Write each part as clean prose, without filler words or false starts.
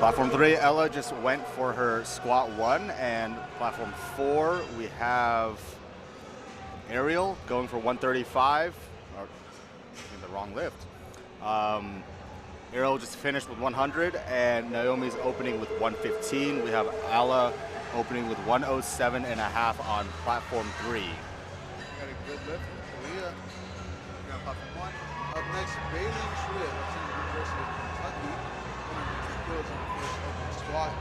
Platform 3, Ella just went for her squat 1, and platform 4, we have Ariel going for 135, or in the wrong lift. Ariel just finished with 100, and Naomi's opening with 115. We have Ella opening with 107 and a half on platform 3. Got a good lift from Korea. We got platform 1. Up next, Bailey Schmidt, representing the University of Kentucky, 102 kilos on the first open squat.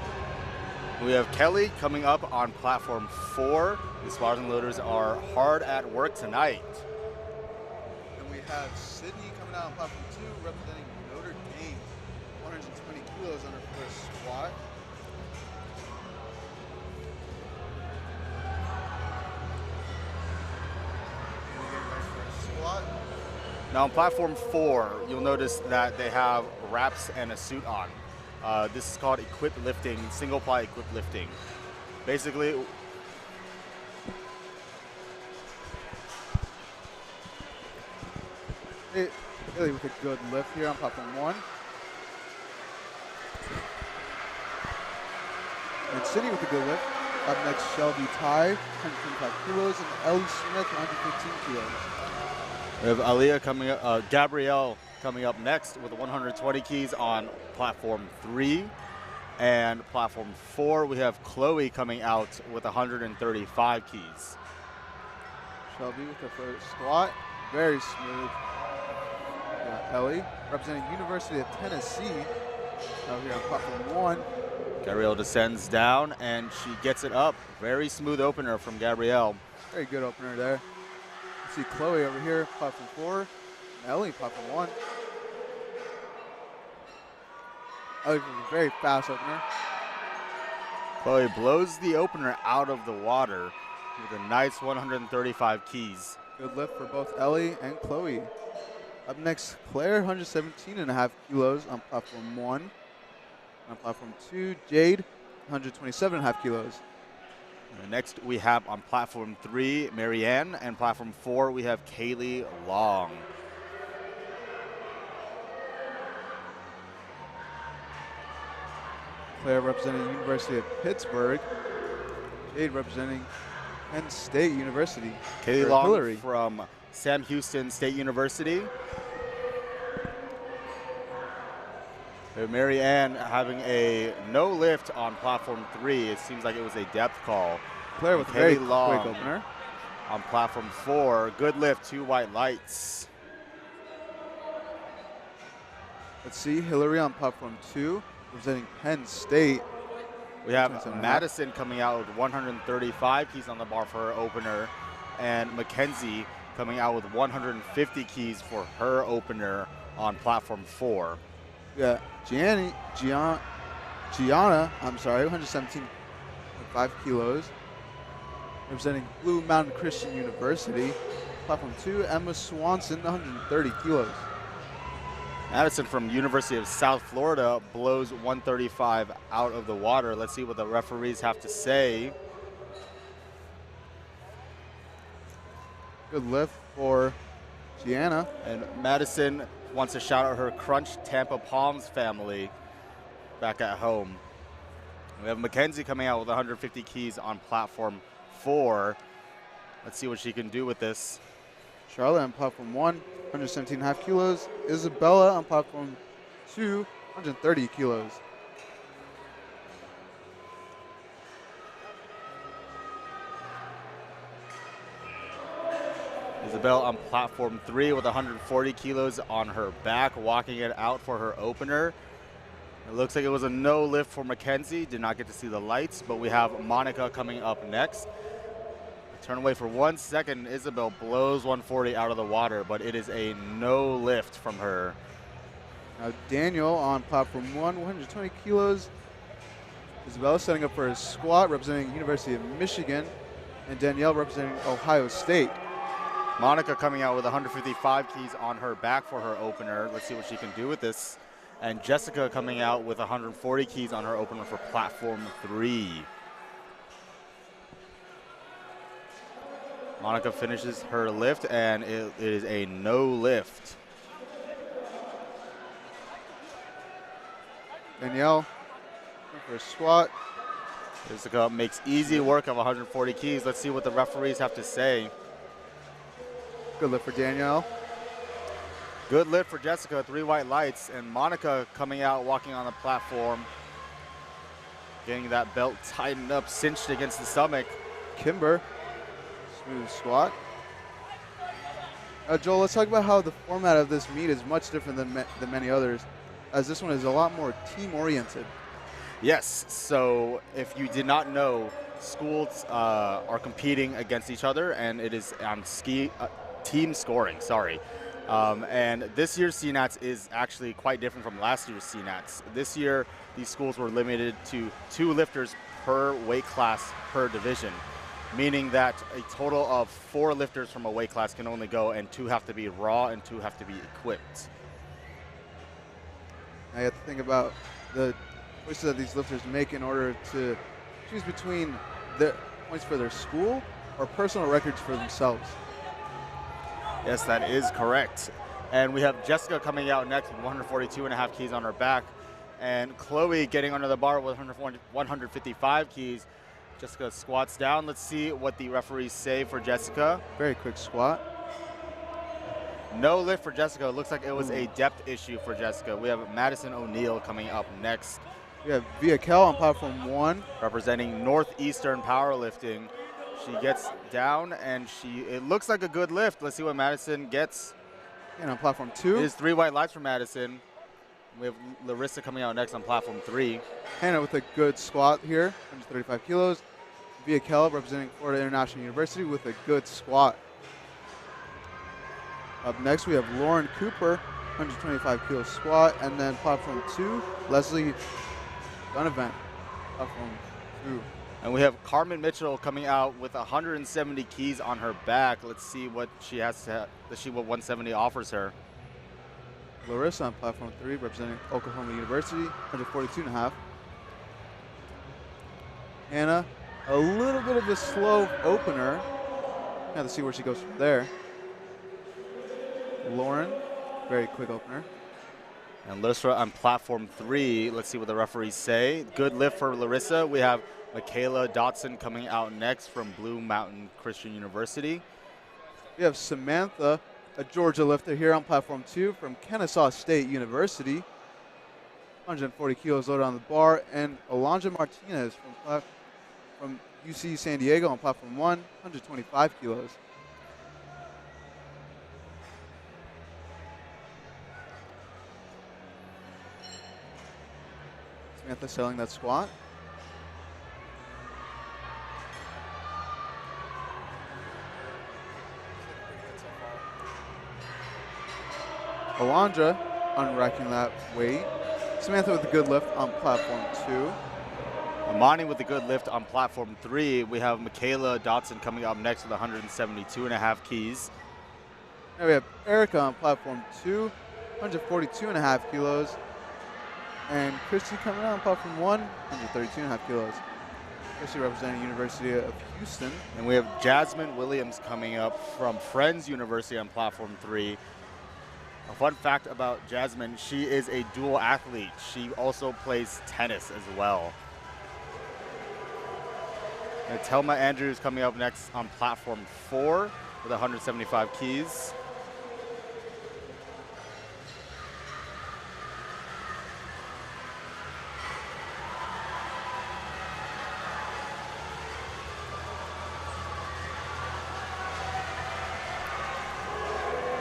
We have Kelly coming up on platform 4. These Spartan loaders are hard at work tonight. Then we have Sydney coming out on platform 2, representing Notre Dame, 120 kilos on her first squat. Squat. Now on platform 4, you'll notice that they have wraps and a suit on. This is called equipped lifting, single ply equipped lifting. Basically, Really with a good lift here on platform 1. And Sydney with a good lift. Up next, Shelby Ty, 125 kilos, and Ellie Smith, 115 kilos. we have Aliyah coming up, Gabrielle coming up next with 120 keys on platform 3. And platform 4, we have Chloe coming out with 135 keys. Shelby with her first squat, very smooth. We got Ellie, representing University of Tennessee, out here on platform 1. Gabrielle descends down, and she gets it up. Very smooth opener from Gabrielle. Very good opener there. You see Chloe over here, platform 4, and Ellie, platform 1. Ellie with a very fast opener. Chloe blows the opener out of the water with a nice 135 keys. Good lift for both Ellie and Chloe. Up next, Claire, 117.5 kilos on platform 1. On platform 2, Jade, 127.5 kilos. And next we have on platform 3, Marianne, and platform 4, we have Kaylee Long. Claire representing the University of Pittsburgh. Jade representing Penn State University. Kaylee Long Hillary from Sam Houston State University. Mary Ann having a no lift on platform 3. It seems like it was a depth call. Claire with a very quick opener. On platform 4, good lift, 2 white lights. Let's see, Hillary on platform 2, representing Penn State. We have Madison coming out with 135 keys on the bar for her opener, and Mackenzie coming out with 150 keys for her opener on platform 4. Yeah, Gianna, 117.5 kilos, representing Blue Mountain Christian University. Platform 2, Emma Swanson, 130 kilos. Madison from University of South Florida blows 135 out of the water. Let's see what the referees have to say. Good lift for Gianna. And Madison wants to shout out her Crunch Tampa Palms family back at home. We have Mackenzie coming out with 150 keys on platform 4. Let's see what she can do with this. Charlotte on platform 1, 117.5 kilos. Isabella on platform 2, 130 kilos. Isabel on platform 3 with 140 kilos on her back, walking it out for her opener. It looks like it was a no lift for Mackenzie. Did not get to see the lights, but we have Monica coming up next. Turn away for 1 second. Isabel blows 140 out of the water, but it is a no lift from her. Now Daniel on platform 1, 120 kilos. Isabella setting up for a squat, representing University of Michigan, and Danielle representing Ohio State. Monica coming out with 155 keys on her back for her opener. Let's see what she can do with this. And Jessica coming out with 140 keys on her opener for platform 3. Monica finishes her lift, and it is a no lift. Danielle for a squat. Jessica makes easy work of 140 keys. Let's see what the referees have to say. Good lift for Danielle. Good lift for Jessica, 3 white lights, and Monica coming out, walking on the platform, getting that belt tightened up, cinched against the stomach. Kimber, smooth squat. Joel, let's talk about how the format of this meet is much different than many others, as this one is a lot more team-oriented. Yes, so if you did not know, schools are competing against each other, and it is on team scoring, and this year's CNATs is actually quite different from last year's CNATs. This year, these schools were limited to 2 lifters per weight class per division, meaning that a total of 4 lifters from a weight class can only go, and 2 have to be raw and 2 have to be equipped. I have to think about the choices that these lifters make in order to choose between their points for their school or personal records for themselves. Yes, that is correct. And we have Jessica coming out next with 142.5 keys on her back, and Chloe getting under the bar with 155 keys. Jessica squats down. Let's see what the referees say for Jessica. Very quick squat. No lift for Jessica. It looks like it was a depth issue for Jessica. We have Madison O'Neill coming up next. We have Via Kel on platform 1. Representing Northeastern Powerlifting. She gets down, and it looks like a good lift. Let's see what Madison gets. And on platform 2. It is 3 white lights for Madison. We have Larissa coming out next on platform 3. Hannah with a good squat here, 135 kilos. Via Kel representing Florida International University with a good squat. Up next, we have Lauren Cooper, 125 kilo squat, and then platform 2, Leslie Donovan, platform 2. And we have Carmen Mitchell coming out with 170 keys on her back. Let's see what she has to, what 170 offers her. Larissa on platform 3, representing Oklahoma University, 142.5. Hannah, a little bit of a slow opener. Have to see where she goes from there. Lauren, very quick opener. And Larissa on platform 3. Let's see what the referees say. Good lift for Larissa. We have Michaela Dotson coming out next from Blue Mountain Christian University. We have Samantha, a Georgia lifter here on platform 2 from Kennesaw State University. 140 kilos loaded on the bar. And Alondra Martinez from UC San Diego on platform 1, 125 kilos. Samantha selling that squat. Alondra unracking that weight. Samantha with a good lift on platform 2. Amani with a good lift on platform 3. We have Michaela Dotson coming up next with 172.5 keys. Now we have Erica on platform 2, 142.5 kilos. And Christy coming out on platform 1, 132.5 kilos. Christy representing University of Houston. And we have Jasmine Williams coming up from Friends University on platform 3. A fun fact about Jasmine, she is a dual athlete. She also plays tennis as well. And Telma Andrews coming up next on platform 4 with 175 keys.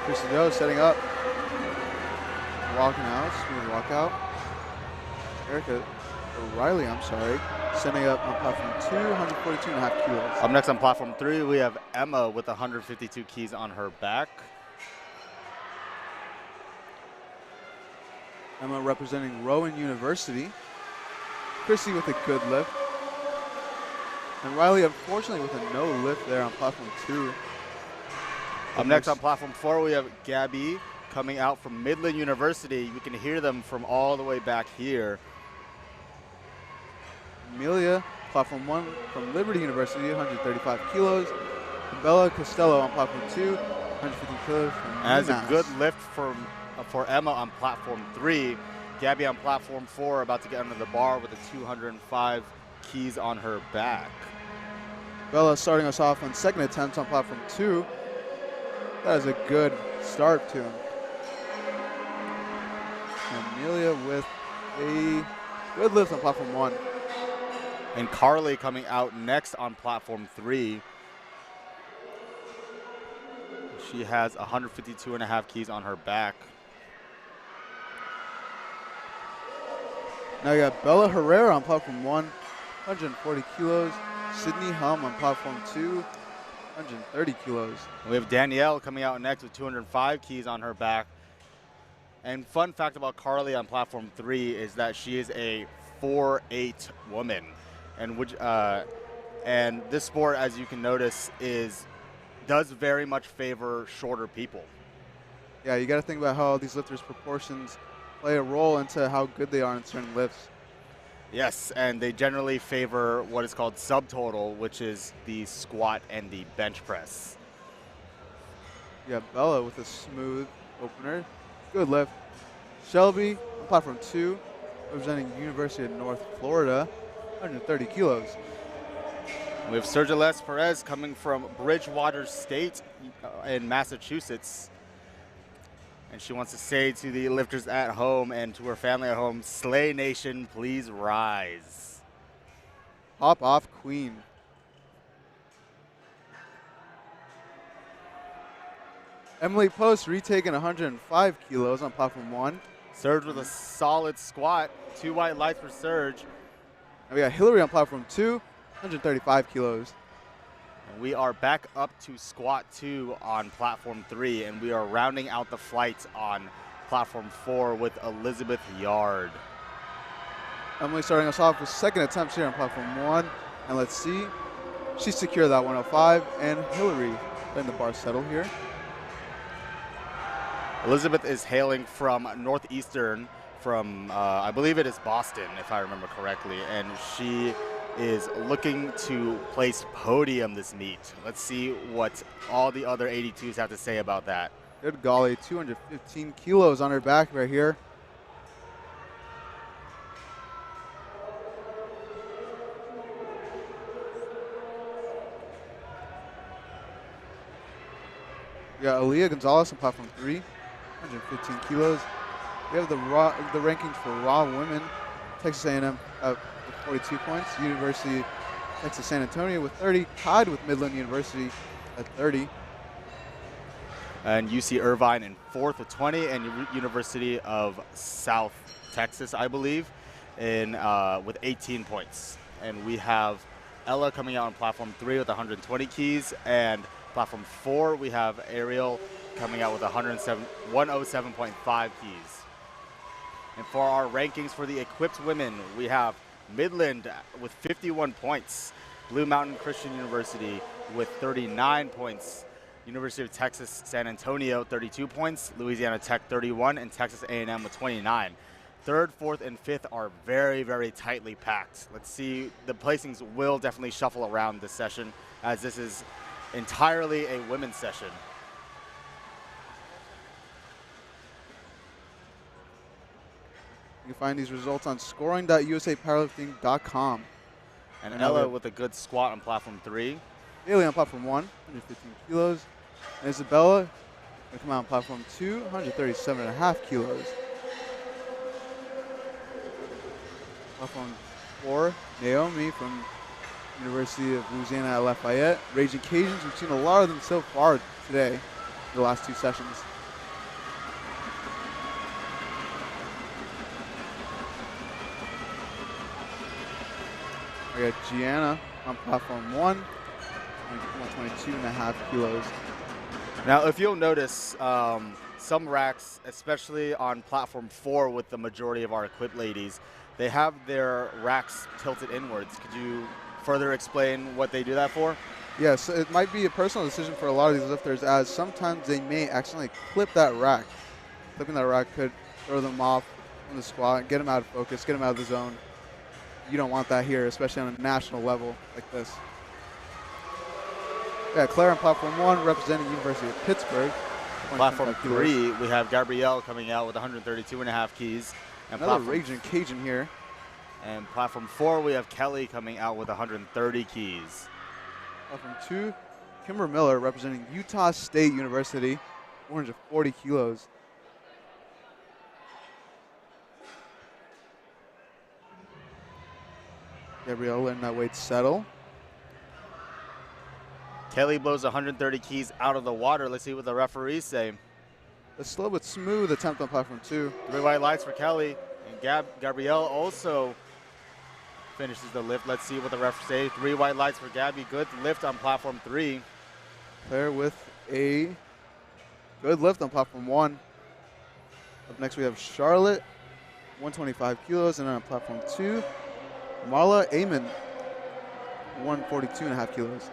Christy Joe setting up. Walking out, smooth walkout. Riley, setting up on platform 2, 142.5 kilos. Up next on platform 3, we have Emma with 152 keys on her back. Emma representing Rowan University. Chrissy with a good lift. And Riley, unfortunately, with a no lift there on platform 2. Up next on platform 4, we have Gabby coming out from Midland University. We can hear them from all the way back here. Amelia, platform 1 from Liberty University, 135 kilos. And Bella Costello on platform 2, 150 kilos from As UMass. a good lift for Emma on platform 3. Gabby on platform 4 about to get under the bar with the 205 keys on her back. Bella starting us off on second attempt on platform 2. That is a good start to him. Amelia with a good lift on platform 1. And Carly coming out next on platform 3. She has 152.5 keys on her back. Now you got Bella Herrera on platform 1, 140 kilos. Sydney Helm on platform 2, 130 kilos. We have Danielle coming out next with 205 keys on her back. And fun fact about Carly on platform 3 is that she is a 4'8" woman. And this sport, as you can notice, does very much favor shorter people. Yeah, you got to think about how these lifters' proportions play a role into how good they are in certain lifts. Yes, and they generally favor what is called subtotal, which is the squat and the bench press. Yeah, Bella with a smooth opener. Good lift. Shelby on platform 2, representing University of North Florida, 130 kilos. We have Sergilles Perez coming from Bridgewater State in Massachusetts. And she wants to say to the lifters at home and to her family at home, Slay Nation, please rise. Hop off Queen. Emily Post retaking 105 kilos on platform 1. Surge with a solid squat. 2 white lights for Surge. And we got Hillary on platform 2, 135 kilos. And we are back up to squat 2 on platform 3, and we are rounding out the flights on platform 4 with Elizabeth Yard. Emily starting us off with second attempts here on platform 1. And let's see. She secured that 105, and Hillary letting the bar settle here. Elizabeth is hailing from Northeastern, from I believe it is Boston, if I remember correctly, and she is looking to place podium this meet. Let's see what all the other 82s have to say about that. Good golly, 215 kilos on her back right here. We got Aaliyah Gonzalez on platform 3, 115 kilos. We have the rankings for raw women. Texas A&M with 42 points. University of Texas San Antonio with 30, tied with Midland University at 30. And UC Irvine in 4th with 20, and University of South Texas, I believe, with 18 points. And we have Ella coming out on platform 3 with 120 keys, and platform 4 we have Ariel coming out with 107.5 keys. And for our rankings for the equipped women, we have Midland with 51 points, Blue Mountain Christian University with 39 points, University of Texas San Antonio 32 points, Louisiana Tech 31, and Texas A&M with 29. 3rd, 4th, and 5th are very, very tightly packed. Let's see, the placings will definitely shuffle around this session, as this is entirely a women's session. You can find these results on scoring.usapowerlifting.com. And Ella with a good squat on platform 3. Bailey on platform 1, 115 kilos. And Isabella will come out on platform 2, 137.5 kilos. Platform 4, Naomi from University of Louisiana at Lafayette. Raging Cajuns, we've seen a lot of them so far today, the last 2 sessions. We got Gianna on platform 1, 122.5 kilos. Now, if you'll notice, some racks, especially on platform 4 with the majority of our equipped ladies, they have their racks tilted inwards. Could you further explain what they do that for? Yes, it might be a personal decision for a lot of these lifters, as sometimes they may accidentally clip that rack. Clipping that rack could throw them off on the squat, get them out of focus, get them out of the zone. You don't want that here, especially on a national level like this. Yeah, Claire on platform 1, representing University of Pittsburgh. Platform 3, we have Gabrielle coming out with 132.5 keys. And Another Raging Cajun here. And platform 4, we have Kelly coming out with 130 keys. Platform 2, Kimber Miller representing Utah State University, 440 kilos. Gabrielle letting that weight settle. Kelly blows 130 keys out of the water. Let's see what the referees say. A slow but smooth attempt on platform 2. 3 white lights for Kelly. And Gabrielle also finishes the lift. Let's see what the refs say. 3 white lights for Gabby. Good lift on platform 3. Claire with a good lift on platform 1. Up next we have Charlotte, 125 kilos. And then on platform 2, Marla Amon, 142.5 kilos.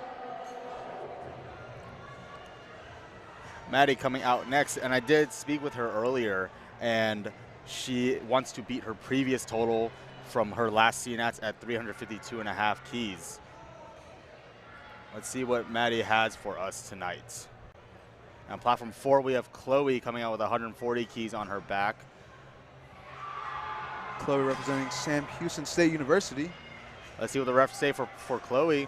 Maddie coming out next, and I did speak with her earlier, and she wants to beat her previous total from her last CNATs at 352.5 keys. Let's see what Maddie has for us tonight. On platform 4, we have Chloe coming out with 140 keys on her back. Chloe representing Sam Houston State University. Let's see what the refs say for Chloe.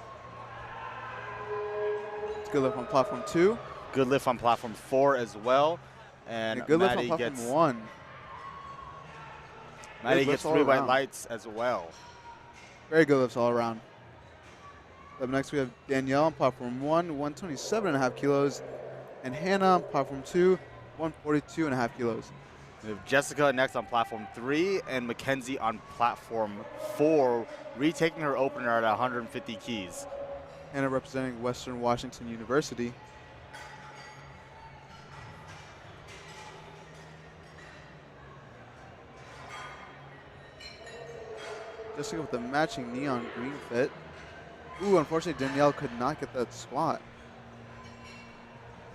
It's a good lift on platform 2. Good lift on platform 4 as well. And a good Maddie lift on platform gets 1. Maddie gets 3 white lights as well. Very good lifts all around. Up next we have Danielle on platform 1, 127.5 kilos. And Hannah on platform 2, 142.5 kilos. We have Jessica next on platform 3 and Mackenzie on platform 4, retaking her opener at 150 keys. Hannah representing Western Washington University. Jessica with the matching neon green fit. Ooh, unfortunately Danielle could not get that squat.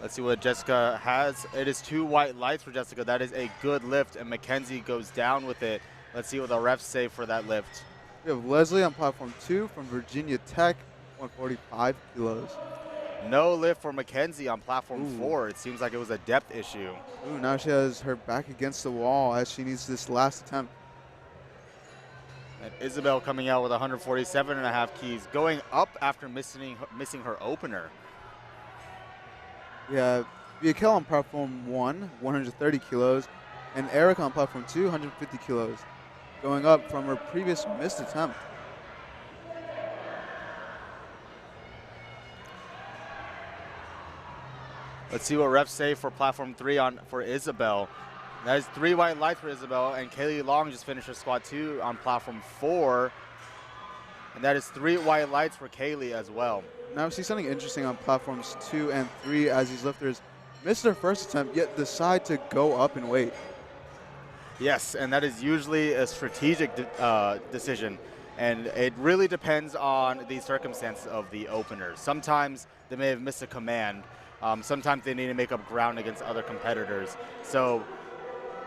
Let's see what Jessica has. It is 2 white lights for Jessica. That is a good lift, and Mackenzie goes down with it. Let's see what the refs say for that lift. We have Leslie on platform 2 from Virginia Tech, 145 kilos. No lift for Mackenzie on platform 4. It seems like it was a depth issue. Ooh, now she has her back against the wall as she needs this last attempt. And Isabel coming out with 147.5 keys, going up after missing her opener. We have Viakel on platform 1, 130 kilos, and Eric on platform 2, 150 kilos, going up from her previous missed attempt. Let's see what refs say for platform 3 for Isabel. That is 3 white lights for Isabel, and Kaylee Long just finished her squat 2 on platform 4. And that is 3 white lights for Kaylee as well. Now we see something interesting on platforms 2 and 3 as these lifters miss their first attempt yet decide to go up in weight. Yes, and that is usually a strategic decision. And it really depends on the circumstances of the openers. Sometimes they may have missed a command. Sometimes they need to make up ground against other competitors. So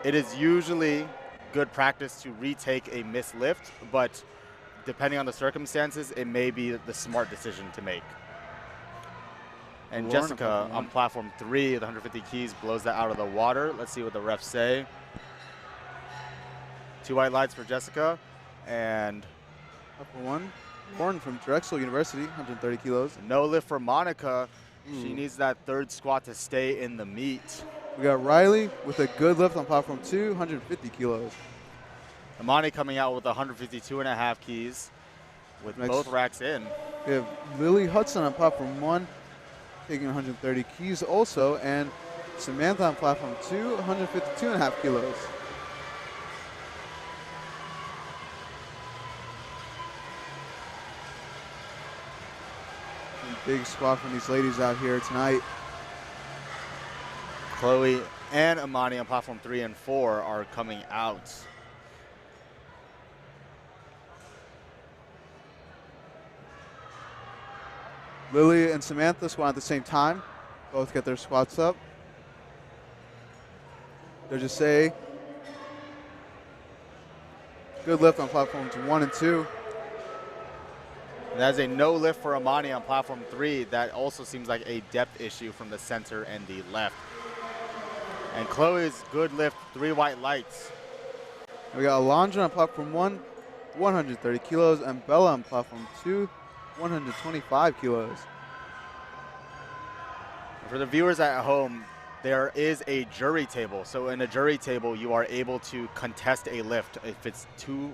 it is usually good practice to retake a missed lift, but depending on the circumstances, it may be the smart decision to make. And Lauren Jessica on platform 3 with 150 keys blows that out of the water. Let's see what the refs say. 2 white lights for Jessica. And platform 1, Lauren from Drexel University, 130 kilos. No lift for Monica. She needs that 3rd squat to stay in the meet. We got Riley with a good lift on platform 2, 150 kilos. Amani coming out with 152.5 keys with both racks in. We have Lily Hudson on platform 1, taking 130 keys also, and Samantha on platform 2, 152.5 kilos. Big squat from these ladies out here tonight. Chloe and Amani on platform 3 and 4 are coming out. Lily and Samantha squat at the same time. Both get their squats up. Judges say good lift on platforms 1 and 2. That is a no lift for Amani on platform 3. That also seems like a depth issue from the center and the left. And Chloe's good lift, 3 white lights. We got Alondra on platform 1, 130 kilos, and Bella on platform 2, 125 kilos. For the viewers at home, there is a jury table. So in a jury table, you are able to contest a lift if it's two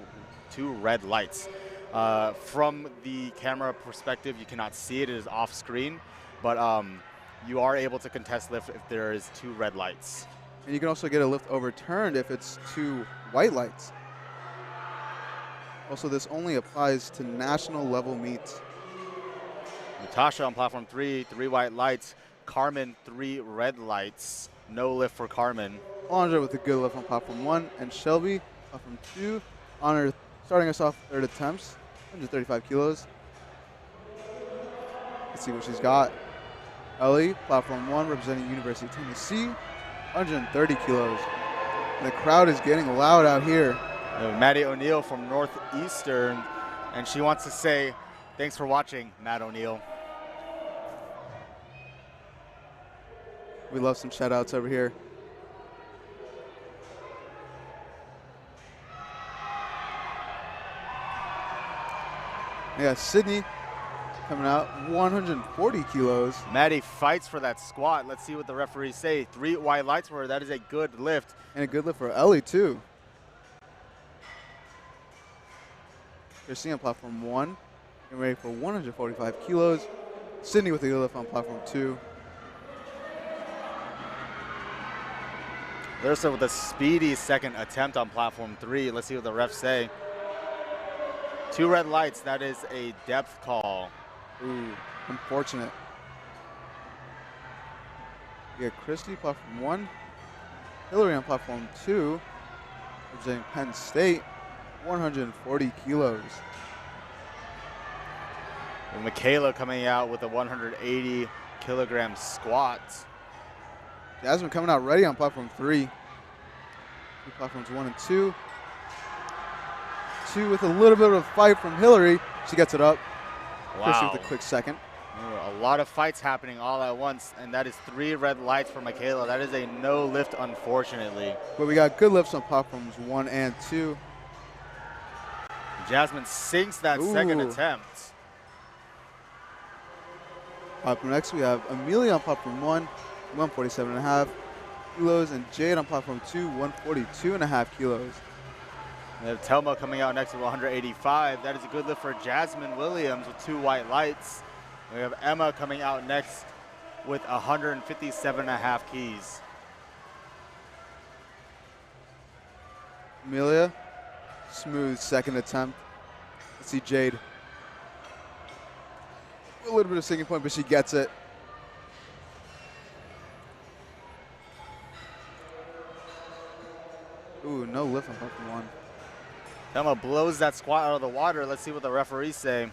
red lights. From the camera perspective, you cannot see it. It is off screen. But you are able to contest lift if there is 2 red lights. And you can also get a lift overturned if it's 2 white lights. Also, this only applies to national level meets. Natasha on platform 3, 3 white lights. Carmen, 3 red lights. No lift for Carmen. Alondra with a good lift on platform 1, and Shelby platform 2 on her, starting us off third attempts, 135 kilos. Let's see what she's got. Ellie, platform 1, representing University of Tennessee, 130 kilos. And the crowd is getting loud out here. Maddie O'Neill from Northeastern, and she wants to say, thanks for watching, Matt O'Neill. We love some shout outs over here. Yeah, Sydney coming out 140 kilos. Maddie fights for that squat. Let's see what the referees say. 3 white lights for her. That is a good lift. And a good lift for Ellie, too. Christine on platform 1, getting ready for 145 kilos. Sydney with a good lift on platform 2. Larissa with a speedy second attempt on platform 3. Let's see what the refs say. 2 red lights. That is a depth call. Ooh, unfortunate. We got Christy, platform 1. Hillary on platform 2, representing Penn State, 140 kilos. And Michaela coming out with a 180 kilogram squat. Jasmine coming out ready on platform 3. Platforms 1 and 2. 2 with a little bit of a fight from Hillary. She gets it up. Wow. Christy with a quick second. A lot of fights happening all at once, and that is 3 red lights for Michaela. That is a no lift, unfortunately. But we got good lifts on platforms 1 and 2. Jasmine sinks that second attempt. Up next, we have Amelia on platform 1, 147.5 kilos, and Jade on platform 2, 142.5 kilos. We have Telma coming out next with 185. That is a good lift for Jasmine Williams with 2 white lights. We have Emma coming out next with 157.5 keys. Amelia, smooth second attempt. Let's see Jade. A little bit of sinking point, but she gets it. Ooh, no lift on platform 1. Telma blows that squat out of the water. Let's see what the referees say.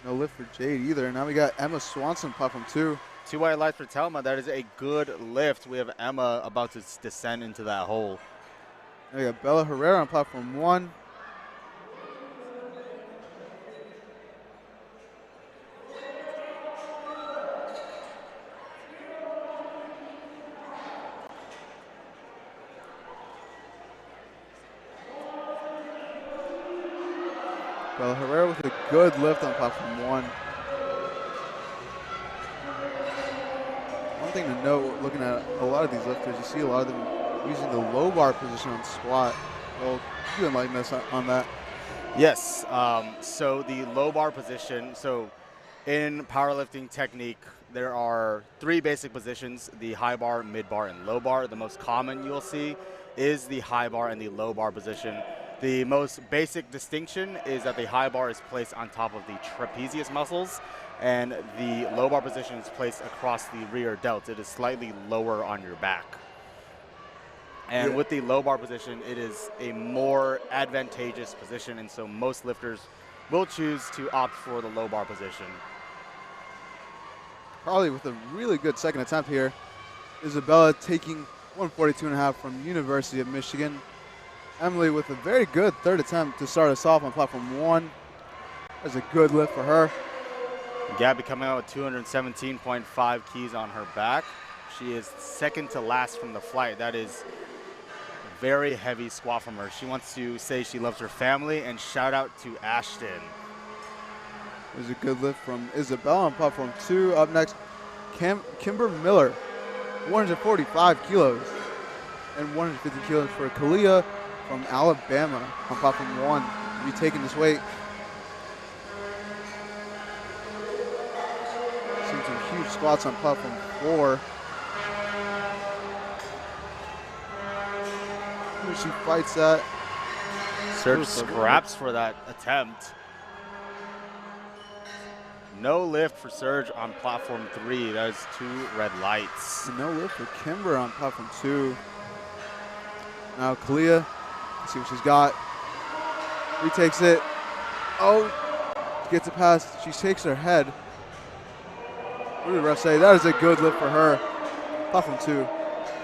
No lift for Jade either. Now we got Emma Swanson, platform 2. 2 white lights for Telma. That is a good lift. We have Emma about to descend into that hole. Now we got Bella Herrera on platform 1. Bella Herrera with a good lift on platform 1. One thing to note, looking at a lot of these lifters, you see a lot of them using the low bar position on squat. Well, you enlighten us on that. Yes, so the low bar position, so in powerlifting technique, there are 3 basic positions, the high bar, mid bar, and low bar. The most common you'll see is the high bar and the low bar position. The most basic distinction is that the high bar is placed on top of the trapezius muscles, and the low bar position is placed across the rear delts. It is slightly lower on your back. And with the low bar position, it is a more advantageous position, and so most lifters will choose to opt for the low bar position. Probably with a really good second attempt here. Isabella taking 142.5 from University of Michigan. Emily with a very good third attempt to start us off on platform 1. That's a good lift for her. Gabby coming out with 217.5 keys on her back. She is second to last from the flight. That is very heavy squat from her. She wants to say she loves her family, and shout out to Ashton. There's a good lift from Isabel on platform 2. Up next, Kimber Miller, 145 kilos. And 150 kilos for Kalia from Alabama on platform 1. Retaking this weight. Seeing some huge squats on platform 4. Who she fights at. Serge scraps for that attempt. No lift for Serge on platform 3. That is 2 red lights. No lift for Kimber on platform 2. Now Kalia, let's see what she's got. Retakes it. Oh, gets it past. She shakes her head. What did the ref say? That is a good lift for her. Platform 2.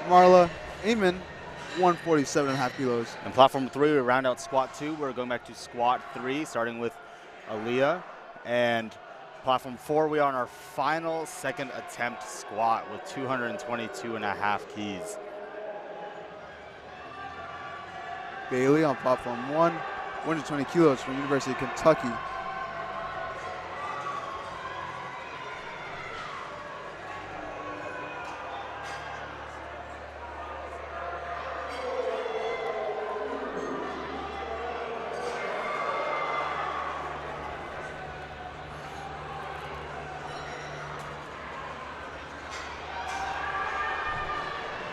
Marla Amon, 147.5 kilos. And platform 3, we round out squat 2. We're going back to squat 3, starting with Aaliyah. And platform 4, we are on our final second attempt squat with 222.5 keys. Bailey on platform 1, 120 kilos from University of Kentucky.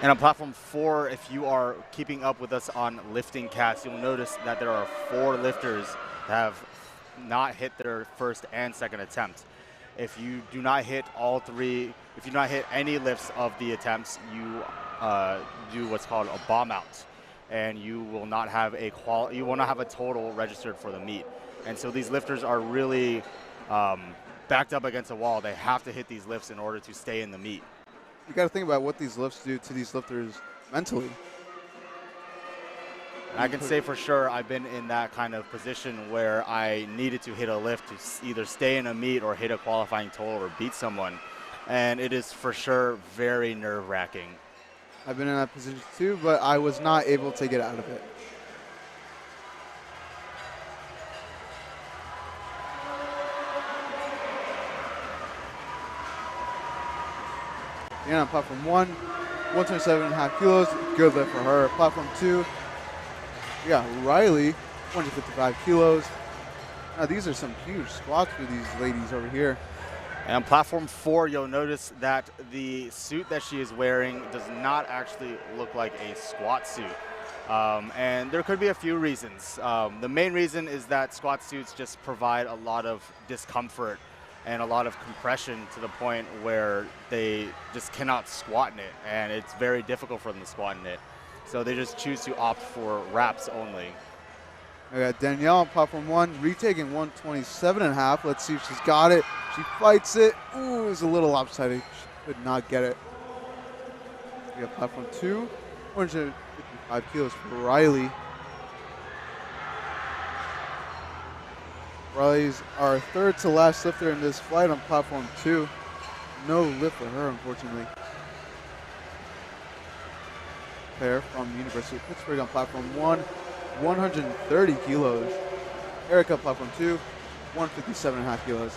And on platform 4, if you are keeping up with us on LiftingCast, you'll notice that there are 4 lifters that have not hit their first and second attempt. If you do not hit all 3, if you do not hit any lifts of the attempts, you do what's called a bomb out, and you will not have a total registered for the meet. And so these lifters are really backed up against a wall. They have to hit these lifts in order to stay in the meet. You got to think about what these lifts do to these lifters mentally. I can say for sure I've been in that kind of position where I needed to hit a lift to either stay in a meet or hit a qualifying total or beat someone. And it is for sure very nerve-wracking. I've been in that position too, but I was not able to get out of it. And on platform 1, 127.5 kilos, good lift for her. Platform 2, we got Riley, 155 kilos. Now these are some huge squats for these ladies over here. And on platform 4, you'll notice that the suit that she is wearing does not actually look like a squat suit. And there could be a few reasons. The main reason is that squat suits just provide a lot of discomfort and a lot of compression to the point where they just cannot squat in it, and it's very difficult for them to squat in it. So they just choose to opt for wraps only. I got Danielle on platform 1, retaking 127.5. Let's see if she's got it. She fights it. Ooh, it's a little lopsided. She could not get it. We got platform 2, 155 kilos for Riley. Riley's our third to last lifter in this flight on platform 2. No lift for her, unfortunately. Claire from the University of Pittsburgh on platform 1, 130 kilos. Erica, platform 2, 157.5 kilos.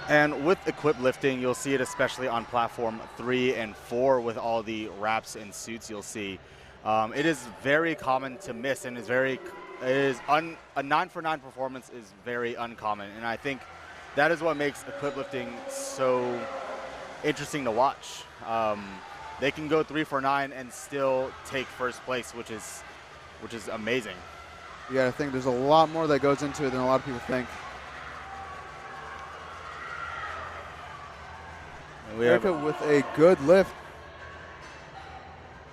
And with equipped lifting, you'll see it especially on platform 3 and 4 with all the wraps and suits you'll see. It is very common to miss, and a 9 for 9 performance is very uncommon, and I think that is what makes equipped lifting so interesting to watch. They can go 3 for 9 and still take first place, which is amazing. You got to think there's a lot more that goes into it than a lot of people think. Erica with a good lift.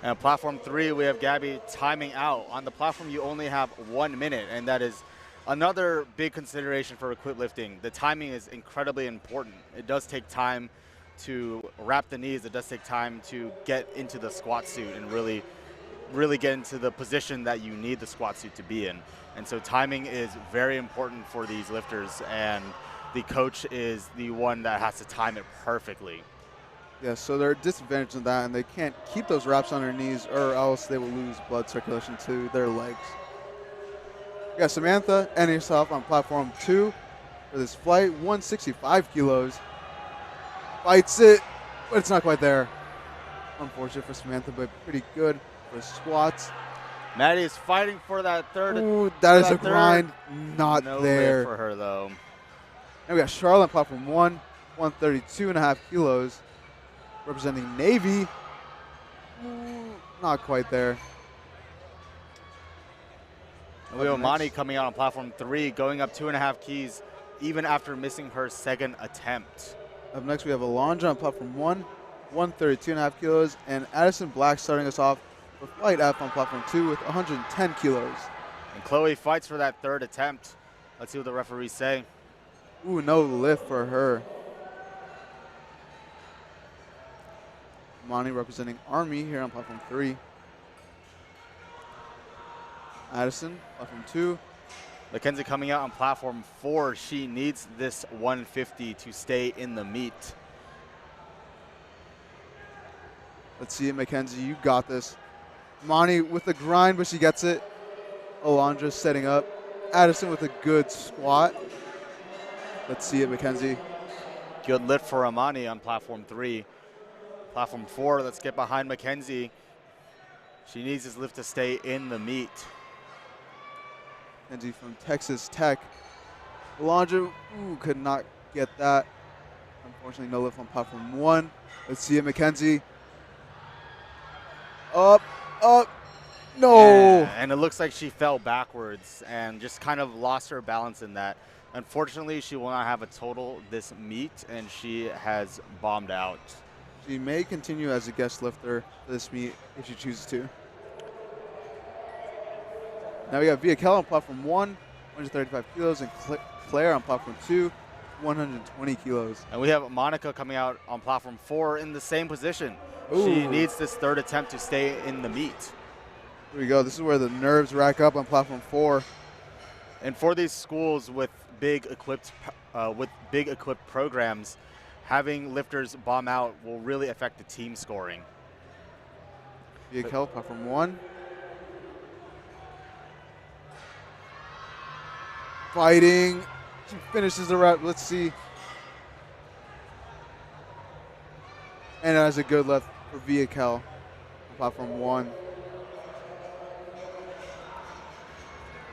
And on platform 3, we have Gabby timing out. On the platform, you only have 1 minute, and that is another big consideration for equipped lifting. The timing is incredibly important. It does take time to wrap the knees. It does take time to get into the squat suit and really get into the position that you need the squat suit to be in. And so timing is very important for these lifters, and the coach is the one that has to time it perfectly. Yeah, so they're disadvantaged in that, and they can't keep those wraps on their knees, or else they will lose blood circulation to their legs. We got Samantha and herself on platform 2 for this flight, 165 kilos. Fights it, but it's not quite there. Unfortunate for Samantha, but pretty good for squats. Maddie is fighting for that third. Ooh, that is a grind. Not no there. lift for her, though. And we got Charlotte on platform 1, 132.5 kilos, representing Navy. Ooh, not quite there. We have Mani coming out on platform 3, going up 2.5 keys, even after missing her second attempt. Up next, we have Alondra on platform 1, 132.5 kilos, and Addison Black starting us off for flight F on platform 2 with 110 kilos. And Chloe fights for that third attempt. Let's see what the referees say. Ooh, no lift for her. Mani representing Army here on platform 3. Addison, platform 2. Mackenzie coming out on platform 4. She needs this 150 to stay in the meet. Let's see it, Mackenzie. You got this. Mani with the grind, but she gets it. Alondra setting up. Addison with a good squat. Let's see it, Mackenzie. Good lift for Amani on platform 3. Platform 4, let's get behind Mackenzie. She needs this lift to stay in the meet. Mackenzie from Texas Tech. Alondra, ooh, could not get that. Unfortunately, no lift on platform 1. Let's see it, Mackenzie. Up, up, no. And it looks like she fell backwards and just kind of lost her balance in that. Unfortunately, she will not have a total this meet, and she has bombed out. She may continue as a guest lifter for this meet if she chooses to. Now we have Via Kell on platform 1, 135 kilos, and Claire on platform 2, 120 kilos. And we have Monica coming out on platform 4 in the same position. Ooh. She needs this third attempt to stay in the meet. Here we go. This is where the nerves rack up on platform 4. And for these schools with big equipped programs, having lifters bomb out will really affect the team scoring. Via Kell, platform 1. Fighting. She finishes the rep. Let's see. And that is a good lift for Via Kell, platform 1.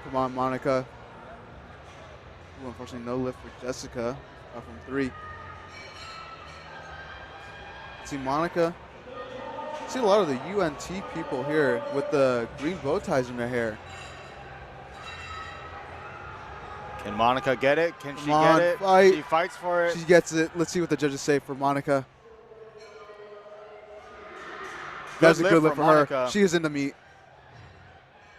Come on, Monica. Ooh, unfortunately, no lift for Jessica, platform 3. See Monica. See a lot of the UNT people here with the green bow ties in their hair. Can Monica get it? Can she Come on, get it? fight. She fights for it. She gets it. Let's see what the judges say for Monica. That's a good lift for her. She is in the meet.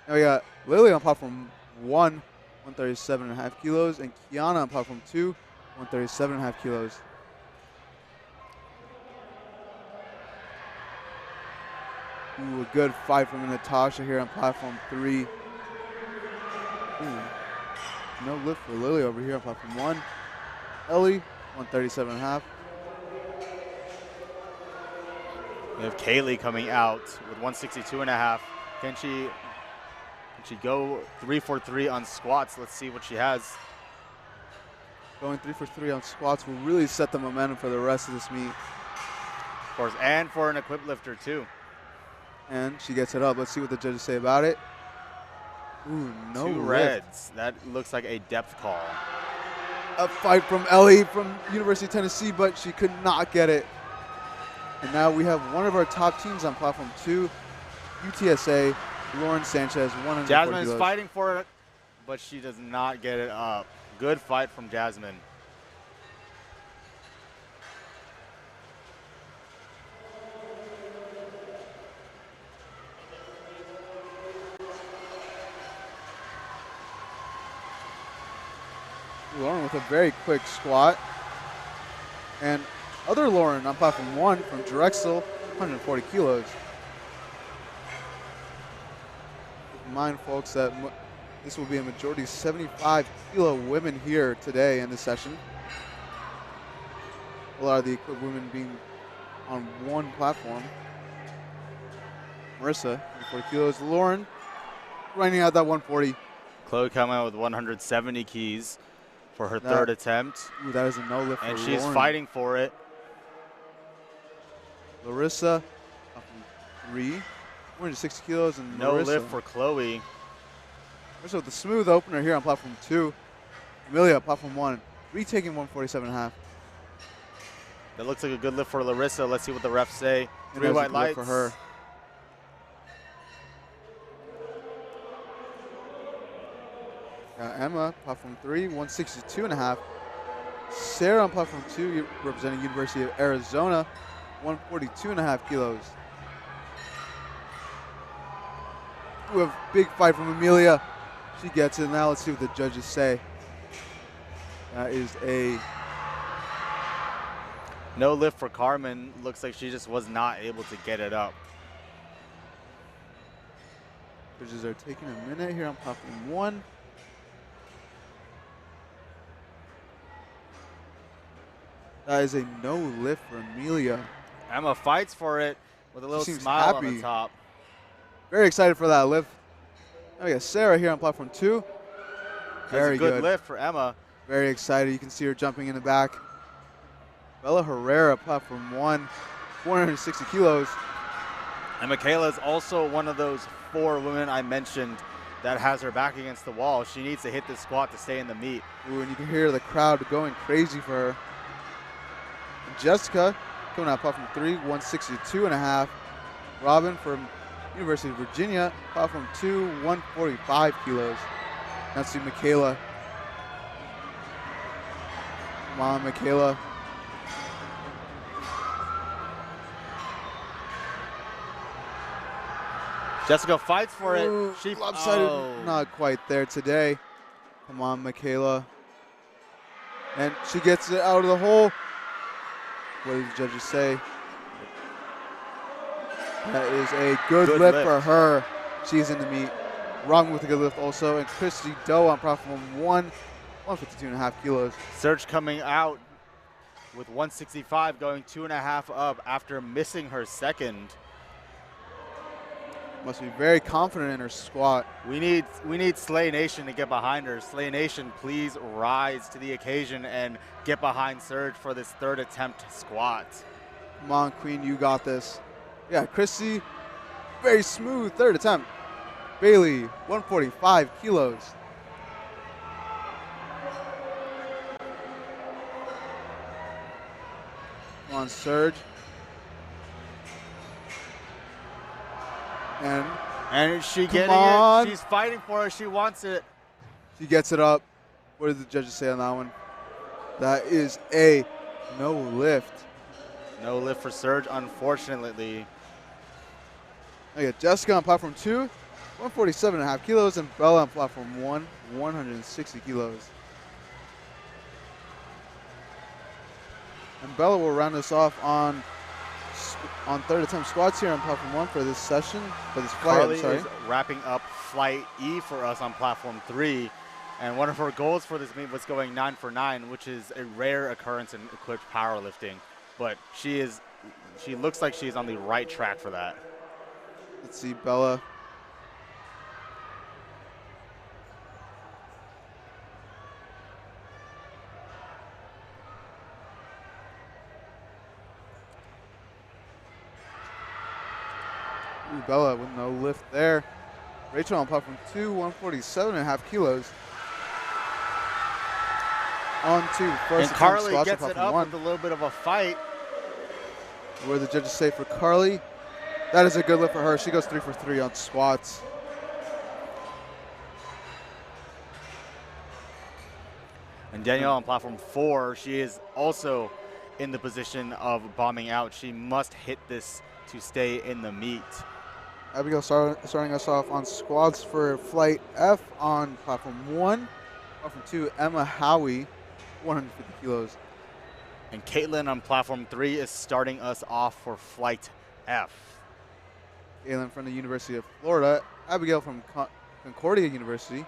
Now we got Lily on platform 1, 137.5 kilos, and Kiana on platform 2, 137.5 kilos. Ooh, a good fight from Natasha here on platform 3. Ooh. No lift for Lily over here on platform 1. Ellie, 137.5. We have Kaylee coming out with 162.5. Can she go 3 for 3 on squats? Let's see what she has. Going 3 for 3 on squats will really set the momentum for the rest of this meet. Of course, and for an equipped lifter too. And she gets it up. Let's see what the judges say about it. Ooh, no Two lift. reds. That looks like a depth call. A fight from Ellie from University of Tennessee, but she could not get it. And now we have one of our top teams on platform 2, UTSA, Lauren Sanchez, 140 Jasmine is kilos. fighting for it, but she does not get it up. Good fight from Jasmine. Lauren with a very quick squat. And other Lauren on platform 1 from Drexel, 140 kilos. Keep in mind, folks, that this will be a majority 75 kilo women here today in this session. A lot of the equipped women being on one platform. Marissa, 140 kilos. Lauren, grinding out that 140. Chloe coming out with 170 keys for her third attempt. Ooh, that is a no lift for And Lauren. she's fighting for it. Larissa, up from 3, 460 kilos. And No Marissa. lift for Chloe. Marissa with the smooth opener here on platform 2. Amelia, platform 1, retaking 147.5. That looks like a good lift for Larissa. Let's see what the refs say. 3 white lights for her. Emma, platform 3, 162.5. Sarah on platform 2, representing University of Arizona, 142.5 kilos. We have a big fight from Amelia. She gets it. Now let's see what the judges say. That is a no lift for Carmen. Looks like she just was not able to get it up. Judges are taking a minute here on platform 1. That is a no lift for Amelia. Emma fights for it with a little smile on the top. Very excited for that lift. Now we got Sarah here on platform 2. Very good lift for Emma. Very excited. You can see her jumping in the back. Bella Herrera, platform 1, 460 kilos. And Michaela is also one of those 4 women I mentioned that has her back against the wall. She needs to hit this squat to stay in the meet. Ooh, and you can hear the crowd going crazy for her. And Jessica coming out platform 3, 162.5. Robin from University of Virginia, platform 2, 145 kilos. Now see Michaela. Come on, Michaela. Jessica fights for it. Ooh, She lopsided, not quite there today. Come on, Michaela. And she gets it out of the hole. What do the judges say? That is a good lift for her. She's in the meet. Robin with a good lift also. And Christy Doe on platform 1, 152.5 kilos. Serge coming out with 165, going 2.5 up after missing her second. Must be very confident in her squat. We need Slay Nation to get behind her. Slay Nation, please rise to the occasion and get behind Serge for this third attempt squat. Come on, Queen, you got this. Yeah, Christy, very smooth third attempt. Bailey, 145 kilos. Come on, Serge. And is she getting it? She's fighting for it. She wants it. She gets it up. What did the judges say on that one? That is a no lift. No lift for Serge, unfortunately. I got Jessica on platform 2, 147.5 kilos, and Bella on platform 1, 160 kilos. And Bella will round us off on third attempt squats here on platform 1 for this session, for this flight. Carly is wrapping up flight E for us on platform 3. And one of her goals for this meet was going 9 for 9, which is a rare occurrence in equipped powerlifting. But she looks like she's on the right track for that. Let's see, Bella. Ooh, Bella with no lift there. Rachel on platform 2, 147.5 kilos. On to first. And Carly gets it up with a little bit of a fight. Where the judges say for Carly, that is a good lift for her. She goes 3 for 3 on squats. And Danielle on platform 4, she is also in the position of bombing out. She must hit this to stay in the meet. Abigail starting us off on squats for flight F on platform 1. Platform 2, Emma Howie, 150 kilos. And Caitlin on platform 3 is starting us off for flight F. Caitlin from the University of Florida. Abigail from Concordia University.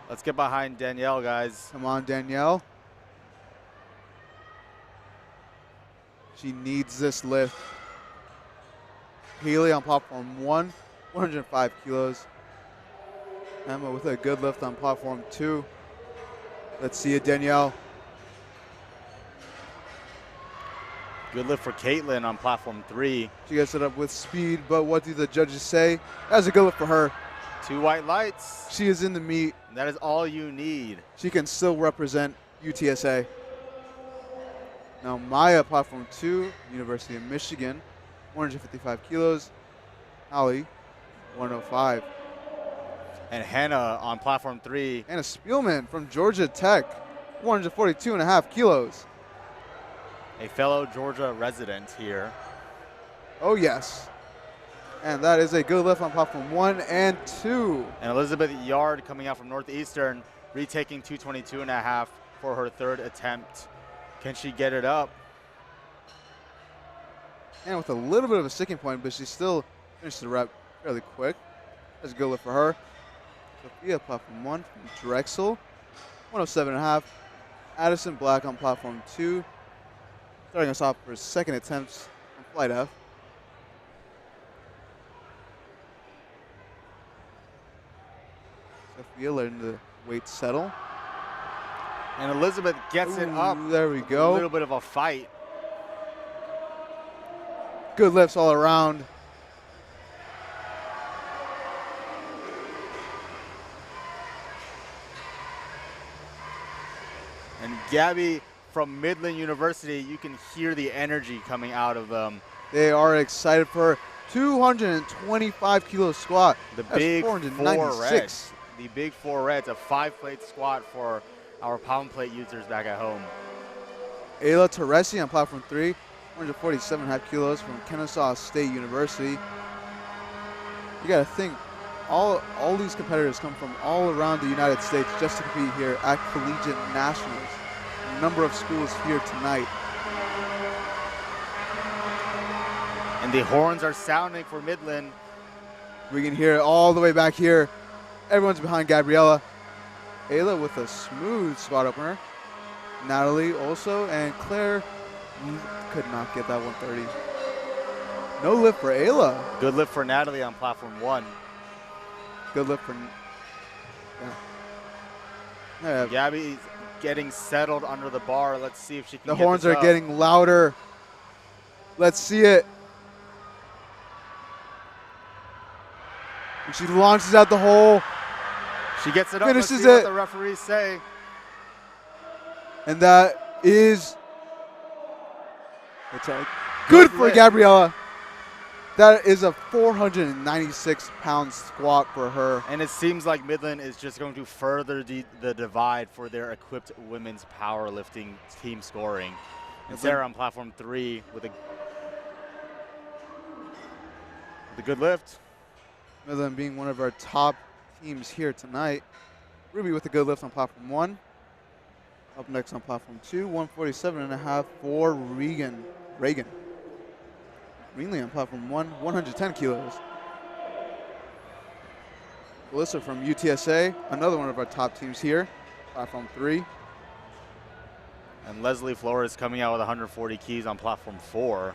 Let's get behind Danielle, guys. Come on, Danielle. She needs this lift. Haley on platform 1, 105 kilos. Emma with a good lift on platform 2. Let's see it, Danielle. Good lift for Caitlin on platform 3. She gets it up with speed, but what do the judges say? That's a good lift for her. 2 white lights. She is in the meet. And that is all you need. She can still represent UTSA. Now Maya, platform 2, University of Michigan, 155 kilos. Holly, 105. And Hannah on platform 3. Anna Spielman from Georgia Tech, 142.5 kilos. A fellow Georgia resident here. Oh, yes. And that is a good lift on platform 1 and 2. And Elizabeth Yard coming out from Northeastern, retaking 222.5 for her 3rd attempt. Can she get it up? And with a little bit of a sticking point, but she still finished the rep fairly quick. That's a good lift for her. Sophia, platform 1 from Drexel, 107.5. Addison Black on platform 2. Starting us off for his 2nd attempts on flight F. Sophia letting the weight settle. And Elizabeth gets it up. There we go. A little bit of a fight. Good lifts all around. And Gabby from Midland University, you can hear the energy coming out of them. They are excited for her. 225 kilo squat. The That's big 496. 4 reds. The big 4 reds, a 5-plate squat for our pound plate users back at home. Ayla Teresi on platform 3, 147.5 kilos from Kennesaw State University. You got to think, all these competitors come from all around the United States just to compete here at Collegiate Nationals. A number of schools here tonight. And the horns are sounding for Midland. We can hear it all the way back here. Everyone's behind Gabriella. Ayla with a smooth spot opener. Natalie also, and Claire could not get that 130. No lift for Ayla. Good lift for Natalie on platform 1. Good lift for, yeah. Gabby's getting settled under the bar. Let's see if she can The get horns this are up. getting louder. Let's see it. And she launches out the hole. She gets it up. Finishes Let's see what it. the referees say. And that is good for lift. Gabriella. That is a 496-pound squat for her. And it seems like Midland is just going to further the divide for their equipped women's powerlifting team scoring. And Sarah on platform 3 with a good lift. Midland being one of our top teams here tonight. Ruby with a good lift on platform 1. Up next on platform 2, 147.5 for Reagan. Greenlee on platform 1, 110 kilos. Alyssa from UTSA, another one of our top teams here, platform 3. And Leslie Flores coming out with 140 keys on platform 4.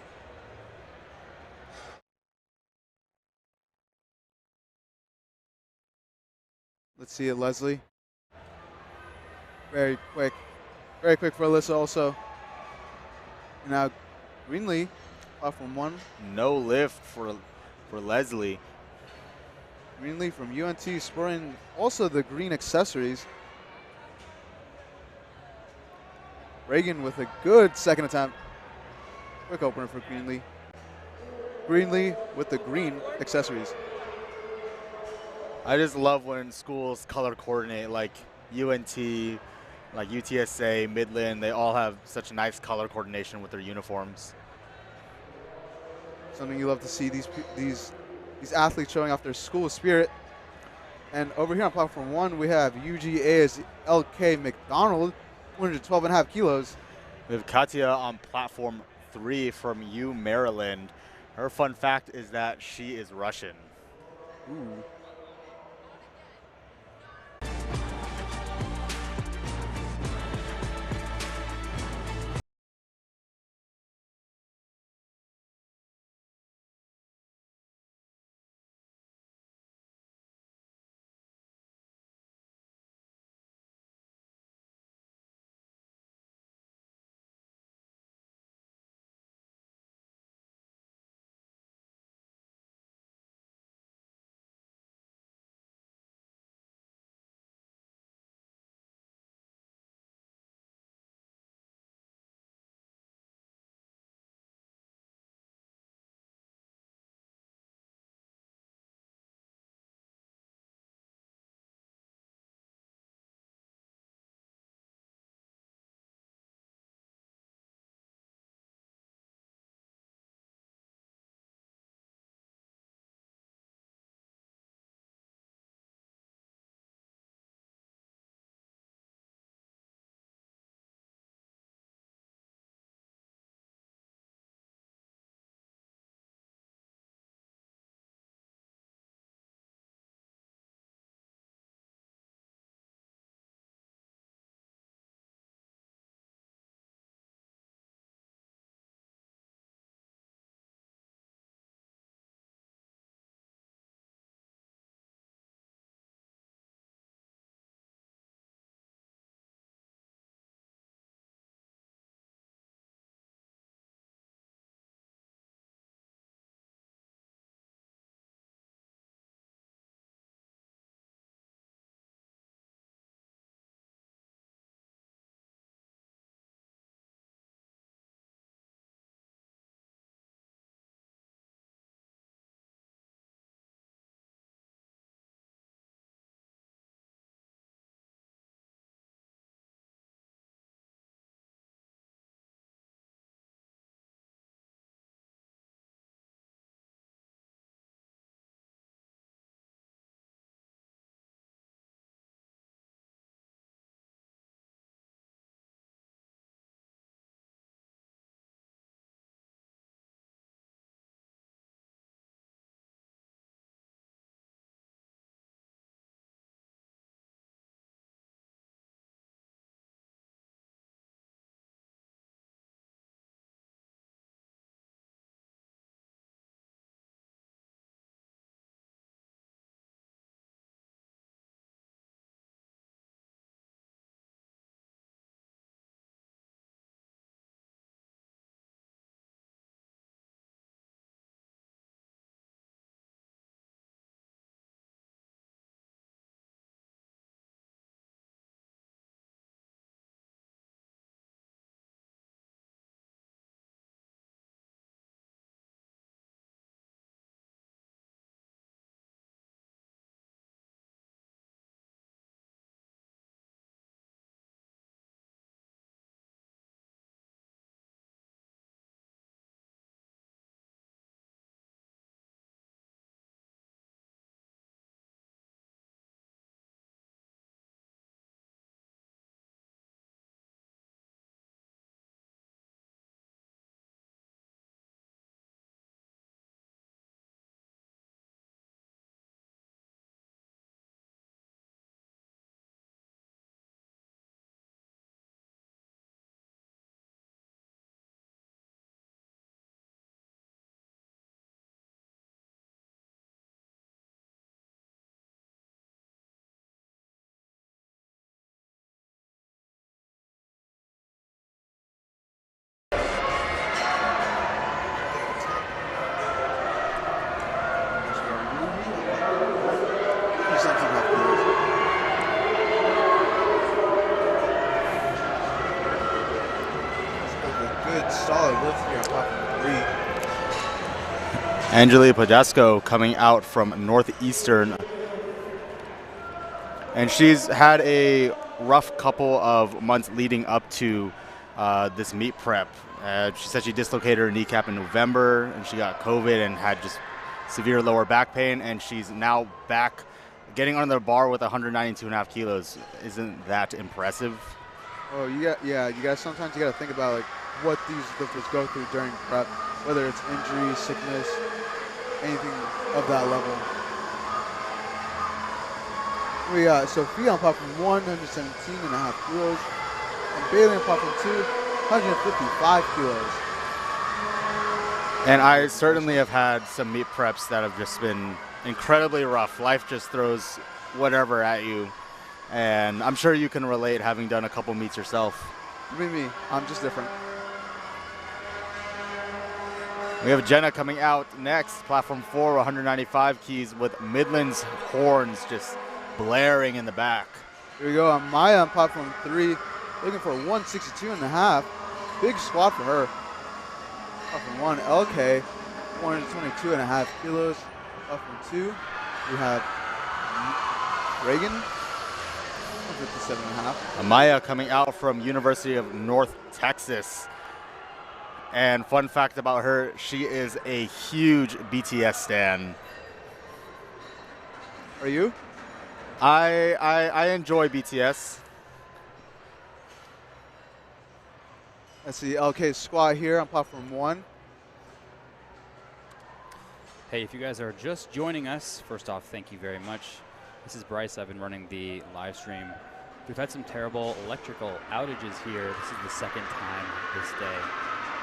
Let's see it, Leslie. Very quick. Very quick for Alyssa also. And now Greenlee, platform 1. No lift for Leslie. Greenlee from UNT sporting also the green accessories. Reagan with a good 2nd attempt. Quick opener for Greenlee. Greenlee with the green accessories. I just love when schools color coordinate, like UNT, like UTSA, Midland. They all have such nice color coordination with their uniforms. Something you love to see, these athletes showing off their school spirit. And over here on platform 1, we have UGA's LK McDonald, 112.5 kilos. We have Katya on platform 3 from U Maryland. Her fun fact is that she is Russian. Ooh. good, solid lift here on platform 3. Angeli Podesco coming out from Northeastern. And she's had a rough couple of months leading up to this meet prep. She said she dislocated her kneecap in November, and she got COVID and had just severe lower back pain, and she's now back getting on the bar with 192.5 kilos. Isn't that impressive? Oh, you guys. Sometimes you got to think about like what these lifters go through during prep, whether it's injury, sickness, anything of that level. We got Sophia on platform 1, 117.5 kilos, and Bailey on platform 2, 155 kilos. And I certainly have had some meet preps that have just been incredibly rough. Life just throws whatever at you. And I'm sure you can relate, having done a couple meets yourself. Me. I'm just different. We have Jenna coming out next, platform 4, 195 keys with Midland's horns just blaring in the back. Here we go. Maya on platform 3, looking for 162.5. Big squat for her. Platform 1, LK, 122.5 kilos. Platform 2, we have Reagan, 157.5. Amaya coming out from University of North Texas. And fun fact about her, she is a huge BTS stan. Are you? I enjoy BTS. Let's see, LK squat here on platform 1. Hey, if you guys are just joining us, first off, thank you very much. This is Bryce. I've been running the live stream. We've had some terrible electrical outages here. This is the second time this day.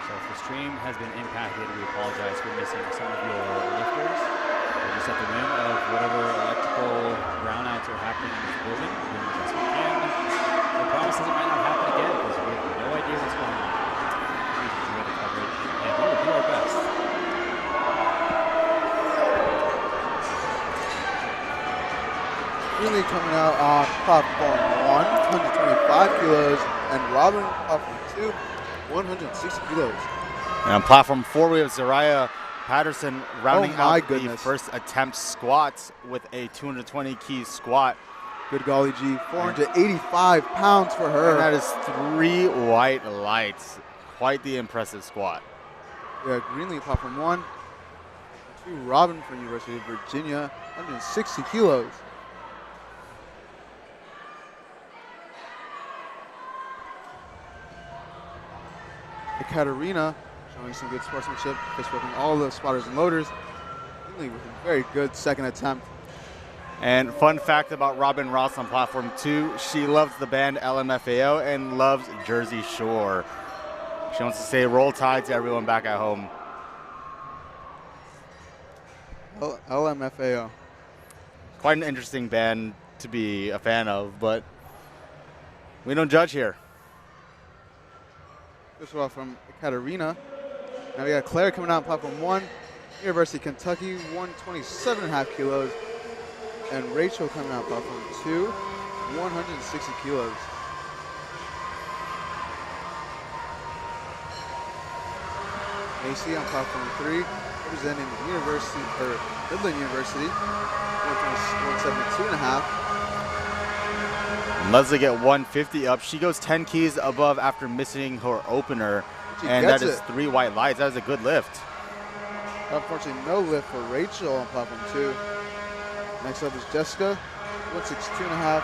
So if the stream has been impacted, we apologize for missing some of your lifters. We're just at the whim of whatever electrical brownouts are happening in this building. We're doing the best we can. I promise that it might not happen again because we have no idea what's going on. Please enjoy the coverage, and we will do our best. Really coming out on platform 1, 125 kilos, and Robin platform 2, 160 kilos. And on platform 4, we have Zariah Patterson rounding out goodness. the first attempt squats with a 220 key squat. Good golly gee, 485 pounds for her. And that is 3 white lights. Quite the impressive squat. Yeah, Greenlee platform 1, 2 Robin from University of Virginia, 160 kilos. Katarina showing some good sportsmanship, fist-working all the spotters and loaders. Really with a very good second attempt. And fun fact about Robin Ross on platform 2, she loves the band LMFAO and loves Jersey Shore. She wants to say roll tide to everyone back at home. LMFAO. Quite an interesting band to be a fan of, but we don't judge here. This one from Katarina. Now we got Claire coming out on platform 1, University of Kentucky, 127.5 kilos. And Rachel coming out on platform 2, 160 kilos. Macy on platform 3, representing Midland University, 172.5. Leslie get 150 up. She goes 10 keys above after missing her opener. And that is 3 white lights. That is a good lift. Unfortunately, no lift for Rachel on platform 2. Next up is Jessica, 162.5.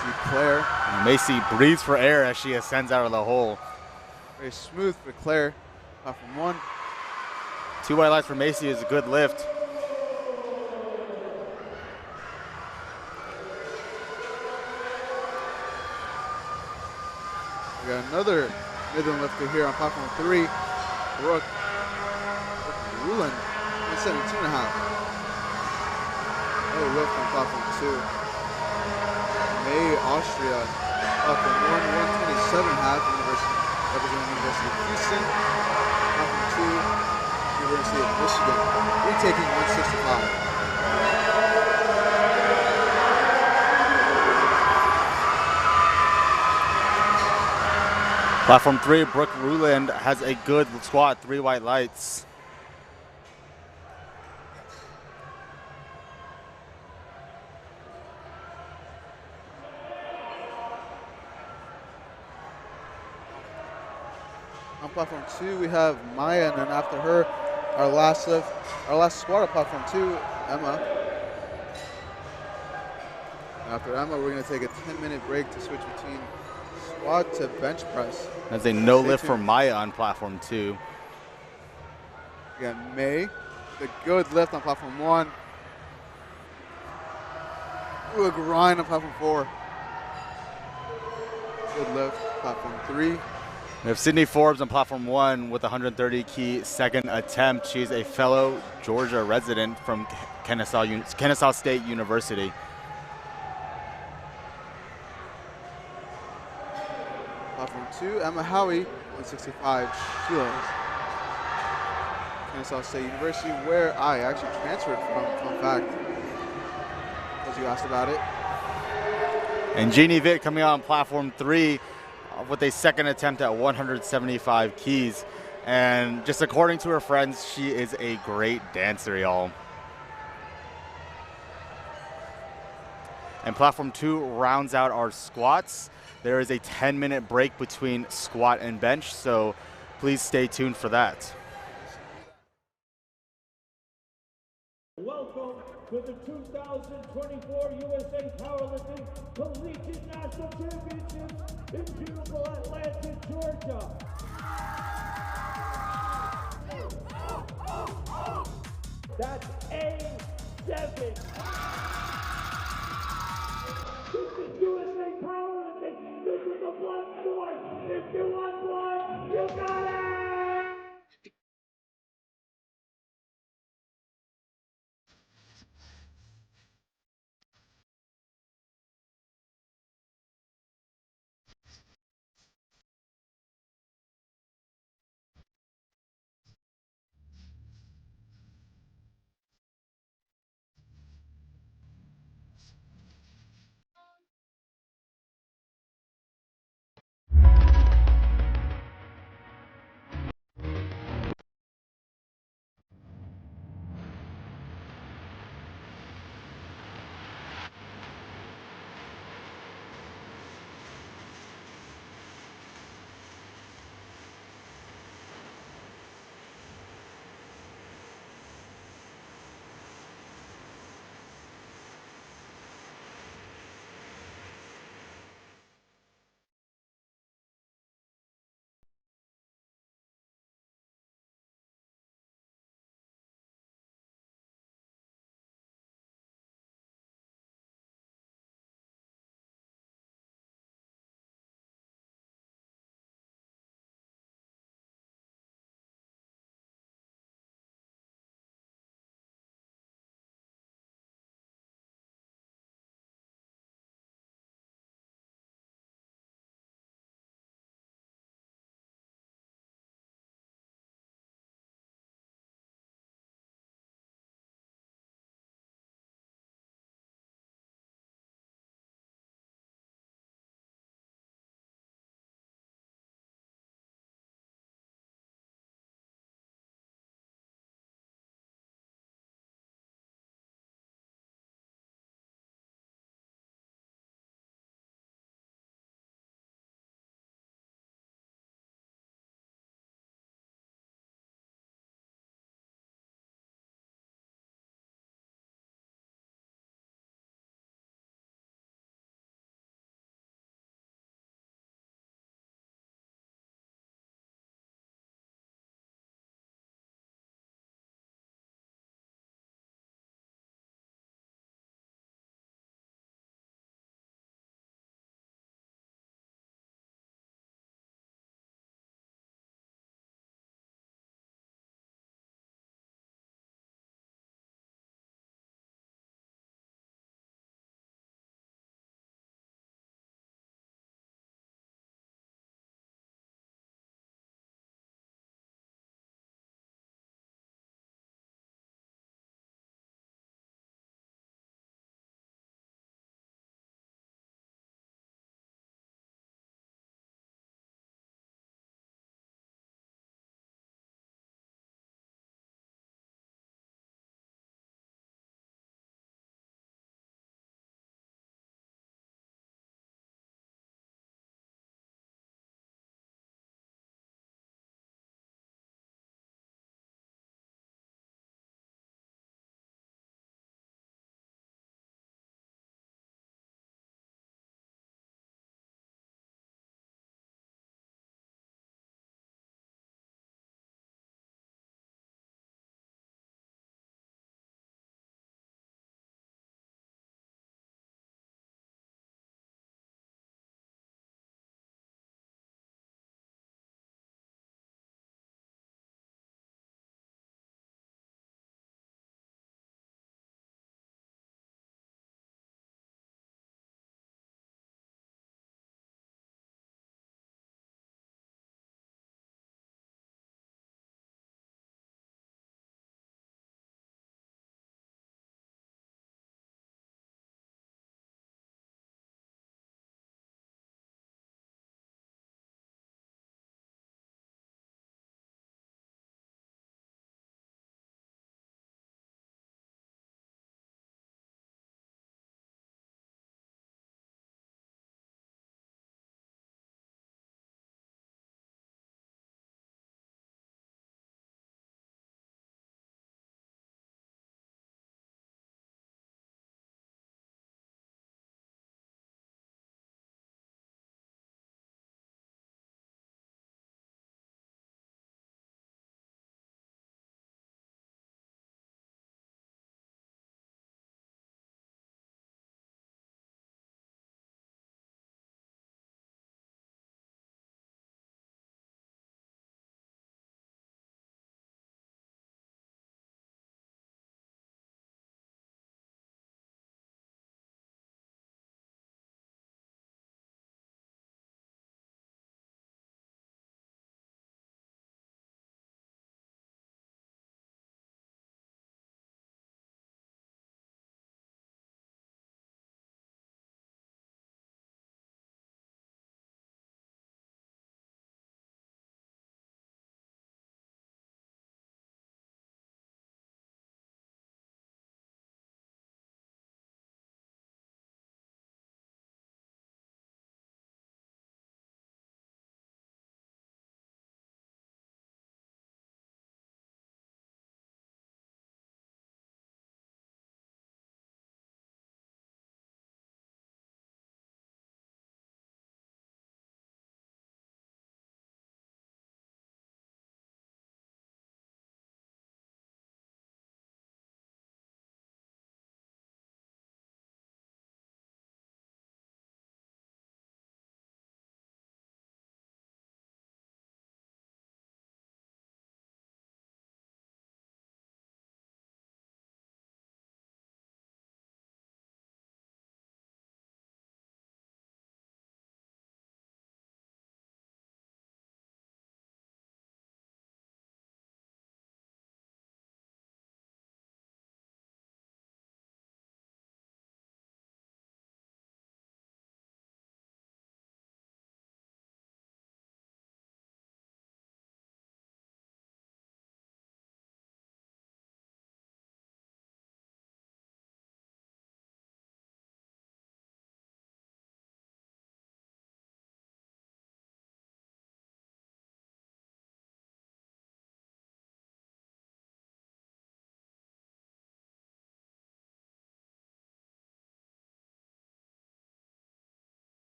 See Claire. And Macy breathes for air as she ascends out of the hole. Very smooth for Claire, platform 1. 2 white lights for Macy is a good lift. We got another Midland lifter here on platform 3, Brooke Ruland, 172.5. Another lift on platform 2. May Austria, platform 1, 127.5, representing University of Houston. Platform 2, University of Michigan, retaking 165. Platform 3, Brooke Ruland has a good squat, 3 white lights. On platform 2, we have Maya, and then after her, our last squat on platform 2, Emma. And after Emma, we're going to take a 10-minute break to switch between squat to bench press. That's a no lift for Maya on platform 2. Again, May, the good lift on platform 1. Ooh, a grind on platform 4. Good lift, platform 3. We have Sydney Forbes on platform 1 with 130 key second attempt. She's a fellow Georgia resident from Kennesaw State University. Platform 2, Emma Howie, 165 kilos. Kennesaw State University, where I actually transferred from, fun fact, because you asked about it. And Jeannie Vitt coming out on platform 3 with a second attempt at 175 keys. And just according to her friends, she is a great dancer, y'all. And platform 2 rounds out our squats. There is a 10-minute break between squat and bench, so please stay tuned for that. Welcome to the 2024 USA Powerlifting Collegiate National Championships in beautiful Atlanta, Georgia. That's A7. This is USA Powerlifting. This is the blood sport. If you want blood, you got it!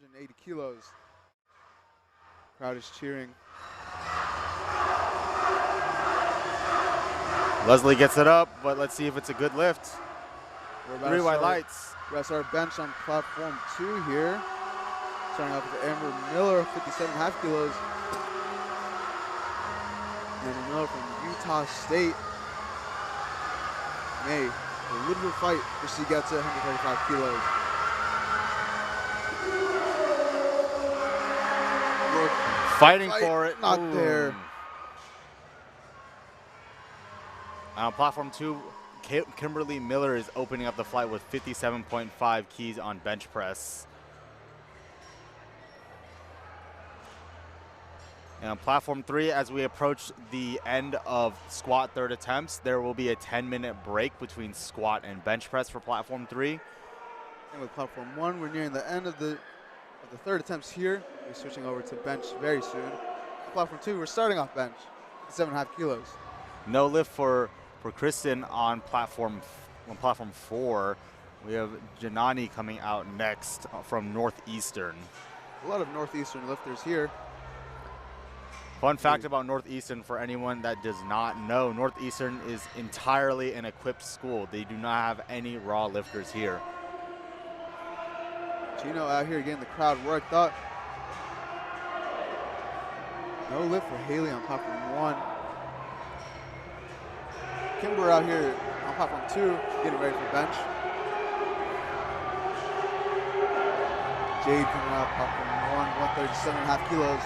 180 kilos. Crowd is cheering. Leslie gets it up, but let's see if it's a good lift. We're about 3 to white start- lights. Rest our bench on platform 2 here. Starting off with Amber Miller, 57.5 kilos. Amber Miller from Utah State. May, a little bit of fight if she gets it, 135 kilos. Fighting Fight, for it. not Ooh. there. On platform 2, Kimberly Miller is opening up the flight with 57.5 keys on bench press. And on platform 3, as we approach the end of squat third attempts, there will be a 10-minute break between squat and bench press for platform 3. And with platform 1, we're nearing the end of the third attempts here. We're switching over to bench very soon. Platform 2, we're starting off bench, 7.5 kilos. No lift for Kristen on platform 4. We have Janani coming out next from Northeastern. A lot of Northeastern lifters here. Fun fact about Northeastern for anyone that does not know, Northeastern is entirely an equipped school. They do not have any raw lifters here. Gino out here getting the crowd worked up. No lift for Haley on platform 1. Kimber out here on platform 2, getting ready for bench. Jade coming out platform 1, 137.5 kilos.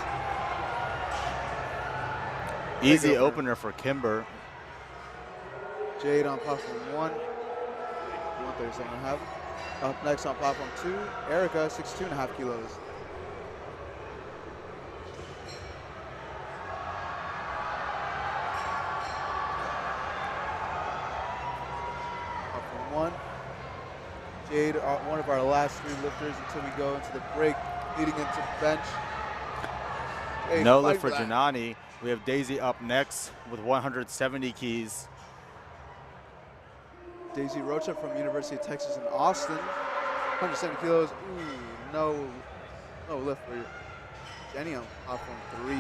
Easy Leg opener for Kimber. Jade on platform 1, 137.5. Up next on platform 2, Erica, 62.5 kilos. Platform 1, Jade, one of our last 3 lifters until we go into the break, leading into bench. Jade, No fight lift for that. Janani. We have Daisy up next with 170 keys. Daisy Rocha from University of Texas in Austin, 170 kilos. Ooh, no lift for Jenny on platform 3.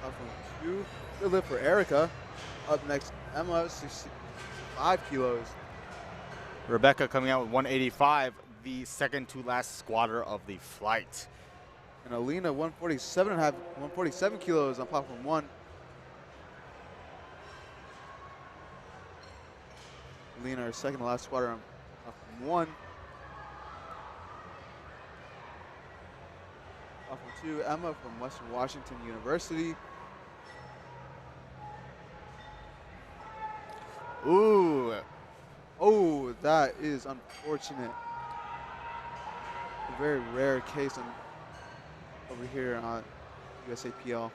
Platform 2, good lift for Erica. Up next, Emma, 65 kilos. Rebecca coming out with 185, the second to last squatter of the flight. And Alina, 147 kilos on platform 1. Alina, our second to last squatter on platform 1. Platform 2, Emma from Western Washington University. Ooh, Oh, that is unfortunate. A very rare case over here on USAPL.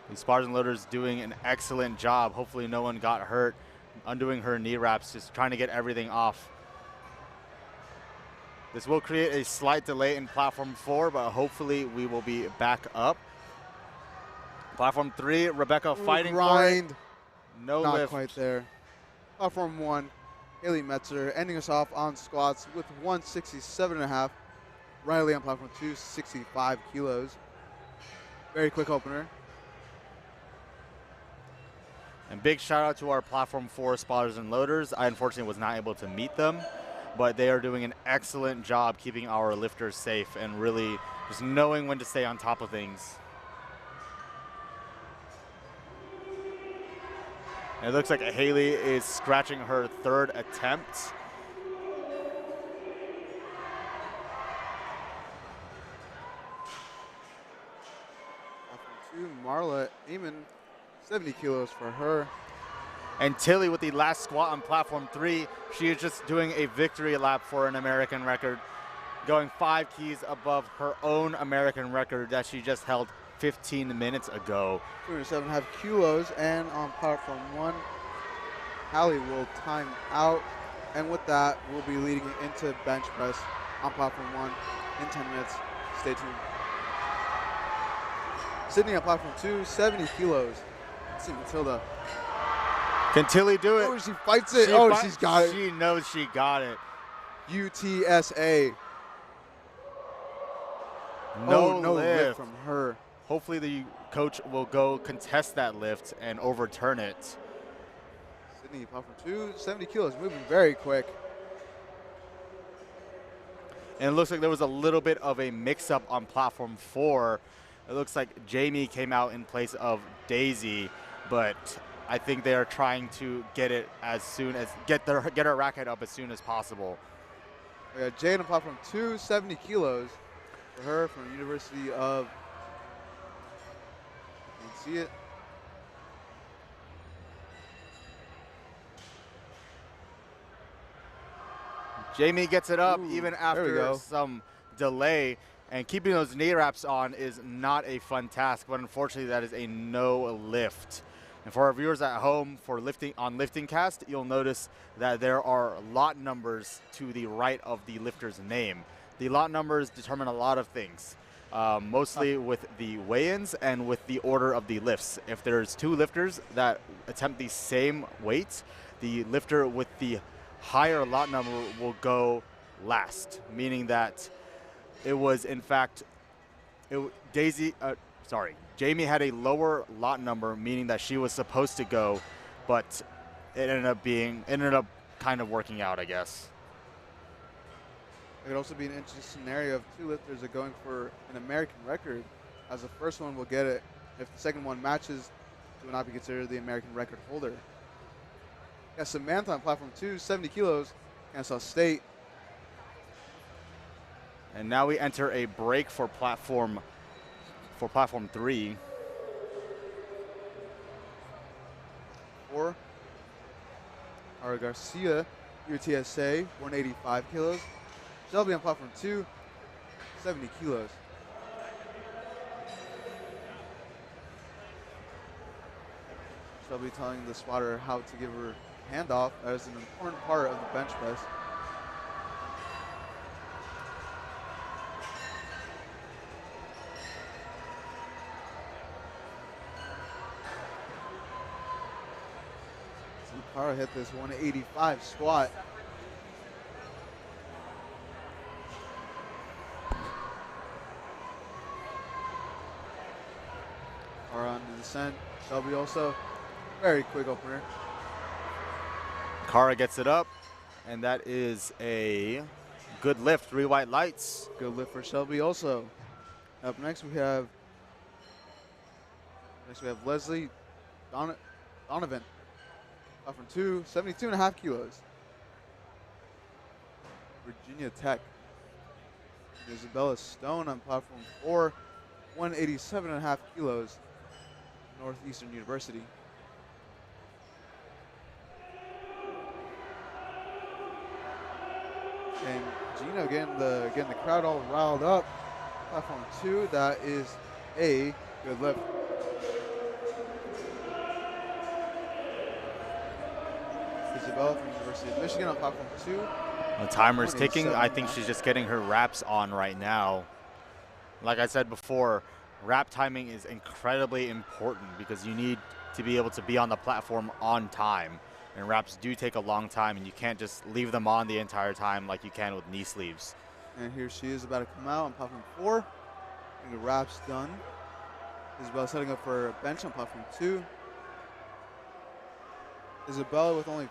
the Spartan Loaders doing an excellent job. Hopefully no one got hurt. Undoing her knee wraps, just trying to get everything off. This will create a slight delay in platform 4, but hopefully we will be back up. Platform 3, Rebecca fighting grind. for it. No Not lift. quite there. Platform 1, Haley Metzer ending us off on squats with 167.5. Riley on platform 2, 65 kilos. Very quick opener. And big shout out to our platform 4 spotters and loaders. I unfortunately was not able to meet them, but they are doing an excellent job keeping our lifters safe and really just knowing when to stay on top of things. And it looks like Haley is scratching her third attempt. Platform 2, Marla Amon, 70 kilos for her. And Tilly with the last squat on platform 3. She is just doing a victory lap for an American record, going 5 keys above her own American record that she just held 15 minutes ago. 207.5 kilos, and on platform 1, Hallie will time out, and with that, we'll be leading it into bench press on platform 1 in 10 minutes. Stay tuned. Sydney on platform 2, 70 kilos. Let's see Matilda. Can Tilly do it? Oh, she fights it. She's got it. She knows she got it. UTSA. No, no lift lift from her. Hopefully the coach will go contest that lift and overturn it. Sydney platform 2, 70 kilos, moving very quick. And it looks like there was a little bit of a mix-up on platform 4. It looks like Jamie came out in place of Daisy, but I think they are trying to get it as soon as get her racket up as soon as possible. We got Jade on platform 2, 70 kilos for her from University of. You can see it. Jamie gets it up Ooh, even there we after go. some delay, and keeping those knee wraps on is not a fun task, but unfortunately that is a no lift. And for our viewers at home for LiftingCast, you'll notice that there are lot numbers to the right of the lifter's name. The lot numbers determine a lot of things, mostly with the weigh-ins and with the order of the lifts. If there's 2 lifters that attempt the same weight, the lifter with the higher lot number will go last, meaning that it was in fact Jamie had a lower lot number, meaning that she was supposed to go, but it ended up kind of working out, I guess. It could also be an interesting scenario if 2 lifters are going for an American record, as the first one will get it. If the second one matches, it will not be considered the American record holder. Got Samantha on platform 2, 70 kilos, Kansas State. And now we enter a break for platform 3. 4. Ara Garcia, UTSA, 185 kilos. Shelby on platform 2, 70 kilos. Shelby telling the spotter how to give her handoff. That is an important part of the bench press. See Cara hit this 185 squat. Cara on the descent. Shelby also very quick opener. Cara gets it up, and that is a good lift, 3 white lights. Good lift for Shelby also. Up next we have Leslie Donovan. Platform 2, 72.5 kilos. Virginia Tech. Isabella Stone on platform 4, 187.5 kilos. Northeastern University. And Gino getting the crowd all riled up. Platform 2, that is a good lift. Isabella from University of Michigan on platform 2. The timer's ticking. I think 187.5. she's just getting her wraps on right now. Like I said before, wrap timing is incredibly important because you need to be able to be on the platform on time. And wraps do take a long time, and you can't just leave them on the entire time like you can with knee sleeves. And here she is about to come out on platform 4. And the wraps done. Isabella setting up for a bench on platform 2. Isabella with only,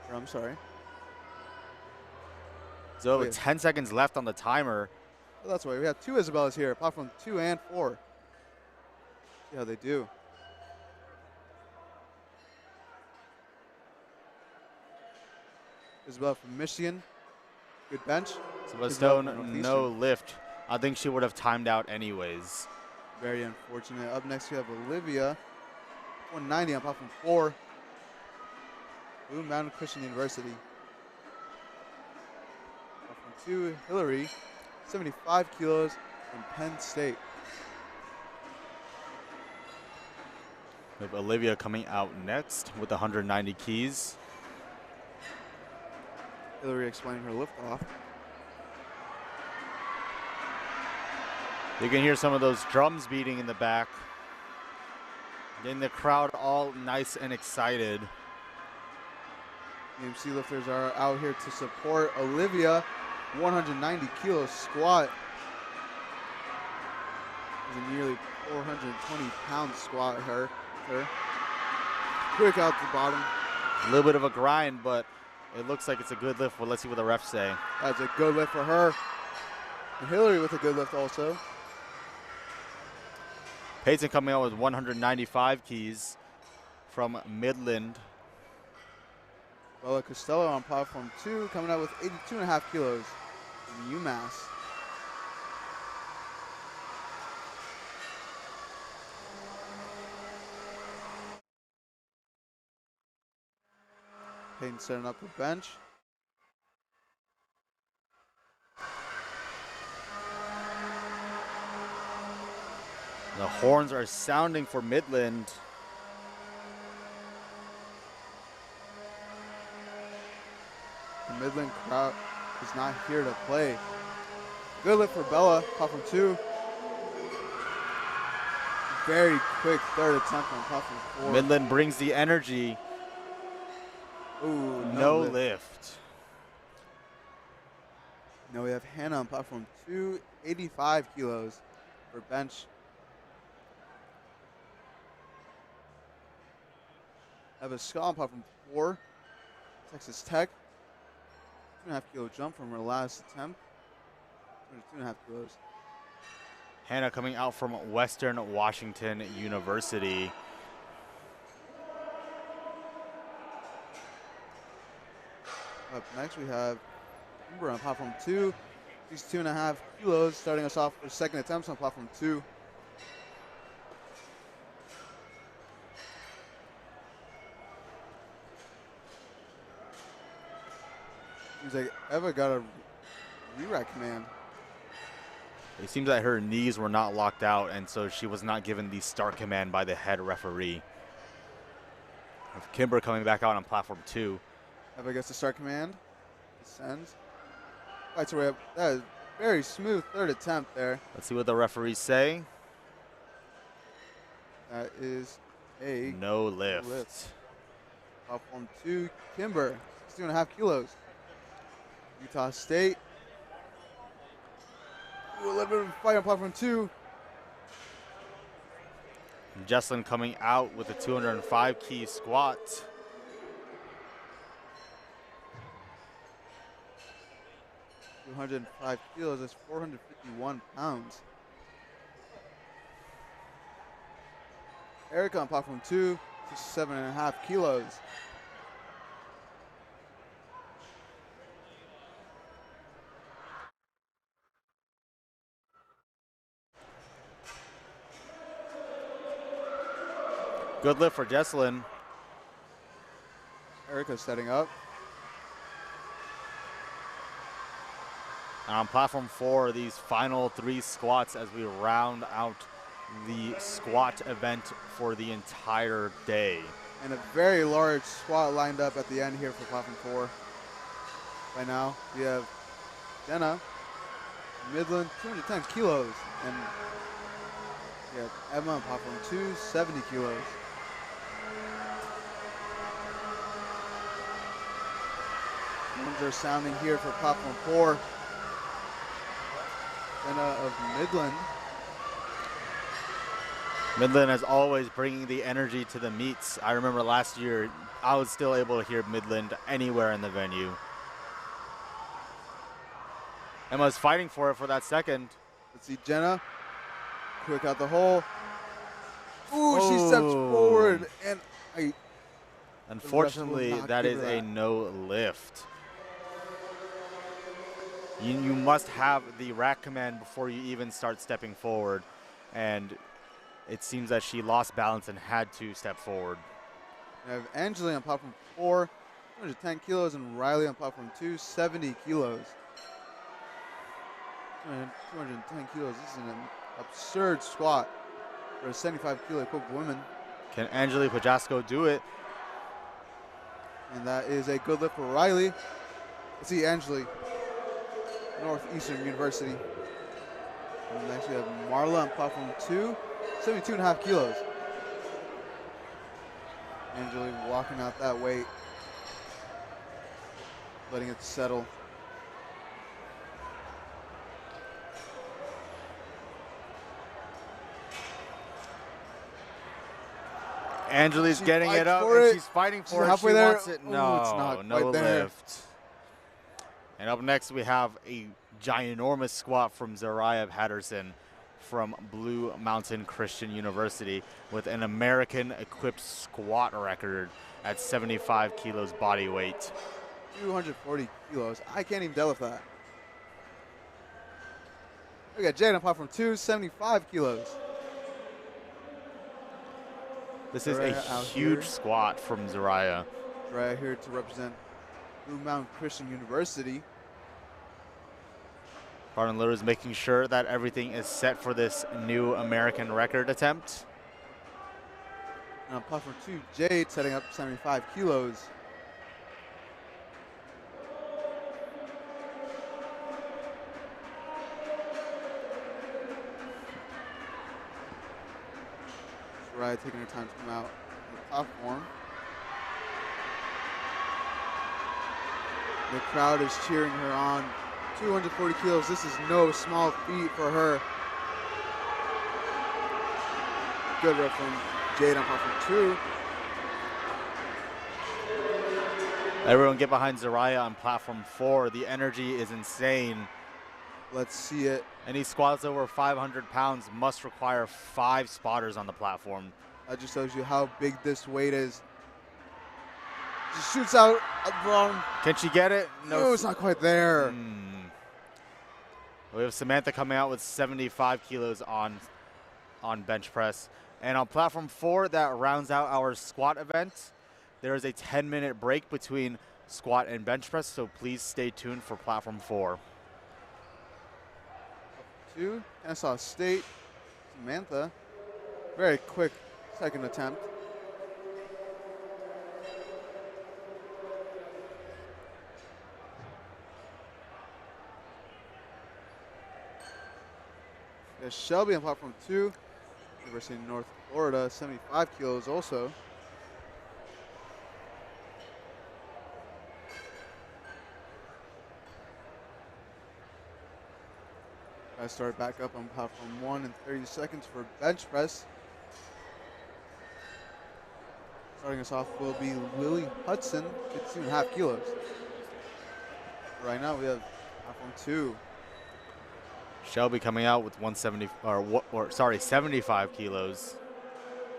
or I'm sorry. So 10 seconds left on the timer. Oh, that's right. We have 2 Isabellas here, platform 2 and 4. See how they do. Isabella from Michigan. Good bench. So Isabella Stone, from Northeastern. no lift. I think she would have timed out anyways. Very unfortunate. Up next we have Olivia. 190 on platform 4. Blue Mountain Christian University. Platform 2, Hillary. 75 kilos from Penn State. We have Olivia coming out next with 190 keys. Hillary explaining her lift off. You can hear some of those drums beating in the back. Getting the crowd all nice and excited. EMC lifters are out here to support Olivia. 190 kilos squat. It's a nearly 420-pound squat. Her. Quick out the bottom. A little bit of a grind, but it looks like it's a good lift. Well, let's see what the refs say. That's a good lift for her. And Hillary with a good lift also. Payton coming out with 195 keys from Midland. Bella Costello on platform 2 coming out with 82.5 kilos from UMass. Payton setting up the bench. The horns are sounding for Midland. The Midland crowd is not here to play. Good lift for Bella, platform 2. Very quick third attempt on platform 4. Midland brings the energy. Ooh, No lift. Now we have Hannah on platform 2, 85 kilos for bench. I have a Scott on platform 4, Texas Tech. 2.5 kilo jump from her last attempt. 2.5 kilos. Hannah coming out from Western Washington University. Up next we have Kimber on platform 2. She's 2.5 kilos, starting us off for second attempts on platform 2. Seems like Eva got a re-rack command. It seems that her knees were not locked out, and so she was not given the start command by the head referee. Kimber coming back out on platform 2. Eva gets the start command. Descends. Fights her way up. That is very smooth third attempt there. Let's see what the referees say. That is a no lift. Platform 2, Kimber, 2.5 kilos. Utah State. Ooh, a little bit of a fight on platform 2. Jesslyn coming out with a 205 key squat. $205 kilos, that's 451 pounds. Erica on platform 2, 7.5 kilos. Good lift for Jesslyn. Erica setting up. And on platform 4, these final 3 squats as we round out the squat event for the entire day. And a very large squat lined up at the end here for platform 4. Right now, we have Jenna, Midland, 210 kilos. And we have Emma on platform 2, 70 kilos. Horns are sounding here for platform 4. Jenna of Midland. Midland, as always, bringing the energy to the meets. I remember last year, I was still able to hear Midland anywhere in the venue. Emma's fighting for it for that second. Let's see Jenna. Quick out the hole. Ooh, she steps forward, and unfortunately, that is a no lift. You must have the rack command before you even start stepping forward, and it seems that she lost balance and had to step forward. We have Angeli on platform 4, 210 kilos, and Riley on platform 2, 70 kilos. 210 kilos, this is an absurd squat for a 75 kilo equipped woman. Can Angeli Pajasco do it? And that is a good lift for Riley. Let's see Angeli, Northeastern University. And next we have Marla on platform 2, 72.5 kilos. Angeli walking out that weight, letting it settle. Angeli's She getting it fights up, for and it. she's fighting She's for it. halfway She there. wants it. Ooh, No, it's not no quite there. lift. And up next, we have a ginormous squat from Zariah Patterson from Blue Mountain Christian University with an American equipped squat record at 75 kilos body weight. 240 kilos. I can't even deadlift that. We got Jade on platform 2, 75 kilos. This is Zariah a out huge here. squat from Zariah. Right here to represent Blue Mountain Christian University. Pardon Lou is making sure that everything is set for this new American record attempt. And on platform 2, Jade setting up 75 kilos. Zariah taking her time to come out on the platform. The crowd is cheering her on. 240 kilos, this is no small feat for her. Good rep from Jade on platform 2. Everyone get behind Zariah on platform 4. The energy is insane. Let's see it. Any squats over 500 pounds must require 5 spotters on the platform. That just shows you how big this weight is. Just shoots out at the bottom. Can she get it? No, it's not quite there. We have Samantha coming out with 75 kilos on bench press. And on platform 4, that rounds out our squat event. There is a 10-minute break between squat and bench press, so please stay tuned for platform 4. 2, Kennesaw State, Samantha. Very quick second attempt. There's Shelby on platform 2, University of North Florida, 75 kilos also. I start back up on platform 1 in 30 seconds for bench press. Starting us off will be Lily Hudson, 52.5 kilos. Right now we have platform 2. Shelby coming out with 75 kilos.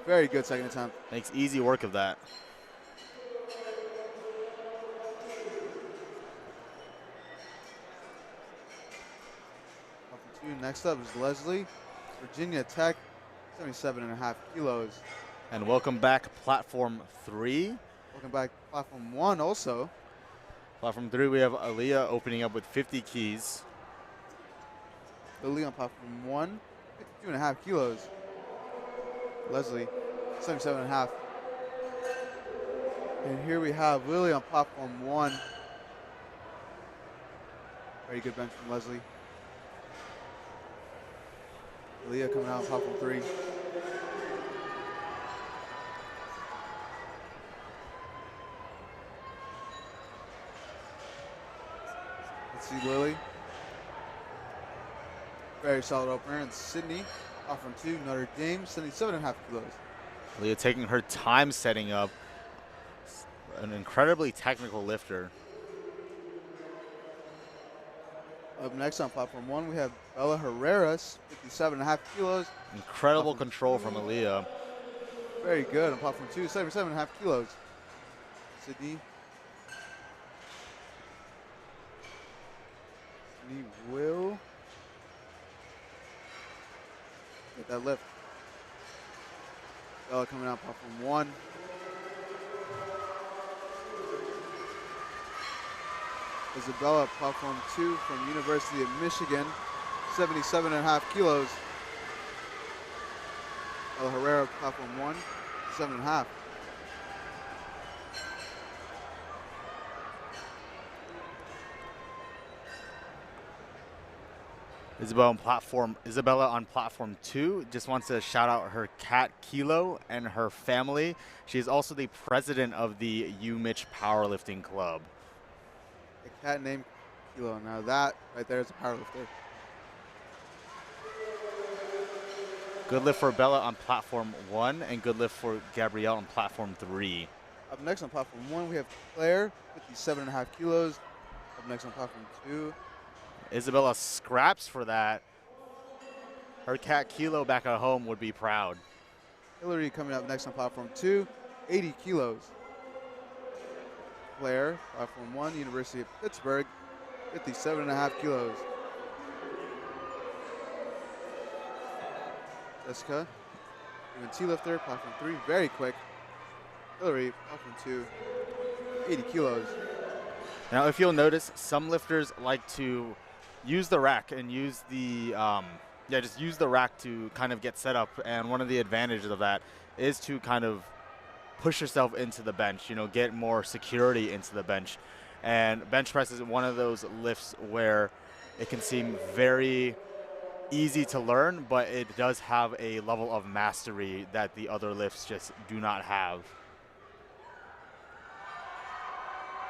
Very good second attempt. Makes easy work of that. Platform 2. Next up is Leslie, Virginia Tech, 77.5 kilos. And welcome back, platform 3. Welcome back, platform 1 also. Platform 3, we have Aaliyah opening up with 50 keys. Lily on platform 1, 52.5 kilos. Leslie, 77.5. And here we have Lily on platform 1. Very good bench from Leslie. Leah coming out on platform 3. Let's see Lily. Very solid opener. And Sydney, platform 2, Notre Dame, 77.5 kilos. Leah taking her time setting up. An incredibly technical lifter. Up next on platform 1, we have Bella Herreras, 57.5 kilos. Incredible control from Aaliyah. Very good on platform 2, 77.5 kilos. Sydney. Sydney will get that lift. Bella coming out platform 1. Isabella, platform 2 from University of Michigan, 77.5 kilos. El Herrera, platform 1, 7.5. Isabella on platform 2 just wants to shout out her cat Kilo and her family. She is also the president of the UMich Powerlifting Club. A cat named Kilo. Now that right there is a powerlifter. Good lift for Bella on platform 1 and good lift for Gabrielle on platform 3. Up next on platform 1, we have Claire, 57.5 kilos. Up next on platform 2. Isabella scraps for that. Her cat Kilo back at home would be proud. Hillary coming up next on platform 2, 80 kilos. Claire, platform 1, University of Pittsburgh, 57.5 kilos. Jessica, UNT lifter, platform 3, very quick. Hillary, platform 2, 80 kilos. Now, if you'll notice, some lifters like to use the rack and use the, just use the rack to kind of get set up. And one of the advantages of that is to kind of push yourself into the bench, you know, get more security into the bench. And bench press is one of those lifts where it can seem very easy to learn, but it does have a level of mastery that the other lifts just do not have.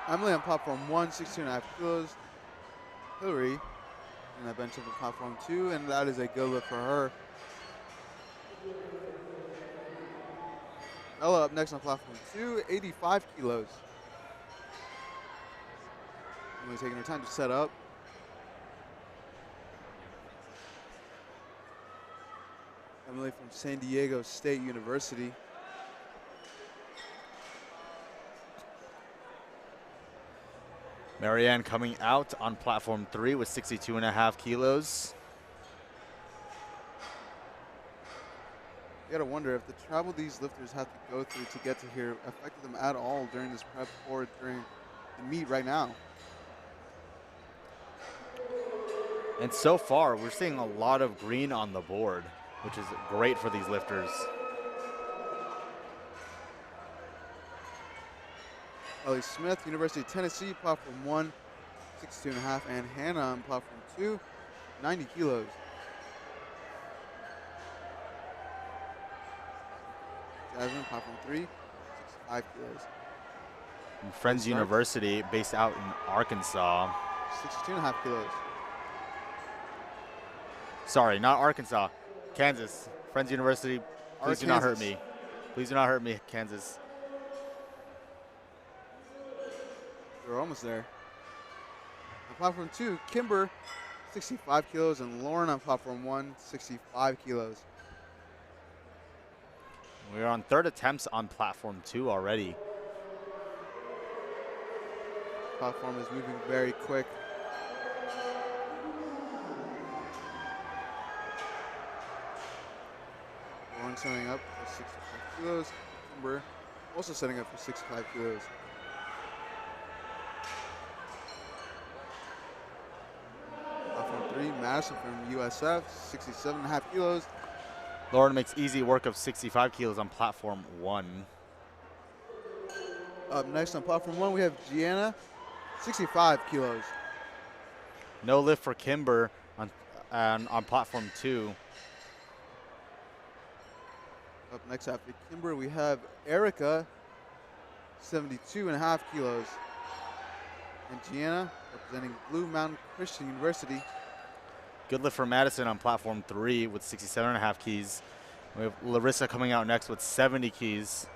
Emily on platform 1, 62.5 kilos. Hillary in that bench up on platform 2, and that is a good lift for her. Ella up next on platform 2, 85 kilos. Emily taking her time to set up. Emily from San Diego State University. Marianne coming out on platform 3 with 62.5 kilos. You gotta wonder if the travel these lifters have to go through to get to here affected them at all during this prep or during the meet right now. And so far, we're seeing a lot of green on the board, which is great for these lifters. Ellie Smith, University of Tennessee, platform 1, 62.5, and Hannah on platform 2, 90 kilos. Jasmine, platform 3, 65 kilos. And Friends University, based out in Arkansas. 62.5 kilos. Sorry, not Arkansas, Kansas. Friends University, please do not hurt me. Please do not hurt me, Kansas. We're almost there. On platform 2, Kimber, 65 kilos, and Lauren on platform 1, 65 kilos. We're on third attempts on platform 2 already. Platform is moving very quick. Lauren setting up for 65 kilos. Kimber also setting up for 65 kilos. Platform 3, Madison from USF, 67.5 kilos. Lauren makes easy work of 65 kilos on platform 1. Up next on platform 1, we have Gianna, 65 kilos. No lift for Kimber on platform 2. Up next after Kimber, we have Erica, 72.5 kilos. And Gianna, representing Blue Mountain Christian University. Good lift for Madison on platform 3 with 67.5 keys. We have Larissa coming out next with 70 keys.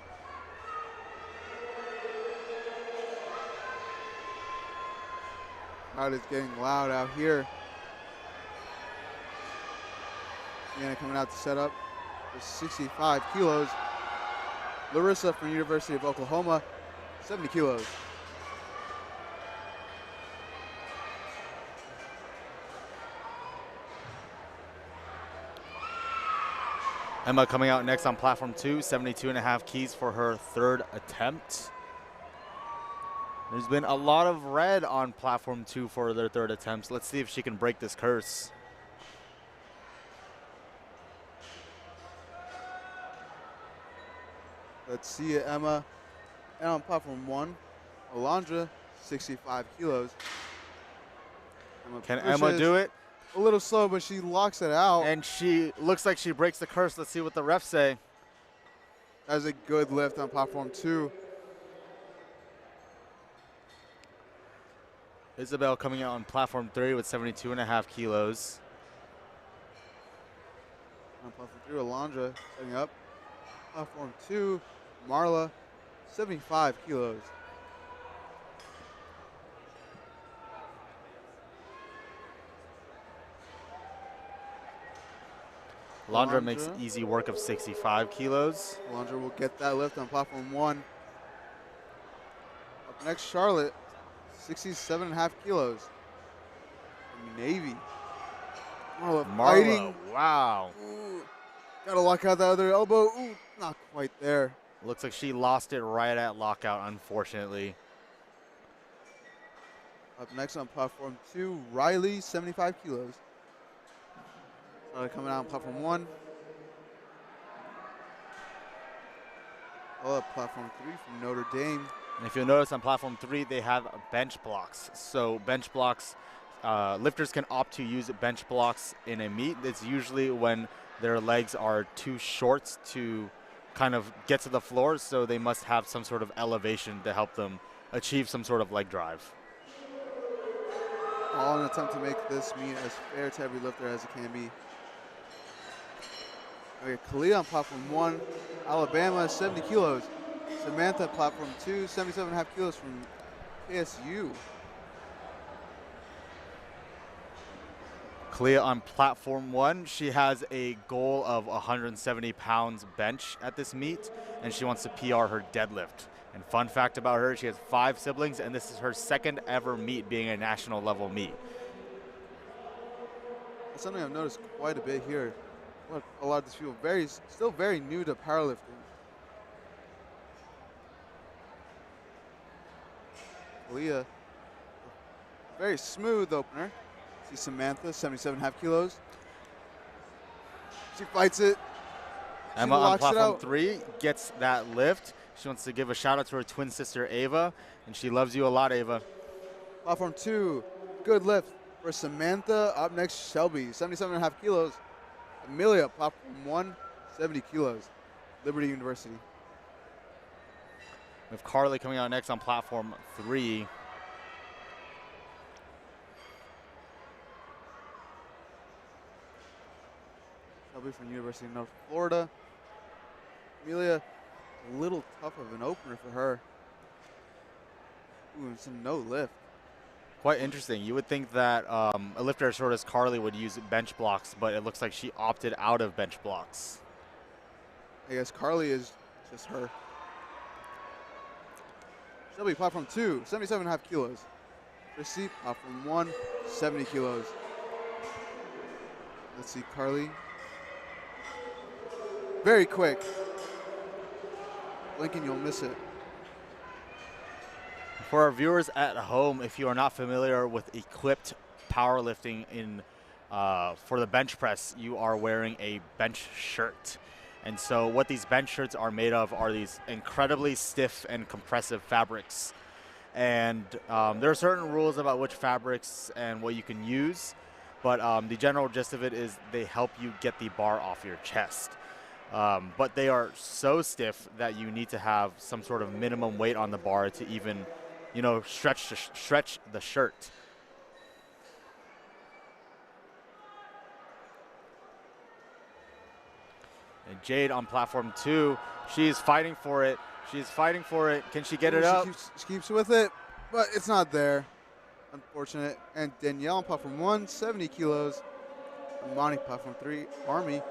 Crowd is getting loud out here. Gianna coming out to set up for 65 kilos. Larissa from University of Oklahoma, 70 kilos. Emma coming out next on platform 2, 72.5 keys for her third attempt. There's been a lot of red on platform 2 for their third attempts. Let's see if she can break this curse. Let's see it, Emma. And on platform 1, Alondra, 65 kilos. Can Emma do it? A little slow, but she locks it out. And she looks like she breaks the curse. Let's see what the refs say. That is a good lift on platform 2. Isabel coming out on platform 3 with 72.5 kilos. On platform 3, Alondra setting up. Platform 2, Marla, 75 kilos. Alondra makes easy work of 65 kilos. Alondra will get that lift on platform 1. Up next, Charlotte, 67.5 kilos. From Navy. Marla fighting. Wow. Ooh, gotta lock out that other elbow. Ooh, not quite there. Looks like she lost it right at lockout, unfortunately. Up next on platform 2, Riley, 75 kilos. Coming out on platform 1. Up platform 3 from Notre Dame. And if you'll notice on platform 3, they have bench blocks. So bench blocks, lifters can opt to use bench blocks in a meet. It's usually when their legs are too short to kind of get to the floor, so they must have some sort of elevation to help them achieve some sort of leg drive. All in an attempt to make this meet as fair to every lifter as it can be. Okay, Kalia on platform 1, Alabama, 70 kilos. Samantha, platform 2, 77.5 kilos from KSU. Kalia on platform 1, she has a goal of 170 pounds bench at this meet, and she wants to PR her deadlift. And fun fact about her, she has 5 siblings, and this is her second ever meet being a national level meet. That's something I've noticed quite a bit here. A lot of these people still very new to powerlifting. Kalia, very smooth opener. See Samantha, 77.5 kilos. She fights it. Emma on platform 3 gets that lift. She wants to give a shout out to her twin sister Ava, and she loves you a lot, Ava. Platform 2, good lift for Samantha. Up next, Shelby, 77.5 kilos. Amelia, platform 1, 70 kilos. Liberty University. We have Carly coming out next on platform 3. Shelby from University of North Florida. Amelia, a little tough of an opener for her. Ooh, it's a no lift. Quite interesting. You would think that a lifter as short as Carly would use bench blocks, but it looks like she opted out of bench blocks. I guess Carly is just her. Shelby, platform 2, 77.5 kilos. Receipt, platform 1, 70 kilos. Let's see, Carly. Very quick. Blinking, you'll miss it. For our viewers at home, if you are not familiar with equipped powerlifting for the bench press, you are wearing a bench shirt. And so what these bench shirts are made of are these incredibly stiff and compressive fabrics. And there are certain rules about which fabrics and what you can use, but the general gist of it is they help you get the bar off your chest. But they are so stiff that you need to have some sort of minimum weight on the bar to even, stretch the shirt. And Jade on platform 2, she's fighting for it. She's fighting for it. Can she get it up? She keeps with it, but it's not there. Unfortunate. And Danielle on platform 1, 70 kilos. Monty, platform 3, Army,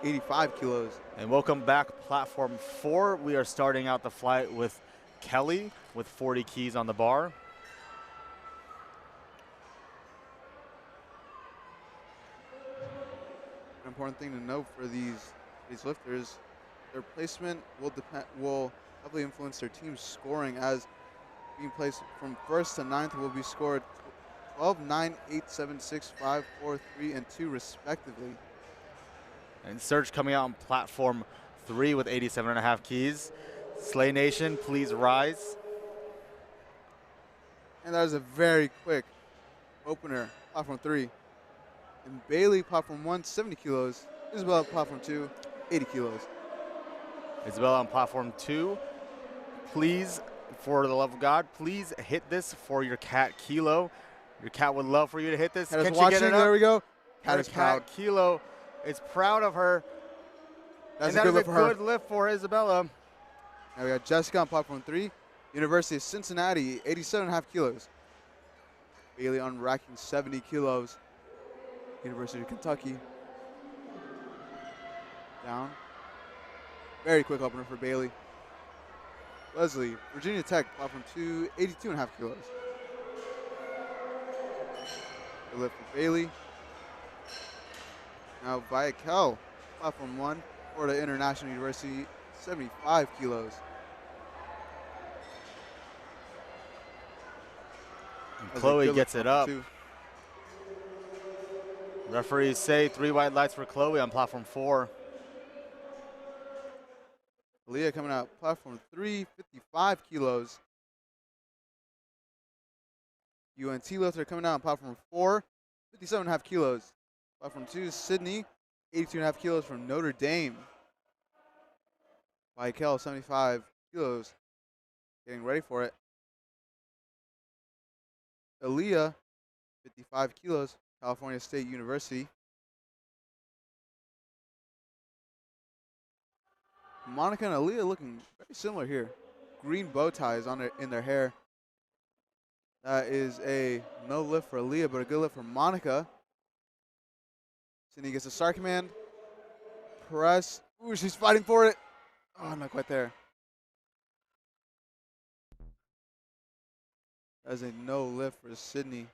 85 kilos. And welcome back, platform 4. We are starting out the flight with Kelly with 40 keys on the bar. An important thing to note for these lifters, their placement will heavily influence their team's scoring, as being placed from 1st to 9th will be scored 12, 9, 8, 7, 6, 5, 4, 3, and 2 respectively. And Serge coming out on platform 3 with 87.5 keys. Slay Nation, please rise. And that was a very quick opener, platform 3. And Bailey, platform 1, 70 kilos. Isabella, platform 2, 80 kilos. Isabella on platform 2, please, for the love of God, please hit this for your cat Kilo. Your cat would love for you to hit this. Cat is Can she watching. get it up? There we go. Cat is proud. Kilo is proud of her. That's and a good lift a for her. good lift for Isabella. Now we got Jessica on platform 3. University of Cincinnati, 87.5 kilos. Bailey unracking 70 kilos. University of Kentucky. Down. Very quick opener for Bailey. Leslie, Virginia Tech, platform 2, 82.5 kilos. Good lift for Bailey. Now Viakel, platform 1, Florida International University, 75 kilos. And Chloe gets it up. 2. Referees say 3 white lights for Chloe on platform 4. Leah coming out platform 3, 55 kilos. UNT lifter coming out on platform 4, 57.5 kilos. Platform 2, Sydney, 82.5 kilos from Notre Dame. Michael, 75 kilos, getting ready for it. Aaliyah, 55 kilos, California State University. Monica and Aaliyah looking very similar here. Green bow ties on in their hair. That is a no lift for Aaliyah, but a good lift for Monica. Sydney gets a star command. Press. Ooh, she's fighting for it. Oh, not quite there. That is a no lift for Sydney.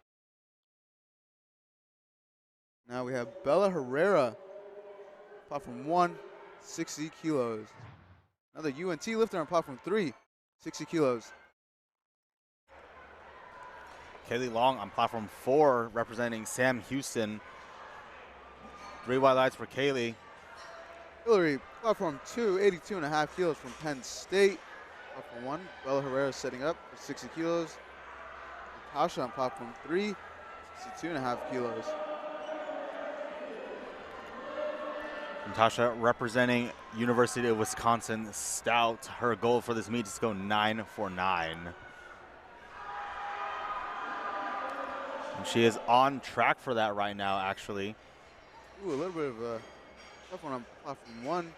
Now we have Bella Herrera. Platform 1, 60 kilos. Another UNT lifter on platform 3, 60 kilos. Kaylee Long on platform 4, representing Sam Houston. 3 white lights for Kaylee. Hillary, platform 2, 82.5 kilos from Penn State. Platform 1, Bella Herrera setting up for 60 kilos. Natasha on platform 3, 62.5 kilos. Natasha representing University of Wisconsin Stout. Her goal for this meet is to go 9 for 9. And she is on track for that right now, actually. Ooh, a little bit of a tough one on platform 1.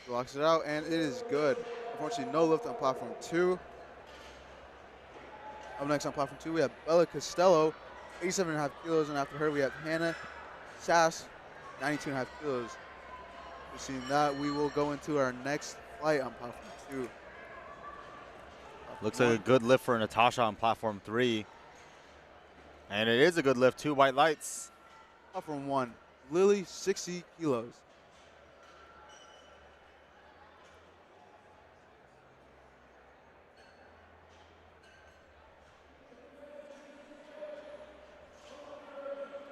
Blocks it out, and it is good. Unfortunately, no lift on platform 2. Up next on platform 2, we have Bella Costello, 87.5 kilos, and after her, we have Hannah Sass, 92.5 kilos. We've seen that. We will go into our next flight on platform 2. Looks like a good lift for Natasha on platform 3. And it is a good lift, 2 white lights. Platform 1, Lily, 60 kilos.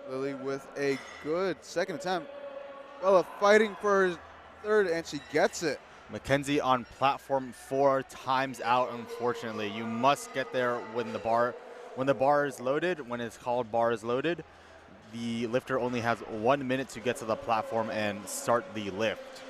Lily with a good second attempt. Bella fighting for her third, and she gets it. Mackenzie on platform 4 times out, unfortunately. You must get there when the bar is loaded. When it's called bar is loaded, the lifter only has 1 minute to get to the platform and start the lift.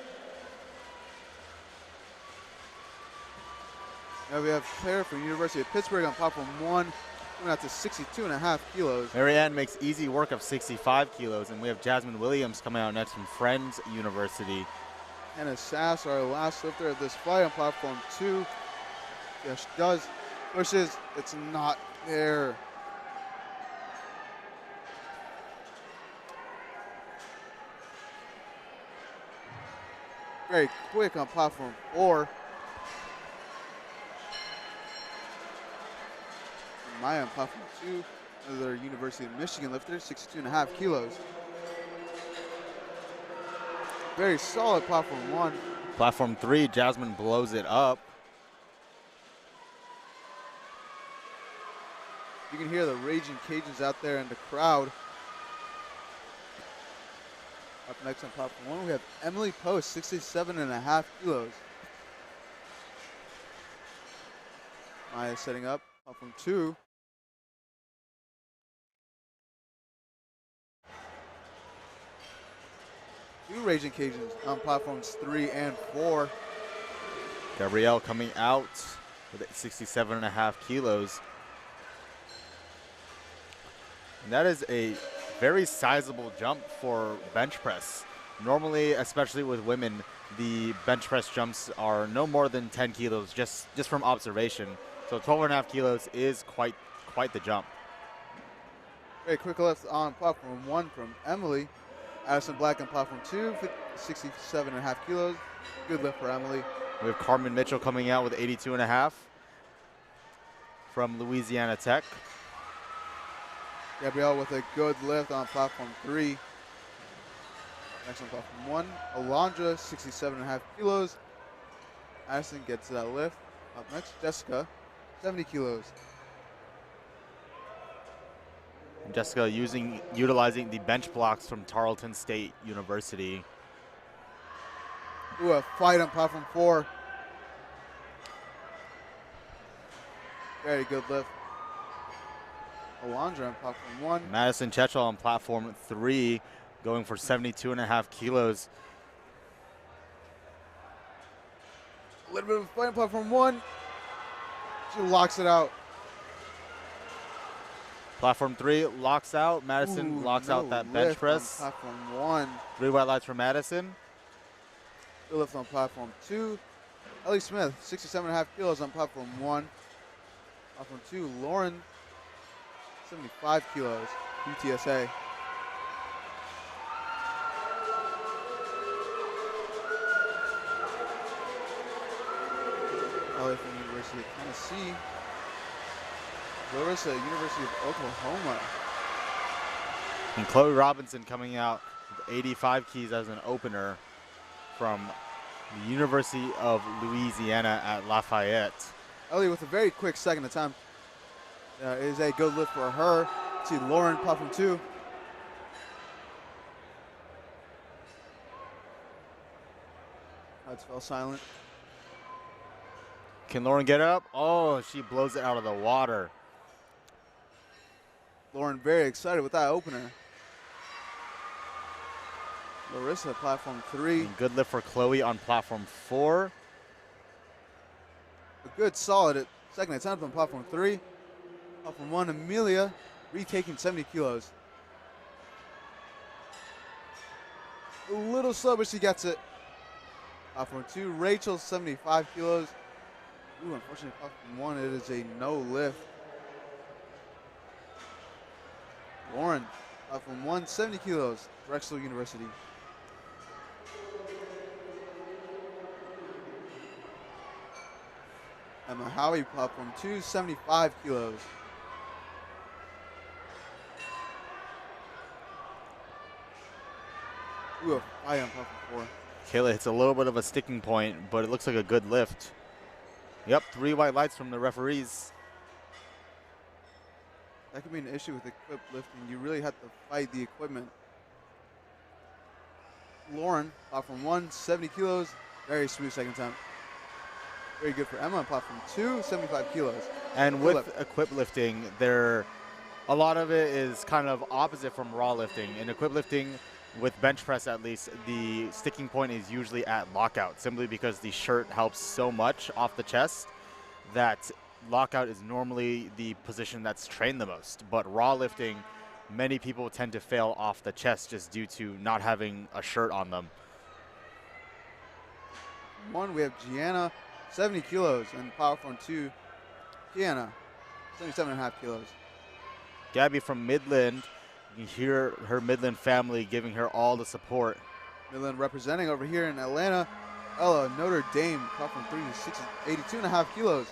Now we have Claire from University of Pittsburgh on platform 1, coming out to 62.5 kilos. Marianne makes easy work of 65 kilos, and we have Jasmine Williams coming out next from Friends University. Hannah Sass, our last lifter of this flight on platform 2. Yes, she does. Pushes, it's not there. Very quick on platform 4. Maya on platform 2, another University of Michigan lifter, 62.5 kilos. Very solid platform 1. Platform 3, Jasmine blows it up. You can hear the raging Cajuns out there in the crowd. Up next on platform 1, we have Emily Post, 67.5 kilos. Maya setting up platform 2. Two Raging Cajuns on platforms 3 and 4. Gabrielle coming out with 67.5 kilos. And that is a very sizable jump for bench press. Normally, especially with women, the bench press jumps are no more than 10 kilos just from observation. So 12.5 kilos is quite the jump. Very quick lift on platform 1 from Emily. Addison Black on platform 2, 67.5 kilos. Good lift for Emily. We have Carmen Mitchell coming out with 82.5 from Louisiana Tech. Gabrielle with a good lift on platform 3. Next on platform 1, Alondra, 67.5 kilos. Addison gets that lift. Up next, Jessica, 70 kilos. And Jessica utilizing the bench blocks from Tarleton State University. Ooh, a fight on platform 4. Very good lift. Alondra on platform 1. Madison Chechel on platform 3, going for 72.5 kilos. A little bit of a fight on platform 1. She locks it out. Platform 3 locks out. Madison locks out that bench press. Platform 1. 3 white lights for Madison. Good lift on platform 2. Ellie Smith, 67.5 kilos on platform 1. Platform 2, Lauren, 75 kilos, UTSA. Ellie from University of Tennessee. Larissa, University of Oklahoma. And Chloe Robinson coming out with 85 keys as an opener from the University of Louisiana at Lafayette. Ellie with a very quick second attempt. Is a good lift for her. See Lauren, platform 2. Lights fell silent. Can Lauren get up? Oh, she blows it out of the water. Lauren very excited with that opener. Larissa, platform 3. And good lift for Chloe on platform 4. A good solid second attempt on platform 3. Platform 1, Amelia, retaking 70 kilos. A little slow, but she gets it. Platform 2, Rachel, 75 kilos. Ooh, unfortunately, platform 1, it is a no lift. Lauren, platform 1, 70 kilos, Drexel University. Emma Howie, platform 2, 75 kilos. Ooh, a fight on platform 4. Kayla hits a little bit of a sticking point, but it looks like a good lift. Yep, 3 white lights from the referees. That could be an issue with equip lifting. You really have to fight the equipment. Lauren, platform 1, 70 kilos. Very smooth second attempt. Very good for Emma on platform 2, 75 kilos. And with equip lifting, a lot of it is kind of opposite from raw lifting. In equip lifting, with bench press at least, the sticking point is usually at lockout, simply because the shirt helps so much off the chest that lockout is normally the position that's trained the most. But raw lifting, many people tend to fail off the chest just due to not having a shirt on them. We have Gianna, 70 kilos, and platform 2, Gianna, 77.5 kilos. Gabby from Midland, you hear her Midland family giving her all the support. Midland representing over here in Atlanta, Ella, Notre Dame, platform 3, 82.5 kilos.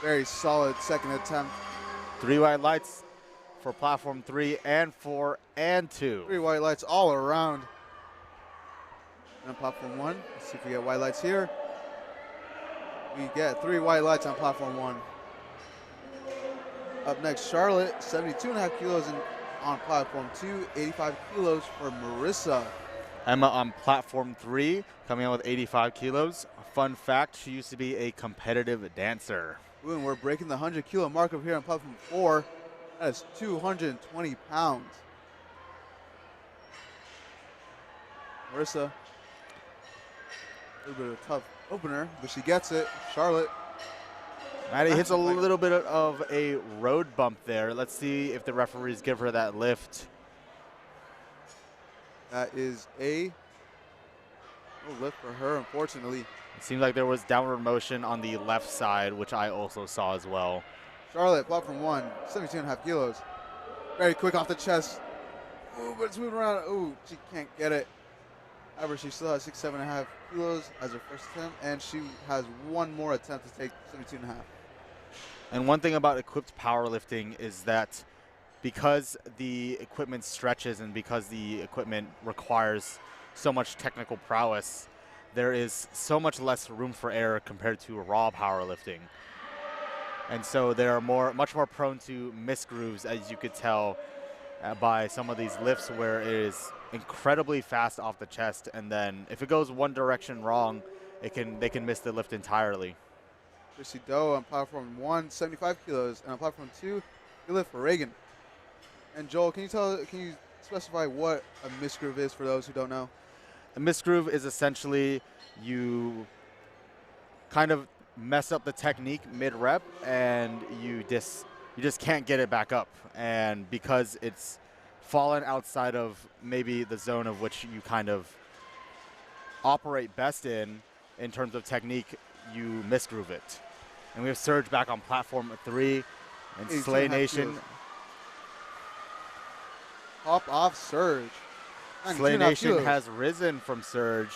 Very solid second attempt. 3 white lights for platform 3 and 4 and 2. 3 white lights all around. And platform 1, let's see if we get white lights here. We get 3 white lights on platform 1. Up next, Charlotte, 72.5 kilos, and on platform 2, 85 kilos for Marissa. Emma on platform 3, coming out with 85 kilos. Fun fact, she used to be a competitive dancer. Ooh, and we're breaking the 100 kilo mark over here on platform 4. That is 220 pounds. Marissa, a little bit of a tough opener, but she gets it. Charlotte. Maddie hits a little bit of a road bump there. Let's see if the referees give her that lift. That is a No lift for her, unfortunately. It seems like there was downward motion on the left side, which I also saw as well. Charlotte, platform 1, 72.5 kilos. Very quick off the chest. Ooh, but it's moving around. Ooh, she can't get it. However, she still has 67.5 kilos as her first attempt, and she has one more attempt to take 72.5. And one thing about equipped powerlifting is that because the equipment stretches and because the equipment requires so much technical prowess, there is so much less room for error compared to raw powerlifting. And so they are much more prone to misgrooves, as you could tell by some of these lifts where it is incredibly fast off the chest, and then if it goes one direction wrong, they can miss the lift entirely. Chrissy Doe on platform 1, 75 kilos, and on platform 2, good lift for Reagan. And Joel, can you specify what a misgroove is for those who don't know? A misgroove is essentially you kind of mess up the technique mid-rep and you just can't get it back up. And because it's fallen outside of maybe the zone of which you kind of operate best in terms of technique, you misgroove it. And we have Surge back on platform 3 and Slay Nation. Kilos. Hop off Surge. Slay Nation has risen from Surge.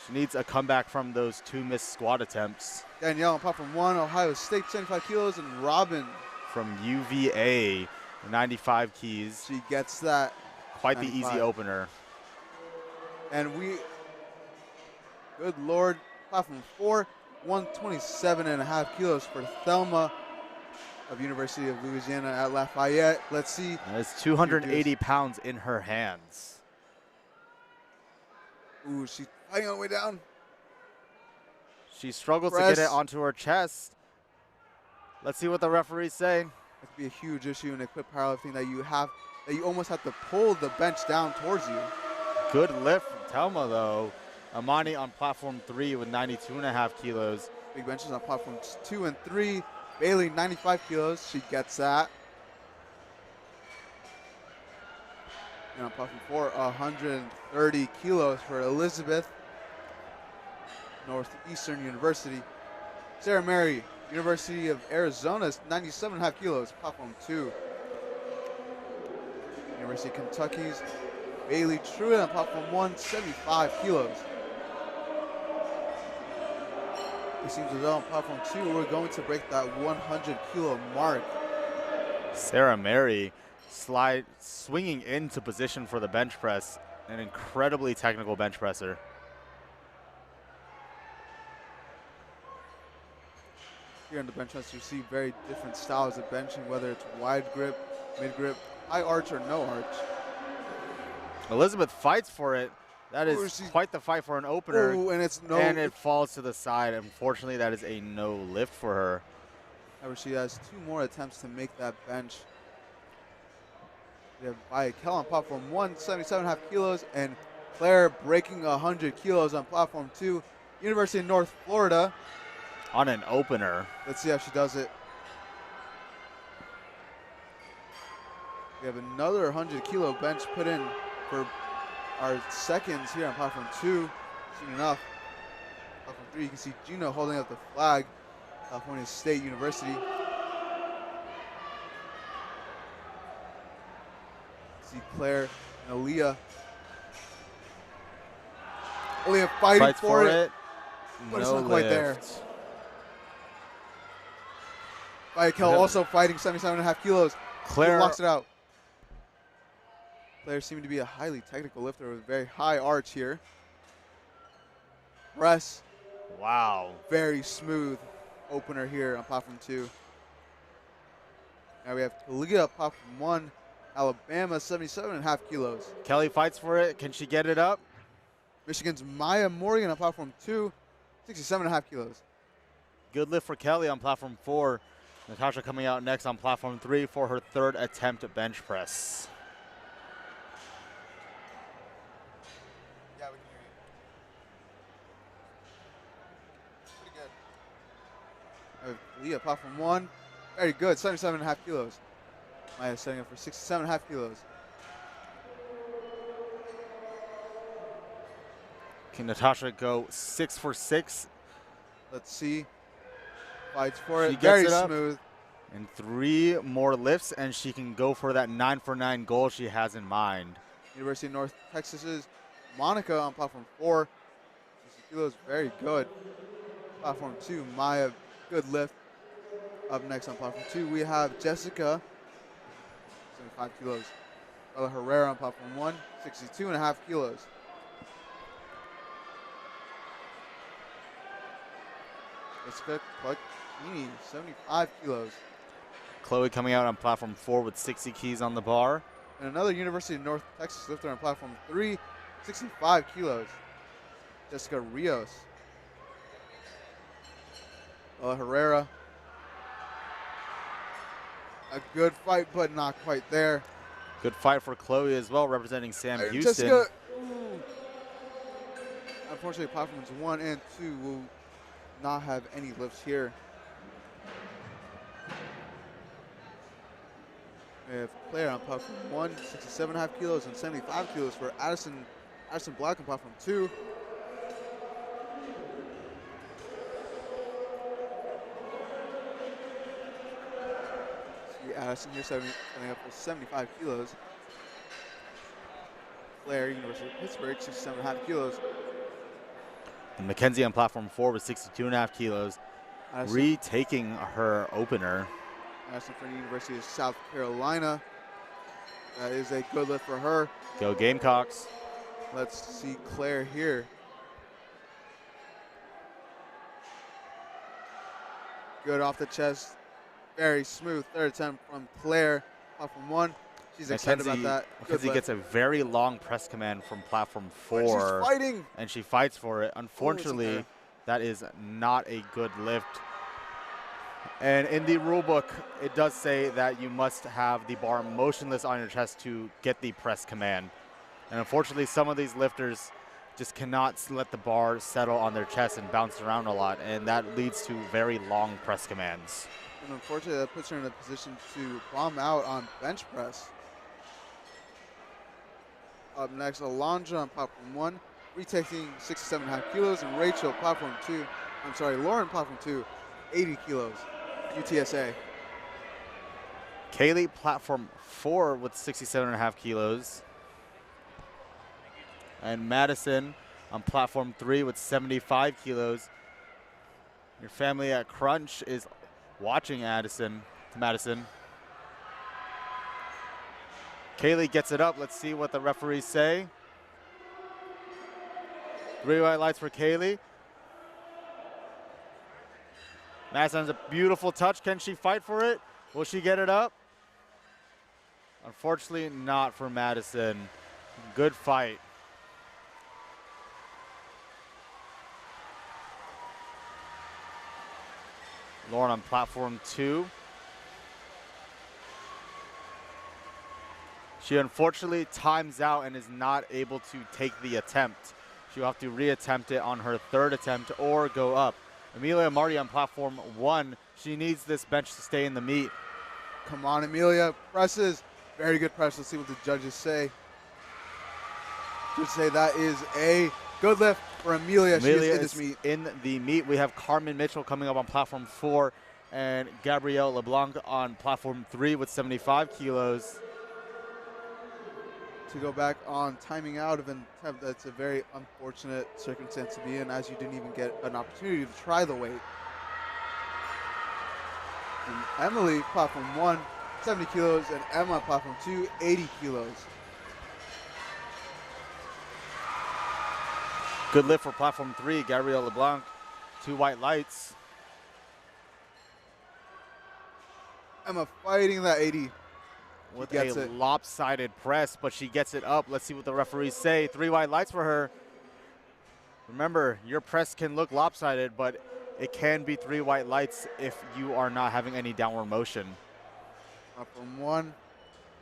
She needs a comeback from those 2 missed squat attempts. Danielle on platform 1, Ohio State, 75 kilos, and Robin from UVA, 95 keys. She gets that. Quite 95. The easy opener. And good Lord, platform 4, 127.5 kilos for Thelma of University of Louisiana at Lafayette. Let's see. That's 280 pounds in her hands. Ooh, she's fighting on the way down. She struggles to get it onto her chest. Let's see what the referees say. That could be a huge issue in equipped powerlifting that you almost have to pull the bench down towards you. Good lift from Thelma though. Amani on platform 3 with 92.5 kilos. Big benches on platforms 2 and 3. Bailey, 95 kilos. She gets that. And on platform 4, 130 kilos for Elizabeth, Northeastern University. Sarah Mary, University of Arizona, 97.5 kilos, platform 2. University of Kentucky's Bailey Truitt on platform 1, 75 kilos. It seems as though on platform 2, we're going to break that 100 kilo mark. Sarah Mary swinging into position for the bench press. An incredibly technical bench presser. Here on the bench press, you see very different styles of benching, whether it's wide grip, mid grip, high arch, or no arch. Elizabeth fights for it. That is quite the fight for an opener. Ooh, and it falls to the side. Unfortunately, that is a no lift for her. However, she has 2 more attempts to make that bench. We have Viakel on platform 1, 77.5 kilos, and Claire breaking 100 kilos on platform 2. University of North Florida. On an opener. Let's see how she does it. We have another 100 kilo bench put in for our seconds here on platform 2. Soon enough. Platform 3, you can see Gino holding up the flag. California State University. See Claire and Aaliyah. Aaliyah fighting for it. But it's not quite there. Viakel also fighting 77.5 kilos. Claire locks it out. Claire seeming to be a highly technical lifter with a very high arch here. Press. Wow. Very smooth opener here on platform 2. Now we have Kalia platform 1, Alabama, 77.5 kilos. Kelly fights for it. Can she get it up? Michigan's Maya Morgan on platform 2, 67.5 kilos. Good lift for Kelly on platform 4. Natasha coming out next on platform 3 for her 3rd attempt at bench press. Yeah, we can hear you. Pretty good. Leah, platform 1. Very good, 77.5 kilos. Maya setting up for 67.5 kilos. Can Natasha go 6 for 6? Let's see. Fights for She it. gets Very it up. smooth. And 3 more lifts, and she can go for that 9 for 9 goal she has in mind. University of North Texas's Monica on platform 4. 60 kilos, very good. Platform 2, Maya, good lift. Up next on platform 2, we have Jessica, 75 kilos. Bella Herrera on platform 1, 62.5 kilos. Jessica Cluckini, 75 kilos. Chloe coming out on platform 4 with 60 keys on the bar. And another University of North Texas lifter on platform 3, 65 kilos. Jessica Rios. Bella Herrera. A good fight, but not quite there. Good fight for Chloe as well, representing Sam Houston. Jessica, unfortunately, platforms 1 and 2 will not have any lifts here. We have Claire on platform 1, 67.5 kilos and 75 kilos for Addison Black on platform 2. See Addison here setting up for 75 kilos. Claire, University of Pittsburgh, 67.5 kilos. And Mackenzie on platform 4 with 62.5 kilos, Addison, retaking her opener. Addison from the University of South Carolina. That is a good lift for her. Go Gamecocks. Let's see Claire here. Good off the chest. Very smooth. Third attempt from Claire. Platform 1. She's excited about that. Mackenzie gets a very long press command from platform 4. She's fighting. And she fights for it. Unfortunately, that is not a good lift. And in the rule book, it does say that you must have the bar motionless on your chest to get the press command. And unfortunately, some of these lifters just cannot let the bar settle on their chest and bounce around a lot, and that leads to very long press commands. And unfortunately, that puts her in a position to bomb out on bench press. Up next, Alondra on platform 1, retaking 67.5 kilos, and Rachel, Lauren, platform 2, 80 kilos. UTSA. Kaylee, platform 4 with 67.5 kilos. And Madison on platform 3 with 75 kilos. Your family at Crunch is watching Madison. Kaylee gets it up. Let's see what the referees say. 3 white lights for Kaylee. Madison's a beautiful touch. Can she fight for it? Will she get it up? Unfortunately, not for Madison. Good fight. Lauren on platform 2. She unfortunately times out and is not able to take the attempt. She'll have to reattempt it on her 3rd attempt or go up. Amelia Marty on platform 1. She needs this bench to stay in the meet. Come on, Amelia. Presses. Very good press. Let's see what the judges say. Judges say that is a good lift for Amelia. She is in this meet. In the meet, we have Carmen Mitchell coming up on platform 4 and Gabrielle LeBlanc on platform 3 with 75 kilos. To go back on timing out of an attempt, that's a very unfortunate circumstance to be in, as you didn't even get an opportunity to try the weight. And Emily, platform 1, 70 kilos, and Emma, platform 2, 80 kilos. Good lift for platform 3, Gabrielle LeBlanc, 2 white lights. Emma fighting that 80. With a lopsided press, but she gets it up. Let's see what the referees say. 3 white lights for her. Remember, your press can look lopsided, but it can be 3 white lights if you are not having any downward motion. Platform 1,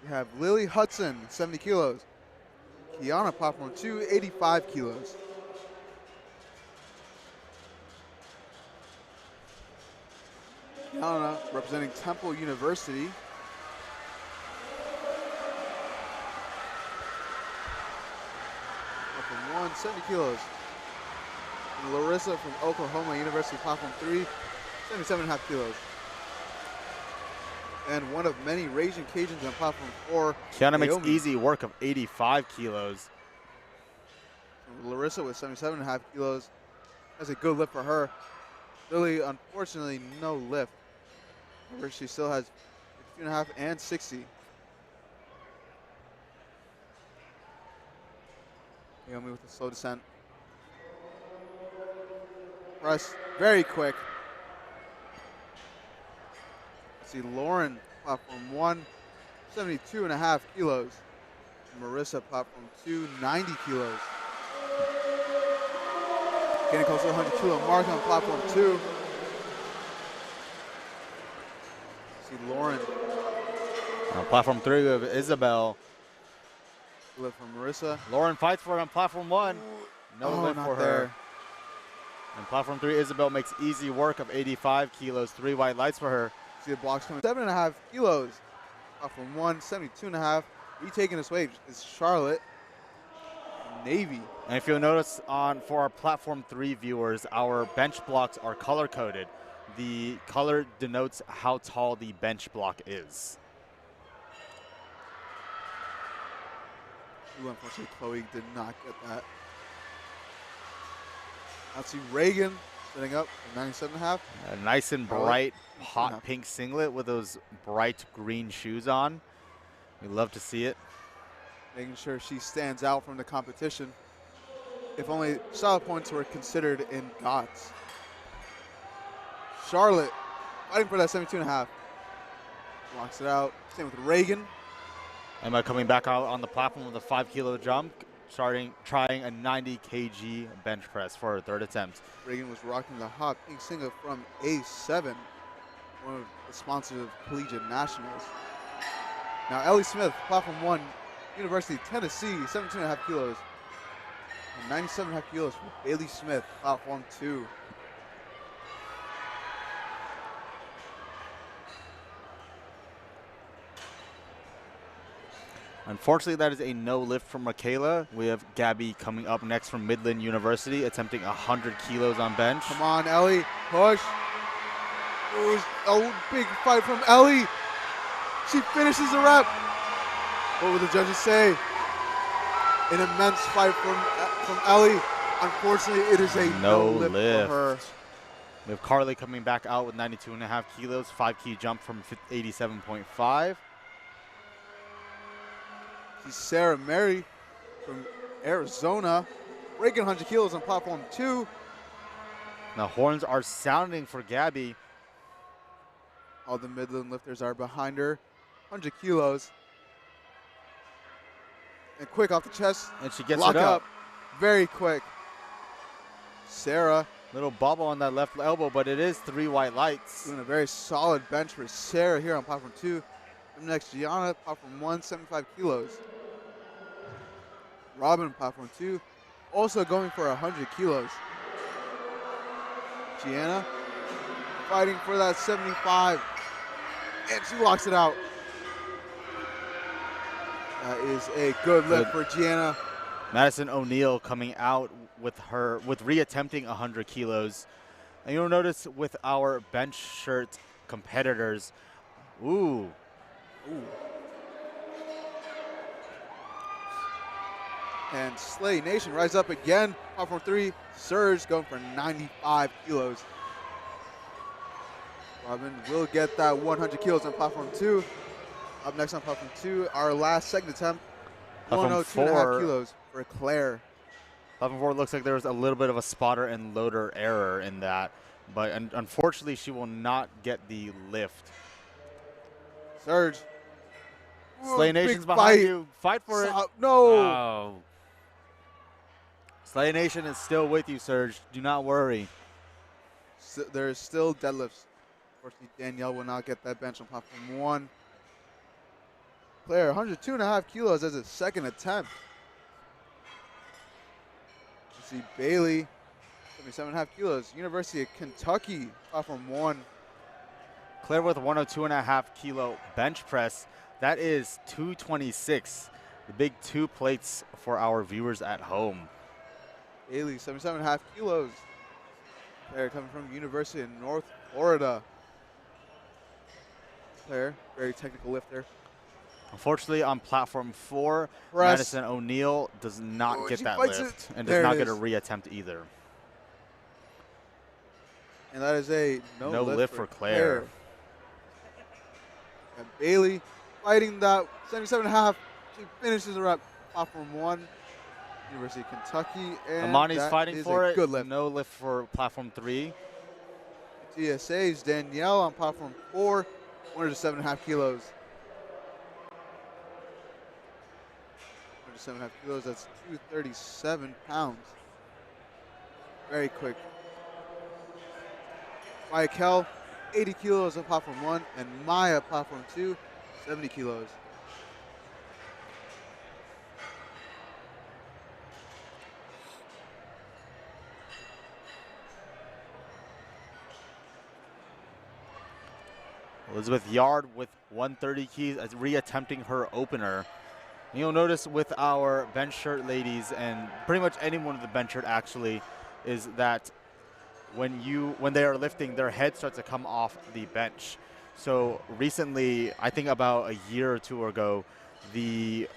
we have Lily Hudson, 70 kilos. Kiana, platform 2, 85 kilos. Kiana, representing Temple University. Platform 1, 70 kilos. And Larissa from Oklahoma University, platform 3, 77.5 kilos. And one of many Raging Cajuns on platform 4. Kiana makes Naomi. easy work of 85 kilos. Larissa with 77.5 kilos. That's a good lift for her. Lily, unfortunately, no lift. However, she still has 52.5 and 60. Naomi with a slow descent. Press very quick. Let's see, Lauren, platform 1, 72.5 kilos. Marissa, platform 2, 90 kilos. Getting close to the 100 kilo mark on platform 2. See Lauren. On platform 3 we have Isabel. Lift from Marissa. Lauren fights for it on platform 1. No lift not for her. there. And platform 3, Isabel makes easy work of 85 kilos. 3 white lights for her. See the blocks coming. 7.5 kilos. Platform 1, 72.5. Retaking this weight is Charlotte. Navy. And if you'll notice for our platform 3 viewers, our bench blocks are color coded. The color denotes how tall the bench block is. Ooh, unfortunately, Chloe did not get that. Let's see Reagan setting up for 97.5. A nice and bright hot pink singlet with those bright green shoes on. We love to see it. Making sure she stands out from the competition. If only solid points were considered in GOTS. Charlotte fighting for that 72.5. Locks it out. Same with Reagan. Emma coming back out on the platform with a 5 kilo jump, trying a 90 kg bench press for her third attempt. Reagan was rocking the hot pink singlet from A7, one of the sponsors of Collegiate Nationals. Now Ellie Smith, platform 1, University of Tennessee, 17.5 kilos. And 97.5 kilos for Bailey Smith, platform 2. Unfortunately, that is a no lift from Michaela. We have Gabby coming up next from Midland University, attempting 100 kilos on bench. Come on, Ellie, push. Ooh, a big fight from Ellie. She finishes the rep. What would the judges say? An immense fight from Ellie. Unfortunately, it is a no lift for her. We have Carly coming back out with 92.5 kilos, 5 key jump from 87.5. See Sarah Mary from Arizona, breaking 100 kilos on platform 2. Now horns are sounding for Gabby. All the Midland lifters are behind her. 100 kilos. And quick off the chest. And she gets lock it up. Very quick. Sarah. Little bubble on that left elbow, but it is 3 white lights. Doing a very solid bench for Sarah here on platform 2. Up next, Gianna, platform 1, 75 kilos. Robin, platform 2, also going for 100 kilos. Gianna fighting for that 75, and she locks it out. That is a good lift for Gianna. Madison O'Neill coming out with reattempting 100 kilos. And you'll notice with our bench shirt competitors, ooh. And Slay Nation rise up again. Platform 3, Surge going for 95 kilos. Robin will get that 100 kilos on platform 2. Up next on platform 2, our last second attempt, 102.5 kilos for Claire. Platform 4 looks like there was a little bit of a spotter and loader error in that, but unfortunately she will not get the lift. Surge. Slay Nation's behind you. Fight for it. No. Oh. Slay Nation is still with you, Surge. Do not worry. There's still deadlifts. Unfortunately, Danielle will not get that bench on platform 1. Claire, 102.5 kilos as a second attempt. You see Bailey, 77.5 kilos. University of Kentucky, platform 1. Claire with 102.5 kilo bench press. That is 226. The big 2 plates for our viewers at home. Bailey, 77.5 kilos. Player coming from University of North Florida. Player, very technical lifter. Unfortunately, on platform 4, Press. Madison O'Neill does not get She that fights lift it. and There does not it get a is. reattempt either. And that is a no lift for Claire. And Bailey fighting that 77.5. She finishes her up platform 1. University of Kentucky. And Amani's that fighting is for a it. good lift. No lift for platform 3. TSA's Danielle on platform 4. 107.5 kilos. 107.5 kilos. That's 237 pounds. Very quick. Maya Kell, 80 kilos on platform 1, and Maya platform 2, 70 kilos. Elizabeth Yard with 130 keys as reattempting her opener. You'll notice with our bench shirt ladies and pretty much anyone with the bench shirt actually is that when they are lifting, their head starts to come off the bench. So recently, I think about a year or two ago, the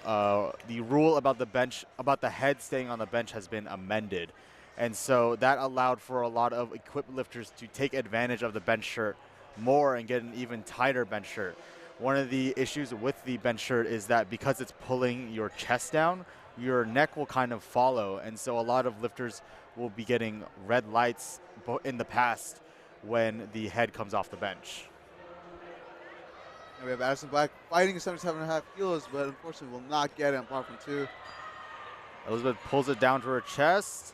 rule about the head staying on the bench has been amended. And so that allowed for a lot of equipped lifters to take advantage of the bench shirt more and get an even tighter bench shirt. One of the issues with the bench shirt is that because it's pulling your chest down, your neck will kind of follow. And so a lot of lifters will be getting red lights in the past when the head comes off the bench. And we have Addison Black fighting 77.5 kilos, but unfortunately will not get it on platform 2. Elizabeth pulls it down to her chest.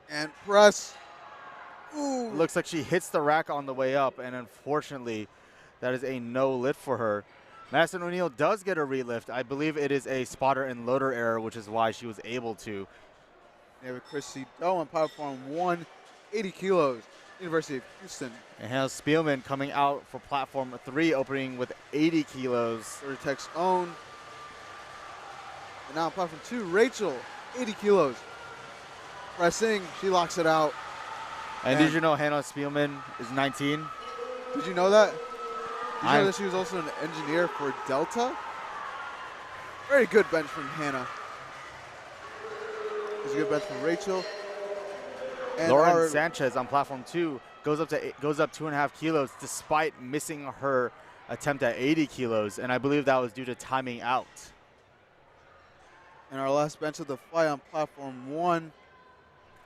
And press. Ooh. Looks like she hits the rack on the way up, and unfortunately, that is a no lift for her. Madison O'Neill does get a relift. I believe it is a spotter and loader error, which is why she was able to. We have Chrissy Doe on platform 1, 80 kilos, University of Houston. And Hannah Spielman coming out for platform 3, opening with 80 kilos. Vertex own. And now on platform 2, Rachel, 80 kilos. Pressing, she locks it out. And did you know Hannah Spielman is 19? Did you know that? Did you know that she was also an engineer for Delta? Very good bench from Hannah. It's a good bench from Rachel. And Lauren Sanchez on platform 2 goes up 2.5 kilos despite missing her attempt at 80 kilos, and I believe that was due to timing out. And our last bench of the fight on platform 1,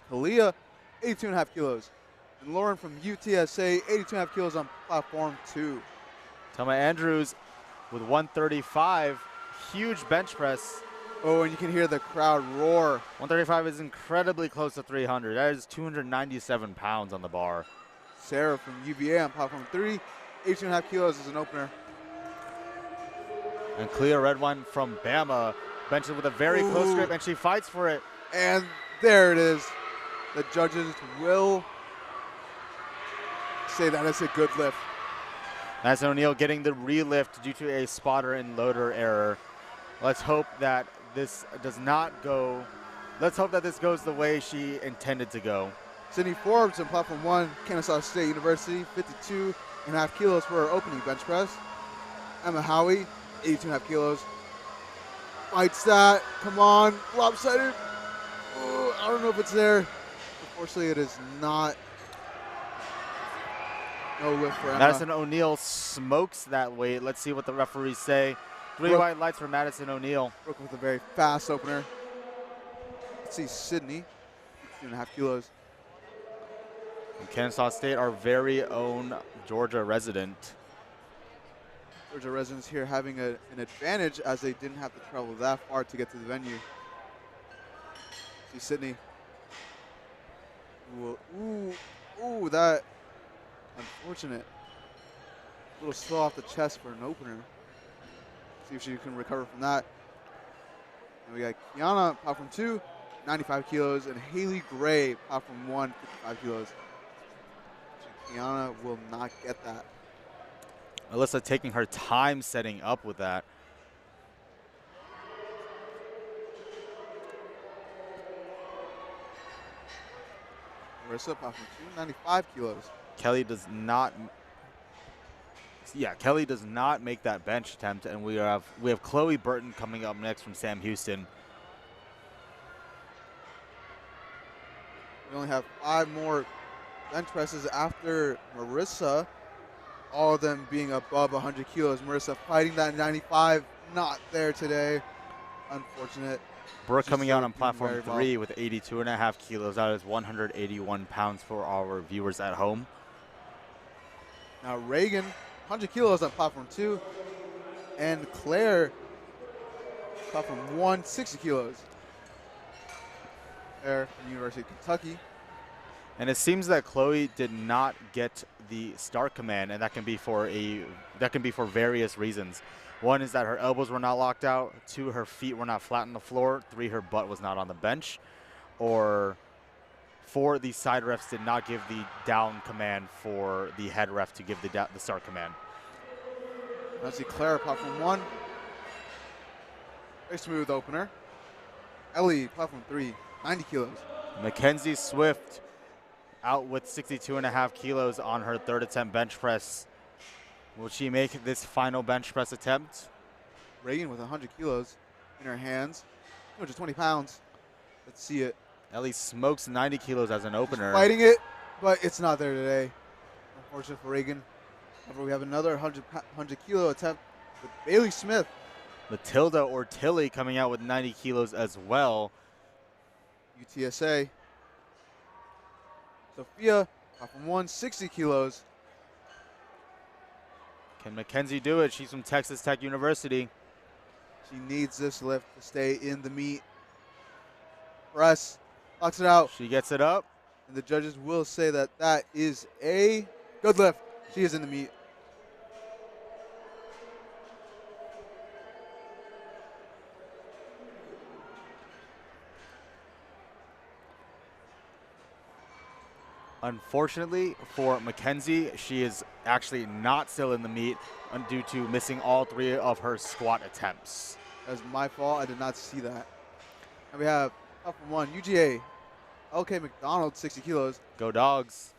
Kalia, 82.5 kilos. And Lauren from UTSA, 82.5 kilos on platform 2. Thelma Andrews with 135, huge bench press. Oh, and you can hear the crowd roar. 135 is incredibly close to 300. That is 297 pounds on the bar. Sarah from UVA on platform 3, 82.5 kilos as an opener. And Clea Redwine from Bama benches with a very close grip, and she fights for it. And there it is. The judges will say that it's a good lift. Madison O'Neill getting the relift due to a spotter and loader error. Let's hope that this does not go. Let's hope that this goes the way she intended to go. Sydney Forbes on platform 1, Kennesaw State University, 52.5 kilos for her opening bench press. Emma Howie, 82.5 kilos. Fights that. Come on. Lopsided. Oh, I don't know if it's there. Unfortunately, it is not. No lift for Emma. Madison O'Neill smokes that weight. Let's see what the referees say. 3 white lights for Madison O'Neill. Broke with a very fast opener. Let's see Sydney, 2.5 kilos. And Kennesaw State, our very own Georgia resident. Georgia residents here having an advantage as they didn't have to travel that far to get to the venue. See Sydney. Ooh, that unfortunate. A little slow off the chest for an opener. See if she can recover from that. And we got Kiana, platform 2, 95 kilos, and Haley Gray, platform 1, 55 kilos. Kiana will not get that. Alyssa taking her time setting up with that. Marissa, platform 2, 95 kilos. Kelly does not. Yeah, Kelly does not make that bench attempt, and we have Chloe Burton coming up next from Sam Houston. We only have 5 more bench presses after Marissa, all of them being above 100 kilos. Marissa fighting that 95, not there today. Unfortunate. Brooke She's coming out still on doing platform very well. 3 with 82.5 kilos. That is 181 pounds for our viewers at home. Now Reagan, 100 kilos on platform 2, and Claire, platform 1, 60 kilos. There from the University of Kentucky. And it seems that Chloe did not get the start command, and that can be for various reasons. One is that her elbows were not locked out. 2, her feet were not flat on the floor. 3, her butt was not on the bench. Or 4, the side refs did not give the down command for the head ref to give the start command. Let's see Claire, platform 1. Very smooth opener. Ellie, platform 3, 90 kilos. Mackenzie Swift out with 62.5 kilos on her 3rd attempt bench press. Will she make this final bench press attempt? Reagan with 100 kilos in her hands, 220 pounds. Let's see it. Ellie smokes 90 kilos as an opener. She's fighting it, but it's not there today. Unfortunate for Reagan. However, we have another 100 kilo attempt with Bailey Smith. Matilda Ortilli coming out with 90 kilos as well. UTSA. Sophia, platform 1, 60 kilos. Can Mackenzie do it? She's from Texas Tech University. She needs this lift to stay in the meet. Press, knocks it out. She gets it up. And the judges will say that that is a good lift. She is in the meet. Unfortunately for Mackenzie, she is actually not still in the meet due to missing all 3 of her squat attempts. That's my fault. I did not see that. And we have platform 1, UGA, LK McDonald, 60 kilos. Go Dogs.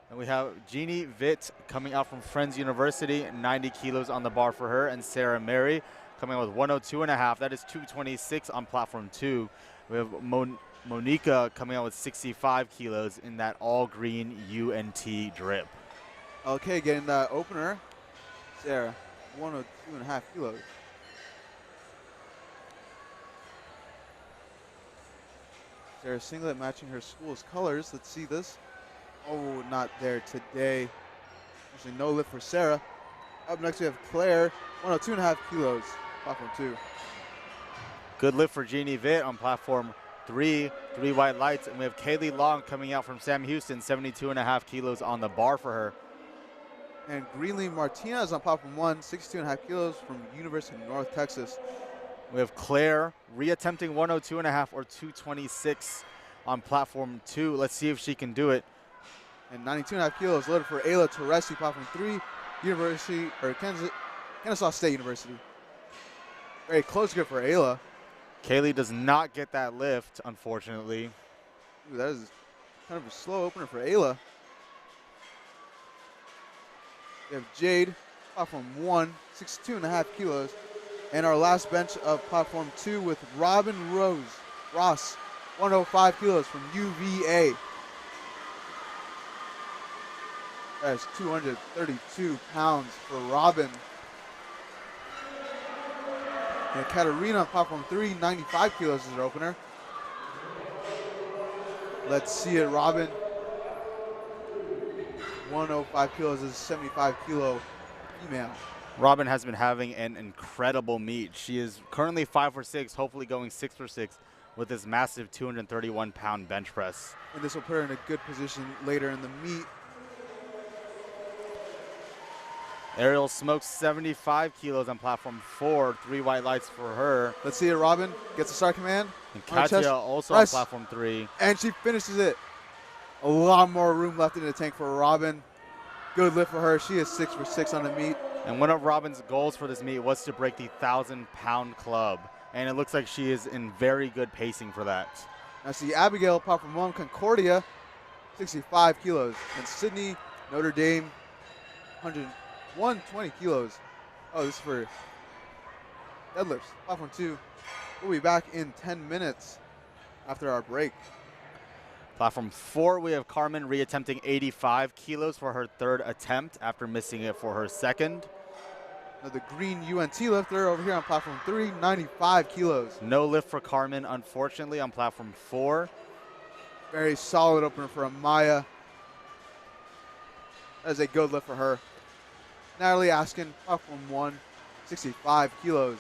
And we have Jeannie Vitt coming out from Friends University, 90 kilos on the bar for her, and Sarah Mary coming out with 102.5. That is 226 on platform 2. We have Monica coming out with 65 kilos in that all-green UNT drip. Okay, getting that opener. Sarah, 102.5 kilos. Sarah singlet matching her school's colors. Let's see this. Oh, not there today. Actually, no lift for Sarah. Up next, we have Claire, 102.5 kilos, platform 2. Good lift for Jeannie Vitt on platform 3, 3 white lights. And we have Kaylee Long coming out from Sam Houston, 72.5 kilos on the bar for her. And Greenlee Martinez on platform 1, 62.5 kilos from University of North Texas. We have Claire reattempting 102.5 or 226 on platform 2. Let's see if she can do it. And 92.5 kilos loaded for Ayla Teresi, platform 3, Kennesaw State University. Very close grip for Ayla. Kaylee does not get that lift, unfortunately. Ooh, that is kind of a slow opener for Ayla. We have Jade, platform 1, 62.5 kilos. And our last bench of platform 2 with Robin Ross, 105 kilos from UVA. That's 232 pounds for Robin. And Katarina on platform 3, 95 kilos is her opener. Let's see it, Robin. 105 kilos is a 75 kilo female. Robin has been having an incredible meet. She is currently 5 for 6, hopefully going 6 for 6 with this massive 231-pound bench press. And this will put her in a good position later in the meet. Ariel smokes 75 kilos on platform 4, 3 white lights for her. Let's see it, Robin gets a start command. And Katya also press. on platform 3. And she finishes it. A lot more room left in the tank for Robin. Good lift for her. She is 6 for 6 on the meet. And one of Robin's goals for this meet was to break the 1,000-pound club. And it looks like she is in very good pacing for that. Now see Abigail, platform 1, Concordia, 65 kilos. And Sydney, Notre Dame, 120 kilos. Oh, this is for deadlifts. Platform 2. We'll be back in 10 minutes after our break. Platform 4, we have Carmen reattempting 85 kilos for her third attempt after missing it for her second. Now the green UNT lifter over here on platform 3, 95 kilos. No lift for Carmen, unfortunately, on platform 4. Very solid opener for Amaya. That is a good lift for her. Natalie Askin, platform 1, 65 kilos.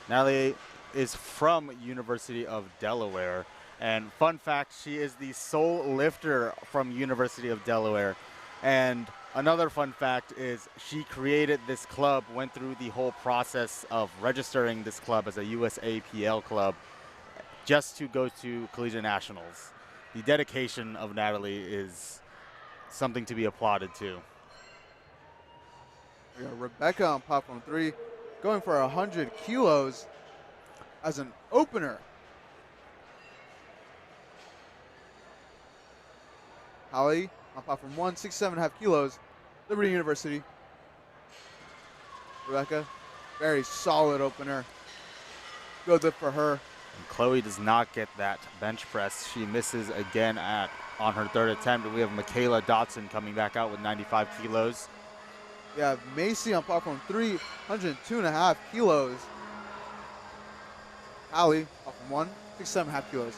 Natalie is from University of Delaware. And fun fact, she is the sole lifter from University of Delaware. And another fun fact is she created this club, went through the whole process of registering this club as a USAPL club just to go to Collegiate Nationals. The dedication of Natalie is something to be applauded too. We got Rebecca on platform 3 going for 100 kilos as an opener. Holly on platform 1, 67.5 kilos, Liberty University. Rebecca, very solid opener. Good lift for her. And Chloe does not get that bench press. She misses again on her third attempt. And we have Michaela Dotson coming back out with 95 kilos. We have Macy on platform 3, 102.5 kilos. Allie, platform 1, 67.5 kilos.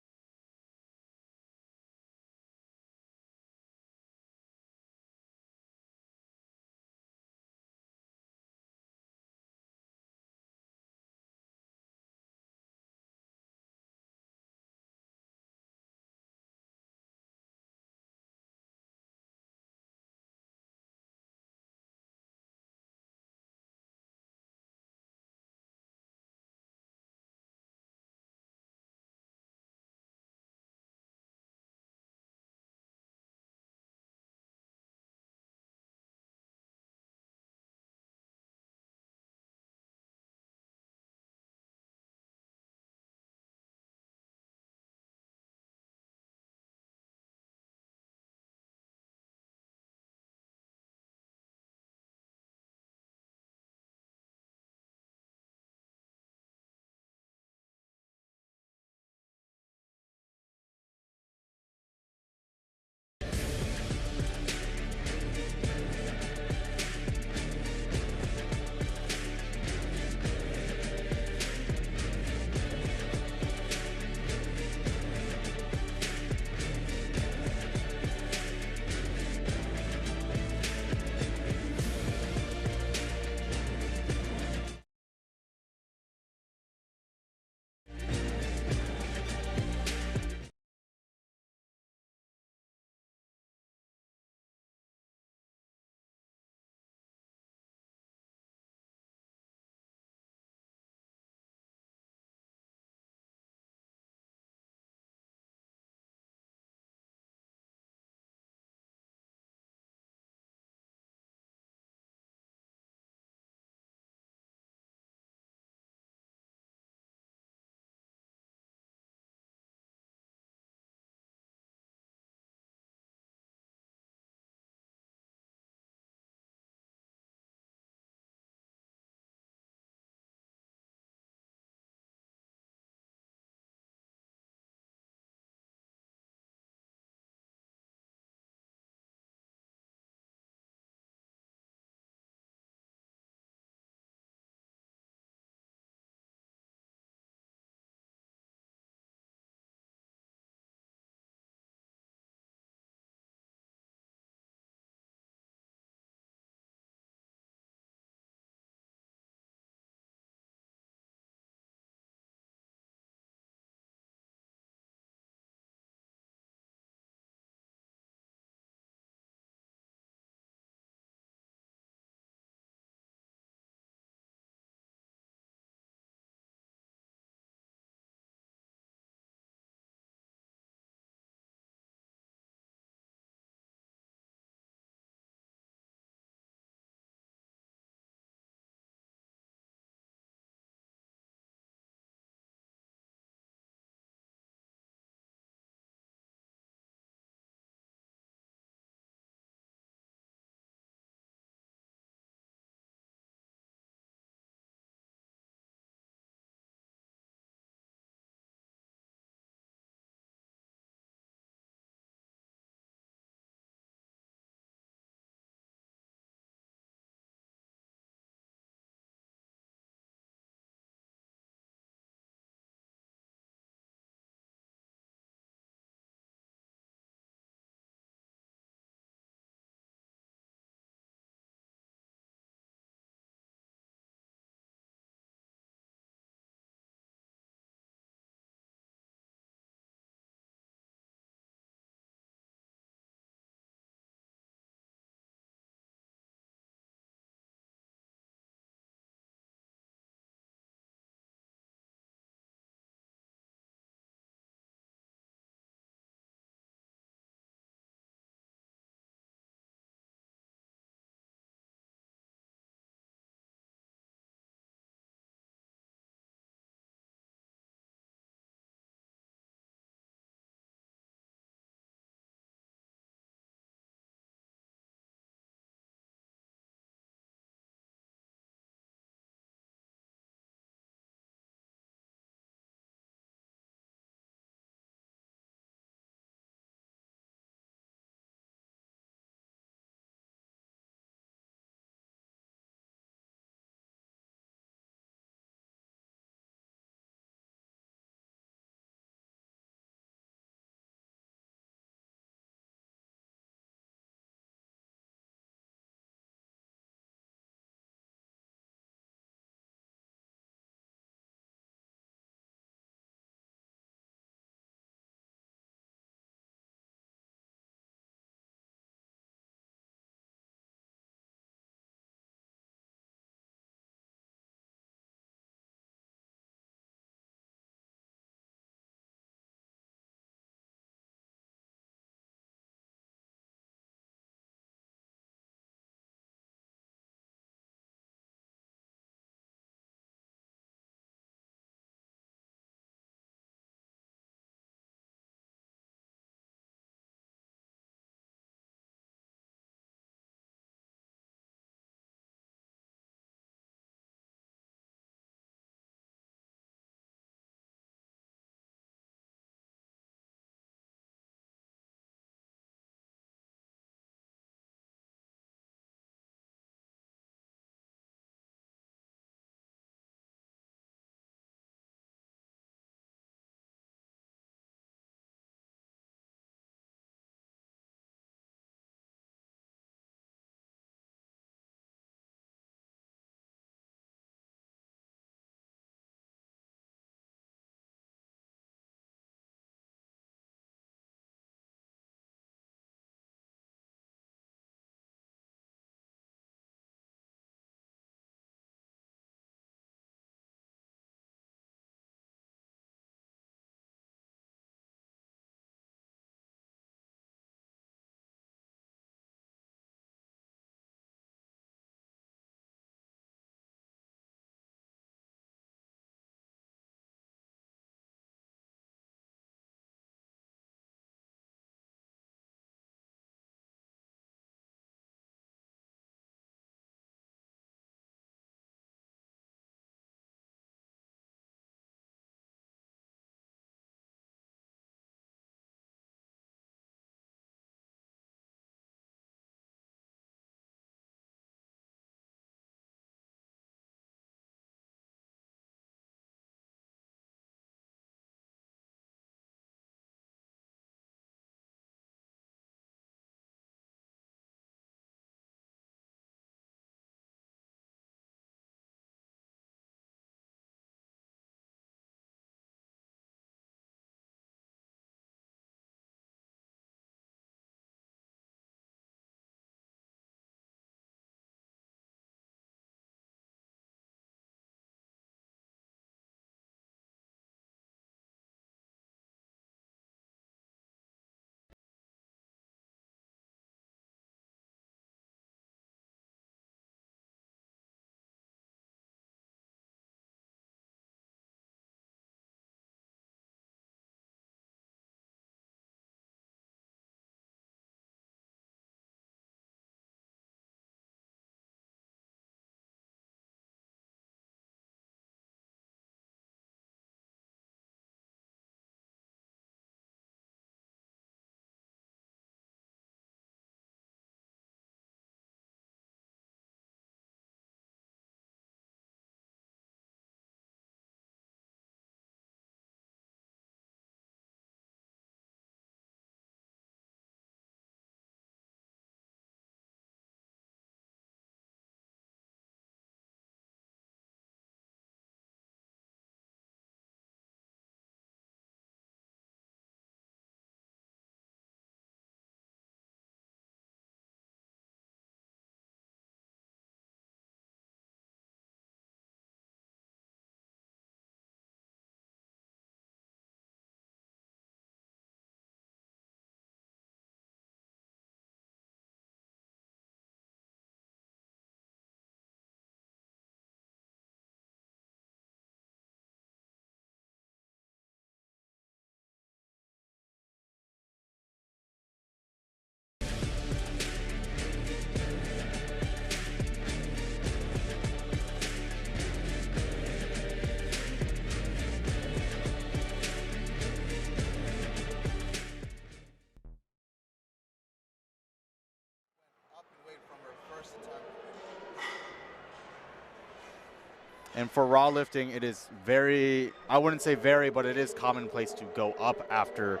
And for raw lifting, it is very, I wouldn't say very, but it is commonplace to go up after,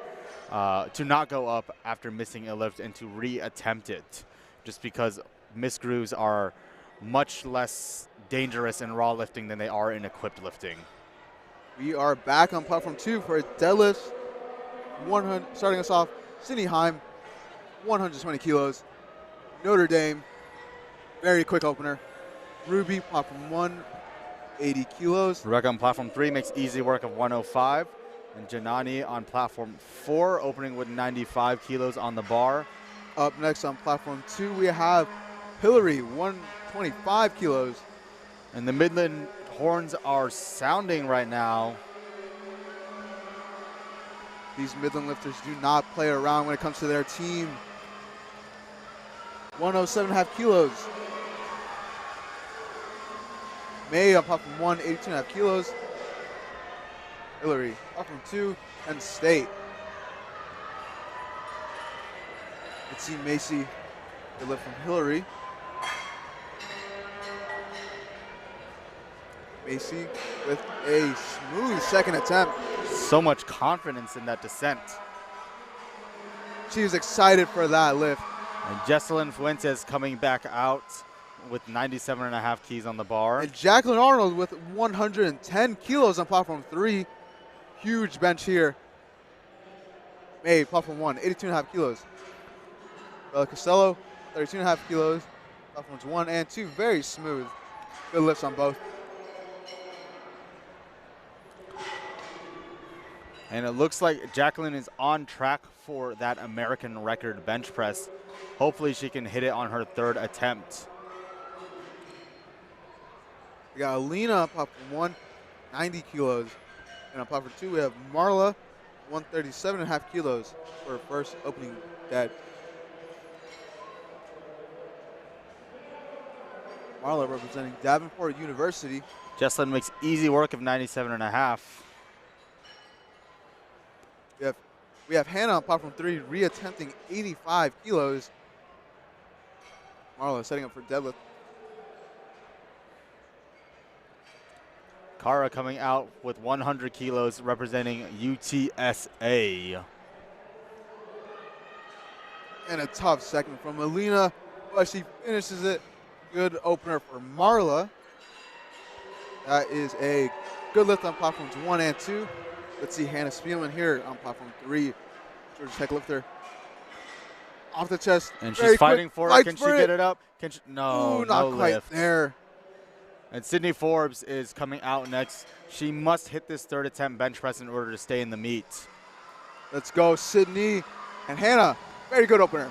to not go up after missing a lift and to reattempt it, just because missed grooves are much less dangerous in raw lifting than they are in equipped lifting. We are back on platform 2 for deadlifts. 100, starting us off, Sydney Heim, 120 kilos. Notre Dame, very quick opener. Ruby, platform 1, 80 kilos. Rebecca on platform 3 makes easy work of 105. And Janani on platform 4, opening with 95 kilos on the bar. Up next on platform 2, we have Hillary, 125 kilos. And the Midland horns are sounding right now. These Midland lifters do not play around when it comes to their team. 107.5 kilos. May on platform 1, 82.5 kilos. Hillary, platform 2, and State. Let's see Macy, the lift from Hillary. Macy with a smooth second attempt. So much confidence in that descent. She was excited for that lift. And Jesselyn Fuentes coming back out with 97.5 keys on the bar. And Jacqueline Arnold with 110 kilos on platform 3. Huge bench here. May, platform 1, 82.5 kilos. Bella Costello, 32.5 kilos. Platforms 1 and 2, very smooth. Good lifts on both. And it looks like Jacqueline is on track for that American record bench press. Hopefully she can hit it on her 3rd attempt. We got Alina on platform 1, 90 kilos. And on platform 2, we have Marla, 137.5 kilos for her first opening dead. Marla representing Davenport University. Jesselyn makes easy work of 97.5. We have Hannah on platform 3 reattempting 85 kilos. Marla setting up for deadlift. Kara coming out with 100 kilos representing UTSA. And a tough second from Alina, but she finishes it. Good opener for Marla. That is a good lift on platforms 1 and 2. Let's see Hannah Spielman here on platform 3. Georgia Tech lifter. Off the chest. And she's fighting for it. Can she get it up? Can she? No, Ooh, not no quite lift. there. And Sydney Forbes is coming out next. She must hit this 3rd attempt bench press in order to stay in the meet. Let's go, Sydney. And Hannah, very good opener.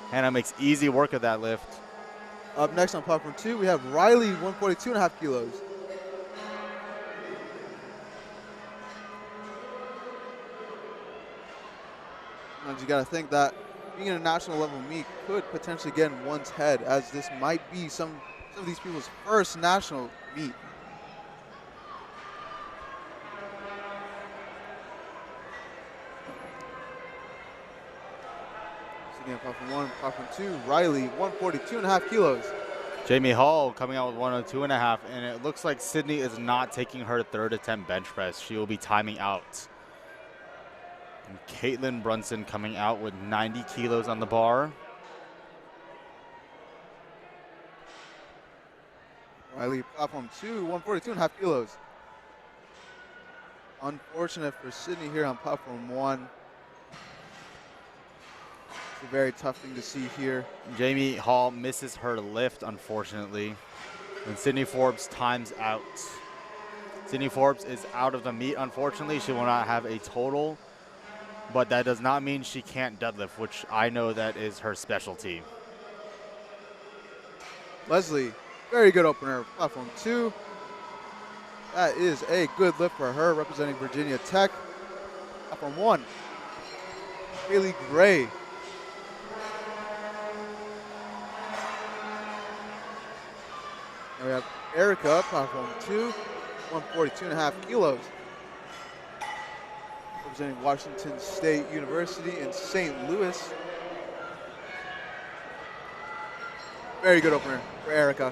Hannah makes easy work of that lift. Up next on platform 2, we have Riley, 142.5 kilos. And you got to think that being in a national level meet could potentially get in one's head, as this might be some of these people's first national meet. So again, platform 1, platform 2, Riley, 142.5 kilos. Jamie Hall coming out with 102.5, and it looks like Sydney is not taking her 3rd attempt bench press. She will be timing out. And Caitlin Brunson coming out with 90 kilos on the bar. Riley, platform 2, 142.5 kilos. Unfortunate for Sydney here on platform 1. It's a very tough thing to see here. Jamie Hall misses her lift, unfortunately. And Sydney Forbes times out. Sydney Forbes is out of the meet, unfortunately. She will not have a total. But that does not mean she can't deadlift, which I know that is her specialty. Leslie, very good opener, platform 2. That is a good lift for her, representing Virginia Tech. Platform 1, Haley Gray. And we have Erica, platform 2, 142.5 kilos. Representing Washington State University in St. Louis. Very good opener for Erica.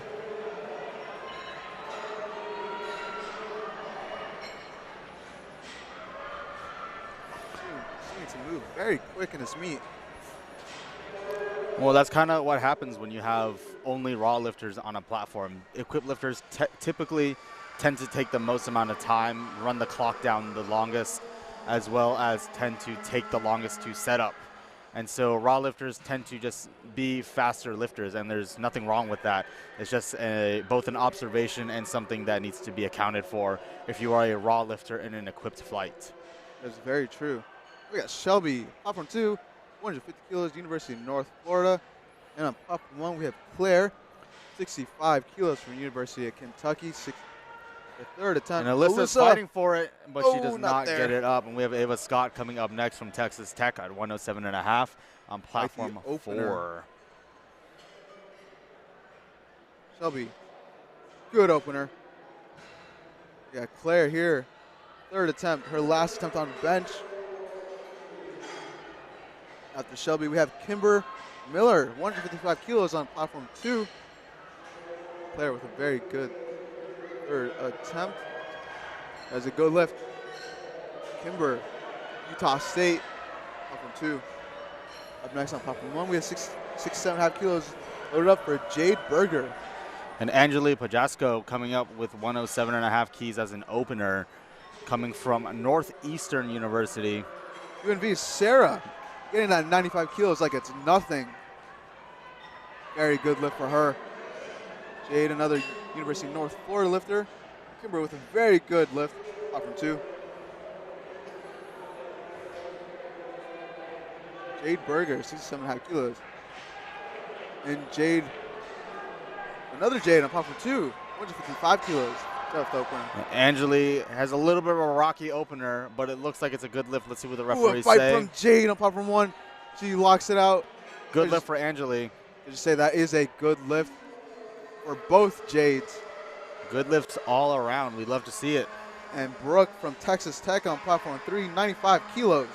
to move very quick in his meet. Well, that's kind of what happens when you have only raw lifters on a platform. Equipped lifters typically tend to take the most amount of time, run the clock down the longest, as well as tend to take the longest to set up. And so raw lifters tend to just be faster lifters, and there's nothing wrong with that. It's just both an observation and something that needs to be accounted for if you are a raw lifter in an equipped flight. That's very true. We got Shelby, platform 2, 150 kilos, University of North Florida. And on platform 1, we have Claire, 65 kilos from University of Kentucky. The third attempt. And Alyssa's fighting for it, but she does not there. get it up. And we have Ava Scott coming up next from Texas Tech at 107.5 on platform 4. Shelby, good opener. Yeah, Claire here, third attempt, her last attempt on bench. After Shelby, we have Kimber Miller, 155 kilos on platform 2. Claire with a very good third attempt. That's a good lift. Kimber, Utah State, platform 2. Up next on platform 1, we have 7.5 kilos loaded up for Jade Berger. And Angeli Pajasco coming up with 107.5 keys as an opener, coming from Northeastern University. UNV Sarah getting that 95 kilos like it's nothing. Very good lift for her. Jade, another University of North Florida lifter. Kimber with a very good lift, platform 2. Jade Berger, 67.5 kilos. And Jade, another Jade on platform 2, 155 kilos. Tough opener. Angeli has a little bit of a rocky opener, but it looks like it's a good lift. Let's see what the referees a fight say. from Jade on platform 1. She locks it out. Good lift for Angeli. Just say that is a good lift for both Jades. Good lifts all around. We'd love to see it. And Brooke from Texas Tech on platform 3, 95 kilos.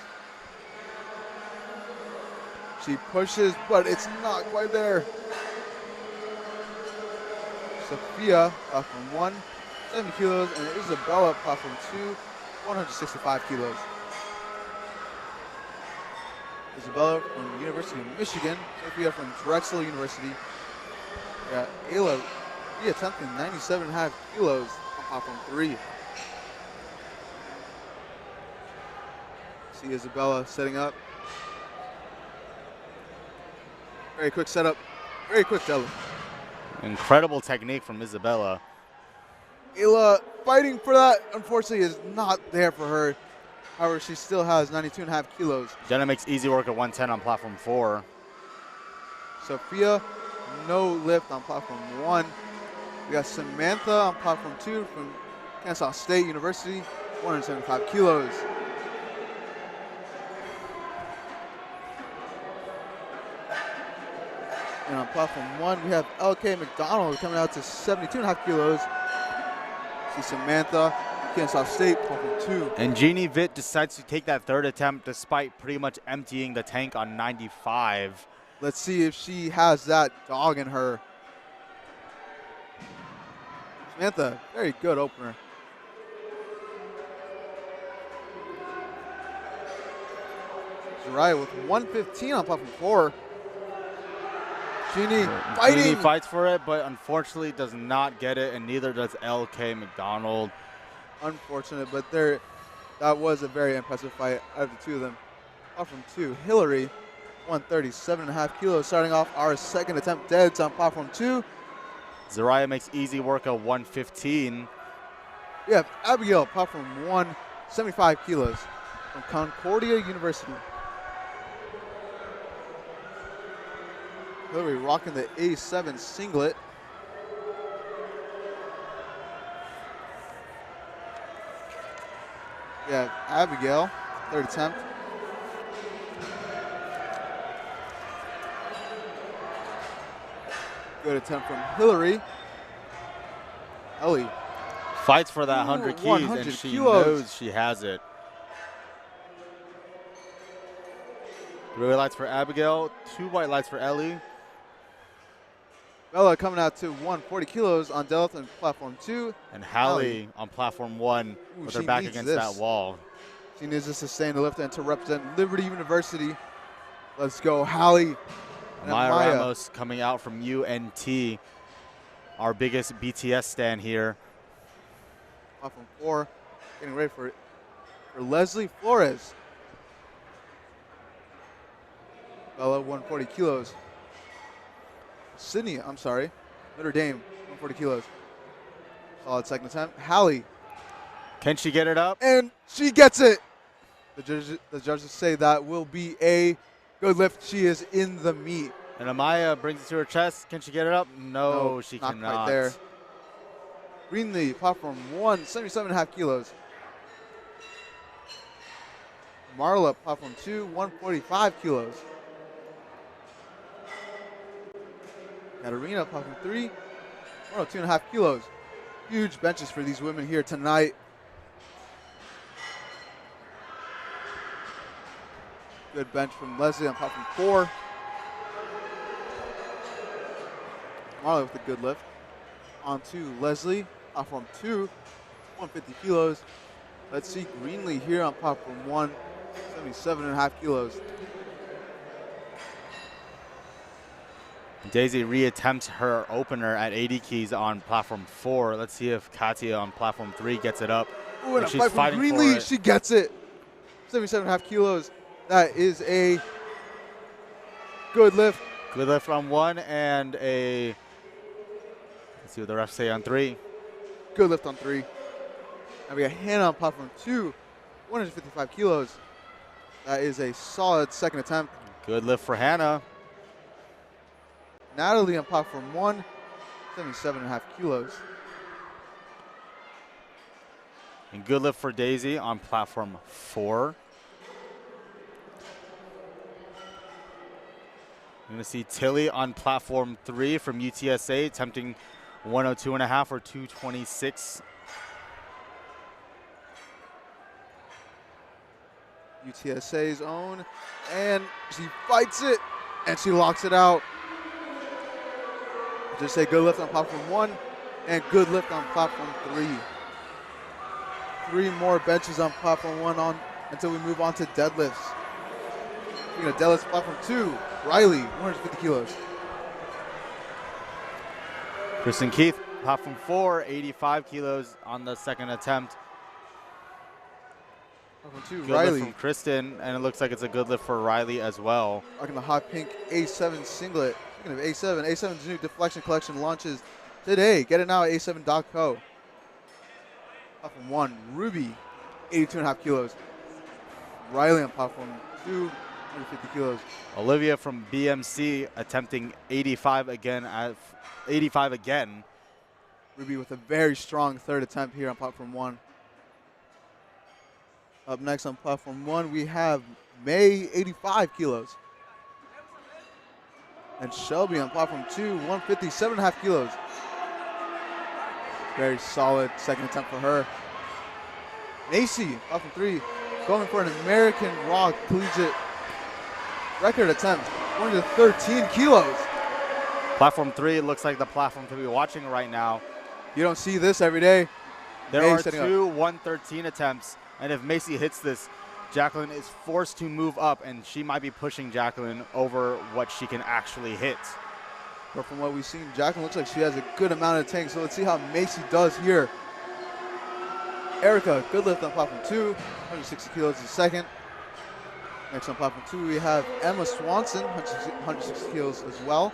She pushes, but it's not quite there. Sophia, platform 1, 70 kilos, and Isabella, platform 2, 165 kilos. Isabella from the University of Michigan, Sophia from Drexel University. We got Ayla, he attempting 97.5 kilos on platform 3. See Isabella setting up. Very quick setup, very quick deadlift. Incredible technique from Isabella. Ayla fighting for that, unfortunately, is not there for her. However, she still has 92.5 kilos. Jenna makes easy work at 110 on platform 4. Sophia, no lift on platform 1. We got Samantha on platform 2 from Kansas State University, 175 kilos. And on platform 1, we have LK McDonald coming out to 72.5 kilos. See Samantha, Kansas State, platform 2. And Jeannie Vitt decides to take that third attempt despite pretty much emptying the tank on 95. Let's see if she has that dog in her. Samantha, very good opener. Zariah with 115 on platform 4. Jeannie fighting. Jeannie fights for it, but unfortunately does not get it, and neither does LK McDonald. Unfortunate, but that was a very impressive fight out of the two of them. Platform 2, Hillary, 137.5 kilos, starting off our second attempt deads on platform 2. Zariah makes easy work of 115. We have Abigail, platform 1, 75 kilos, from Concordia University. Hillary rocking the A7 singlet. We have Abigail, third attempt. Good attempt from Hillary. Ellie. Fights for that 100 keys, 100 and she kilos. knows she has it. Red lights for Abigail, 2 white lights for Ellie. Bella coming out to 140 kilos on deadlift on platform 2. And Hallie on platform 1 with her back against that wall. She needs to sustain the lift and to represent Liberty University. Let's go, Hallie. And Maya Amaya. Ramos coming out from UNT, our biggest BTS stand here. Platform 4, getting ready for Leslie Flores. Bella, 140 kilos. Sydney, I'm sorry, Notre Dame, 140 kilos. Solid second attempt. Hallie. Can she get it up? And she gets it. The judges say that will be a good lift. She is in the meet. And Amaya brings it to her chest. Can she get it up? No, she not cannot. quite there. Greenlee, platform 1, 77.5 kilos. Marla, platform 2, 145 kilos. Katarina, platform 3, 102.5 kilos. Huge benches for these women here tonight. Good bench from Leslie on platform 4. Marla with a good lift. On to Leslie, platform 2, 150 kilos. Let's see Greenlee here on platform 1, 77.5 kilos. Daisy reattempts her opener at 80 keys on platform 4. Let's see if Katia on platform 3 gets it up. Ooh, and a she's fight from fighting for Greenlee. it. She gets it. 77.5 kilos. That is a good lift. Good lift on 1 and a, let's see what the refs say on 3. Good lift on 3. And we got Hannah on platform 2, 155 kilos. That is a solid second attempt. Good lift for Hannah. Natalie on platform 1, 77.5 kilos. And good lift for Daisy on platform 4. You're going to see Tilly on platform 3 from UTSA attempting 102.5 or 226. UTSA's own, and she fights it, and she locks it out. Just say good lift on platform 1, and good lift on platform 3. 3 more benches on platform 1 on until we move on to deadlifts. Speaking of deadlifts, platform 2, Riley, 150 kilos. Kristen Keith, platform 4, 85 kilos on the second attempt. Platform 2, Good Riley. lift from Kristen, and it looks like it's a good lift for Riley as well. Rocking the hot pink A7 singlet. Speaking of A7, A7's new deflection collection launches today. Get it now at a7.co. Platform 1, Ruby, 82.5 kilos. Riley on platform 2, 150 kilos. Olivia from BMC attempting 85 again. 85 again. Ruby with a very strong third attempt here on platform 1. Up next on platform 1, we have May, 85 kilos. And Shelby on platform 2, 157.5 kilos. Very solid second attempt for her. Macy, platform 3, going for an American Raw Collegiate record attempt, 113 kilos. Platform 3 looks like the platform to be watching right now. You don't see this every day. There May are setting 2 113 attempts, and if Macy hits this, Jacqueline is forced to move up, and she might be pushing Jacqueline over what she can actually hit. But from what we've seen, Jacqueline looks like she has a good amount of tank, so let's see how Macy does here. Erica, good lift on platform 2, 160 kilos is second. Next on platform 2, we have Emma Swanson, 160 kilos as well.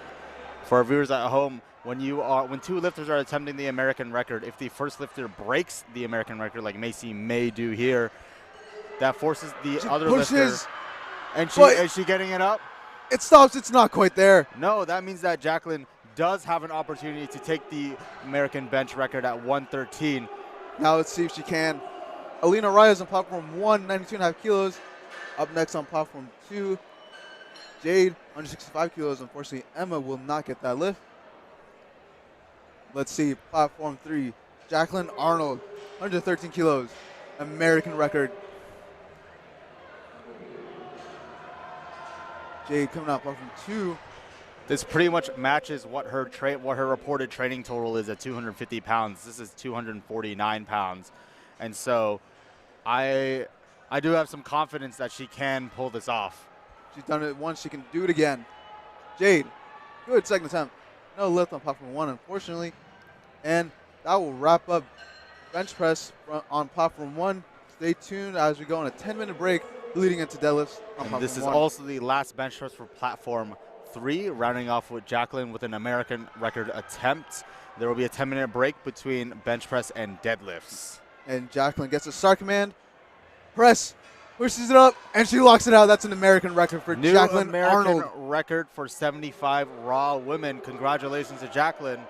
For our viewers at home, when 2 lifters are attempting the American record, if the first lifter breaks the American record like Macy may do here, that forces the other lifter. And is she getting it up? It stops, it's not quite there. No, that means that Jacqueline does have an opportunity to take the American bench record at 113. Now let's see if she can. Alina Reyes on platform 1, 92.5 kilos. Up next on platform 2, Jade, 165 kilos. Unfortunately, Emma will not get that lift. Let's see, platform 3, Jacqueline Arnold, 113 kilos, American record. Jade coming out platform 2. This pretty much matches what her reported training total is at 250 pounds. This is 249 pounds. And so I I do have some confidence that she can pull this off. She's done it once. She can do it again. Jade, good second attempt. No lift on platform 1, unfortunately. And that will wrap up bench press on platform 1. Stay tuned as we go on a 10-minute break leading into deadlifts on platform 1. This is also the last bench press for platform 3, rounding off with Jacqueline with an American record attempt. There will be a 10-minute break between bench press and deadlifts. And Jacqueline gets a start command. Press. Pushes it up, and she locks it out. That's an American record for New Jacqueline American Arnold. record for 75 raw women. Congratulations to Jacqueline.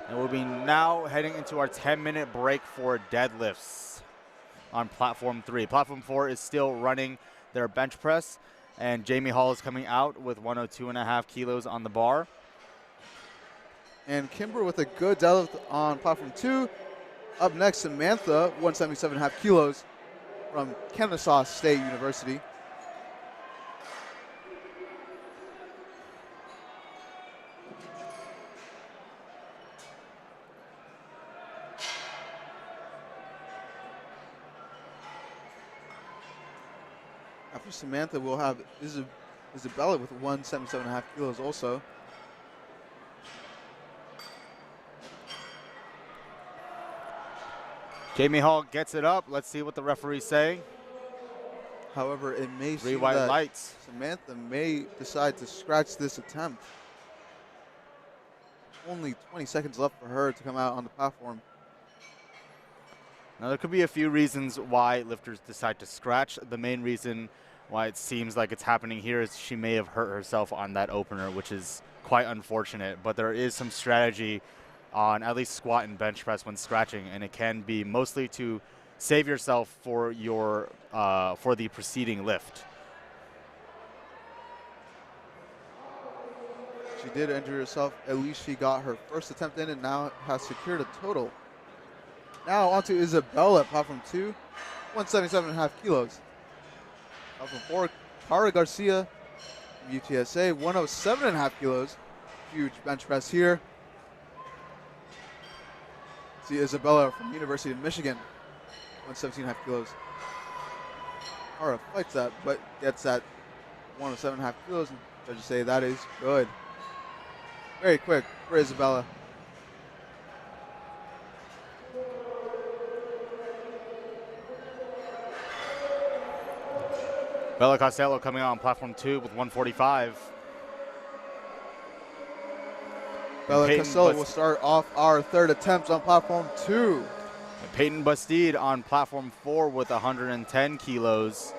And we'll be now heading into our 10-minute break for deadlifts on platform 3. Platform 4 is still running their bench press, and Jamie Hall is coming out with 102.5 kilos on the bar. And Kimber with a good deadlift on platform 2. Up next, Samantha, 177.5 kilos from Kennesaw State University. After Samantha, we'll have Isabella with 177.5 kilos also. Jamie Hall gets it up. Let's see what the referees say. However, it may Three seem white that lights. Samantha may decide to scratch this attempt. Only 20 seconds left for her to come out on the platform. Now, there could be a few reasons why lifters decide to scratch. The main reason why it seems like it's happening here is she may have hurt herself on that opener, which is quite unfortunate. But there is some strategy on at least squat and bench press when scratching, and it can be mostly to save yourself for your for the preceding lift. She did injure herself. At least she got her first attempt in and now has secured a total. Now on to Isabella, platform 2, 177.5 kilos. Platform 4, Cara Garcia from UTSA, 107.5 kilos. Huge bench press here. See Isabella from University of Michigan, 117.5 kilos. Cara fights that, but gets that 107.5 kilos, and judges say that is good. Very quick for Isabella. Bella Costello coming out on platform 2 with 145. Bella Costello will start off our third attempt on platform 2. Peyton Bastide on platform 4 with 110 kilos.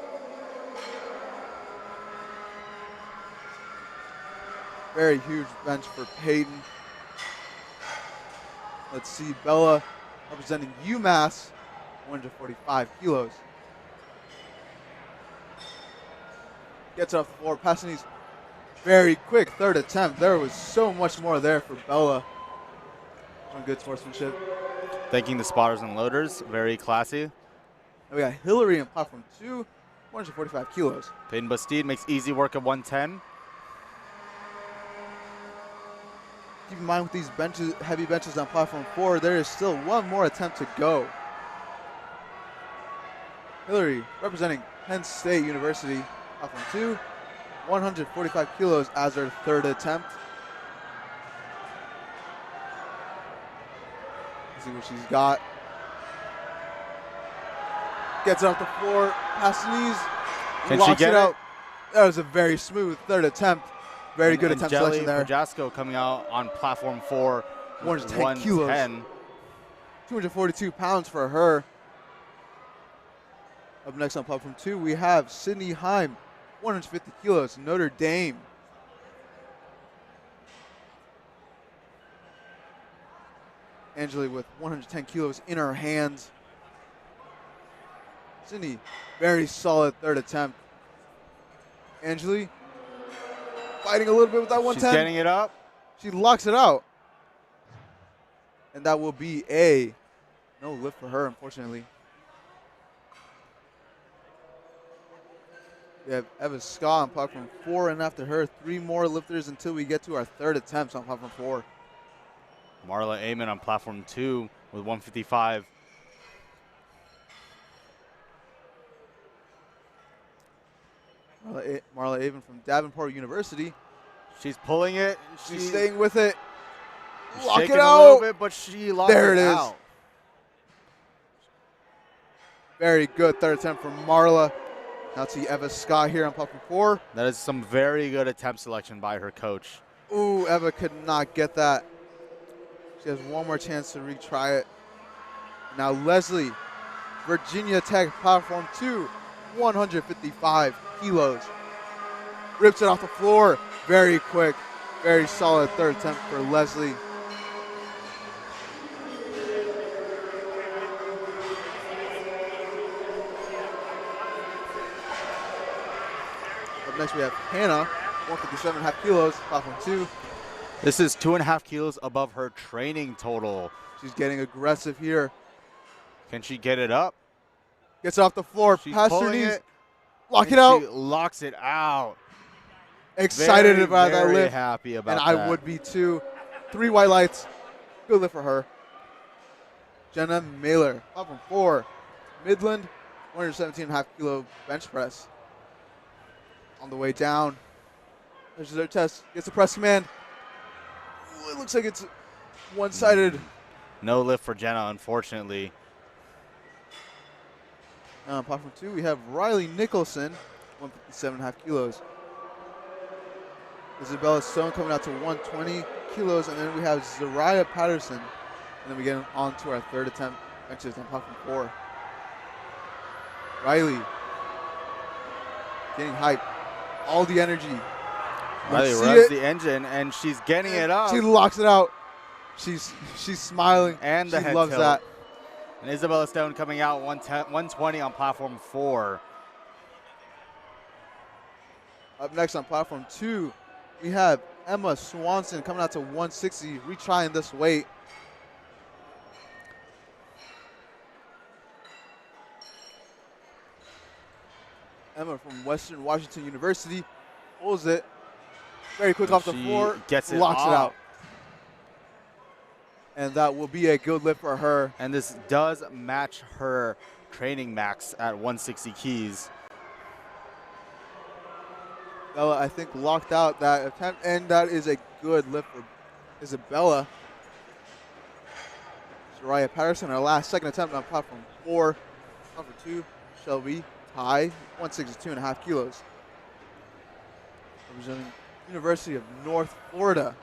Very huge bench for Peyton. Let's see Bella representing UMass, 145 kilos. Gets off the floor, Passanese. Very quick third attempt. There was so much more there for Bella. Some good sportsmanship. Thanking the spotters and loaders. Very classy. And we got Hillary in platform 2, 145 kilos. Peyton Bastide makes easy work of 110. Keep in mind with these benches, heavy benches on platform 4, there is still one more attempt to go. Hillary representing Penn State University, platform 2, 145 kilos as her third attempt. Let's see what she's got. Gets it off the floor, Passanese, Can she get it out. That was a very smooth third attempt. Very good attempt selection there. Prajasco coming out on platform 4, 110 kilos. 242 pounds for her. Up next on platform 2, we have Sydney Heim, 150 kilos, Notre Dame. Angeli with 110 kilos in her hands. Sydney, very solid third attempt. Angeli fighting a little bit with that 110. She's getting it up. She locks it out. And that will be a no lift for her, unfortunately. We have Eva Scott on platform 4, and after her, 3 more lifters until we get to our third attempt on platform 4. Marla Amon on platform 2 with 155. Marla Avon from Davenport University. She's pulling it. She's staying with it. Lock shaking it a out. little bit, but she locked There it it is. out. Very good third attempt from Marla. Now to Eva Scott here on platform 4. That is some very good attempt selection by her coach. Ooh, Eva could not get that. She has one more chance to retry it. Now Leslie, Virginia Tech platform 2, 155 kilos. Rips it off the floor. Very quick, very solid third attempt for Leslie. Up next we have Hannah, 157.5 kilos, platform 2. This is 2.5 kilos above her training total. She's getting aggressive here. Can she get it up? Gets it off the floor, She's past her pulling knees. it, Lock and it out. She locks it out. Excited Very, about that very lift. happy about and that. I would be too. 3 white lights. Good lift for her. Jenna Mailer, platform 4. Midland, 117.5 kilo bench press. On the way down. There's her test. Gets the press command. Ooh, it looks like it's one-sided. No lift for Jenna, unfortunately. Platform 2, we have Riley Nicholson, 157.5 kilos. Isabella Stone coming out to 120 kilos, and then we have Zariah Patterson. And then we get on to our third attempt, benches on platform 4. Riley getting hype, all the energy. Riley See revs it. the engine, and she's getting it up. She locks it out. She's smiling. And the she head loves tilt. that. And Isabella Stone coming out 120 on platform 4. Up next on platform 2, we have Emma Swanson coming out to 160, retrying this weight. Emma from Western Washington University pulls it very quick off the She floor, gets it locks it off. out. And that will be a good lift for her. And this does match her training max at 160 keys. Bella, I think, locked out that attempt, and that is a good lift for Isabella. Zariah Patterson, our last second attempt on platform 4. Platform 2, Shelby Ty, 162.5 kilos. Representing University of North Florida.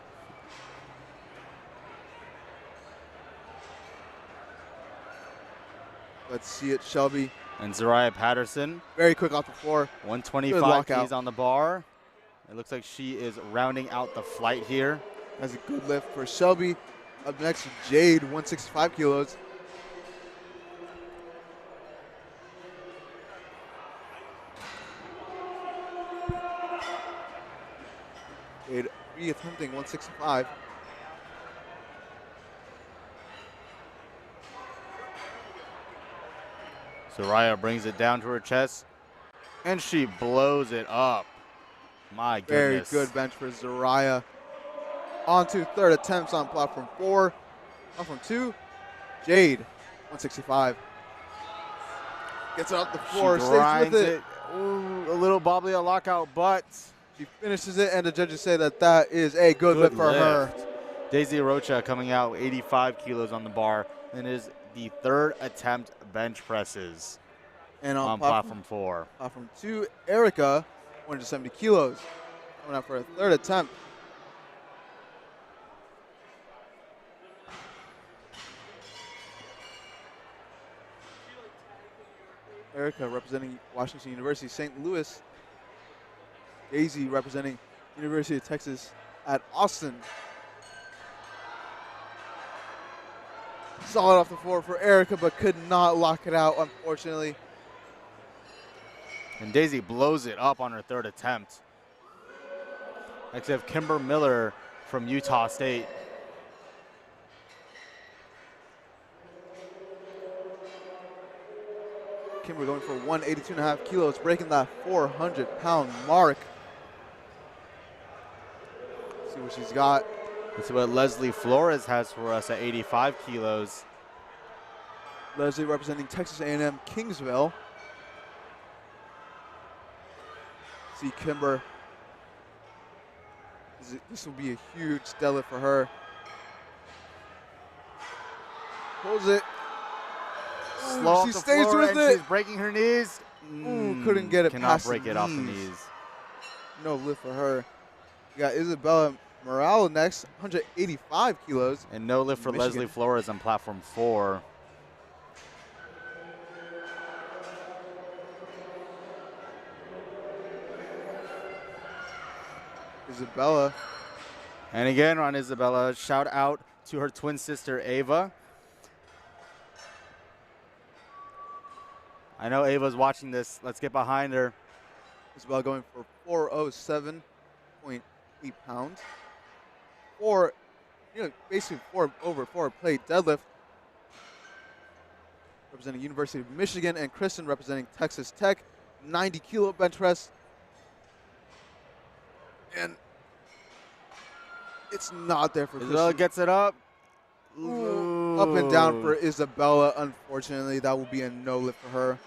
Let's see it, Shelby. And Zariah Patterson, Very quick off the floor. 125 lockout. keys on the bar. It looks like she is rounding out the flight here. That's a good lift for Shelby. Up next, Jade, 165 kilos. Jade re-attempting 165. Zariah brings it down to her chest, and she blows it up. My Very goodness. good bench for Zariah. On to third attempts on platform 4. Platform 2, Jade, 165. Gets it off the floor, She stays grinds with it. Ooh, a little bobbly a lockout, but She finishes it, and the judges say that that is a good lift for her. Daisy Rocha coming out 85 kilos on the bar, and is the third attempt bench presses And on platform 4. Platform 2, Erica, 170 kilos. Coming out for a third attempt. Erica representing Washington University, St. Louis. Daisy representing University of Texas at Austin. Solid off the floor for Erica, but could not lock it out, unfortunately. And Daisy blows it up on her third attempt. Next we have Kimber Miller from Utah State. Kimber going for 182.5 kilos, breaking that 400-pound mark. Let's see what she's got. Let's see what Leslie Flores has for us at 85 kilos. Leslie representing Texas A&M Kingsville. See Kimber. This will be a huge deadlift for her. Pulls it. Slow off She the stays floor with and it. she's breaking her knees. Ooh, couldn't get it Cannot past break the it off the knees. knees. No lift for her. We got Isabella Morales next, 185 kilos. And no lift for Michigan. Leslie Flores on platform 4. Isabella. And again on Isabella, shout out to her twin sister Ava. I know Ava's watching this. Let's get behind her. Isabella going for 407.8 pounds. Basically over 4 plate deadlift. Representing University of Michigan, and Kristen representing Texas Tech. 90 kilo bench press. And it's not there for Isabella Kristen. gets it up. Ooh, up and down for Isabella. Unfortunately, that will be a no lift for her.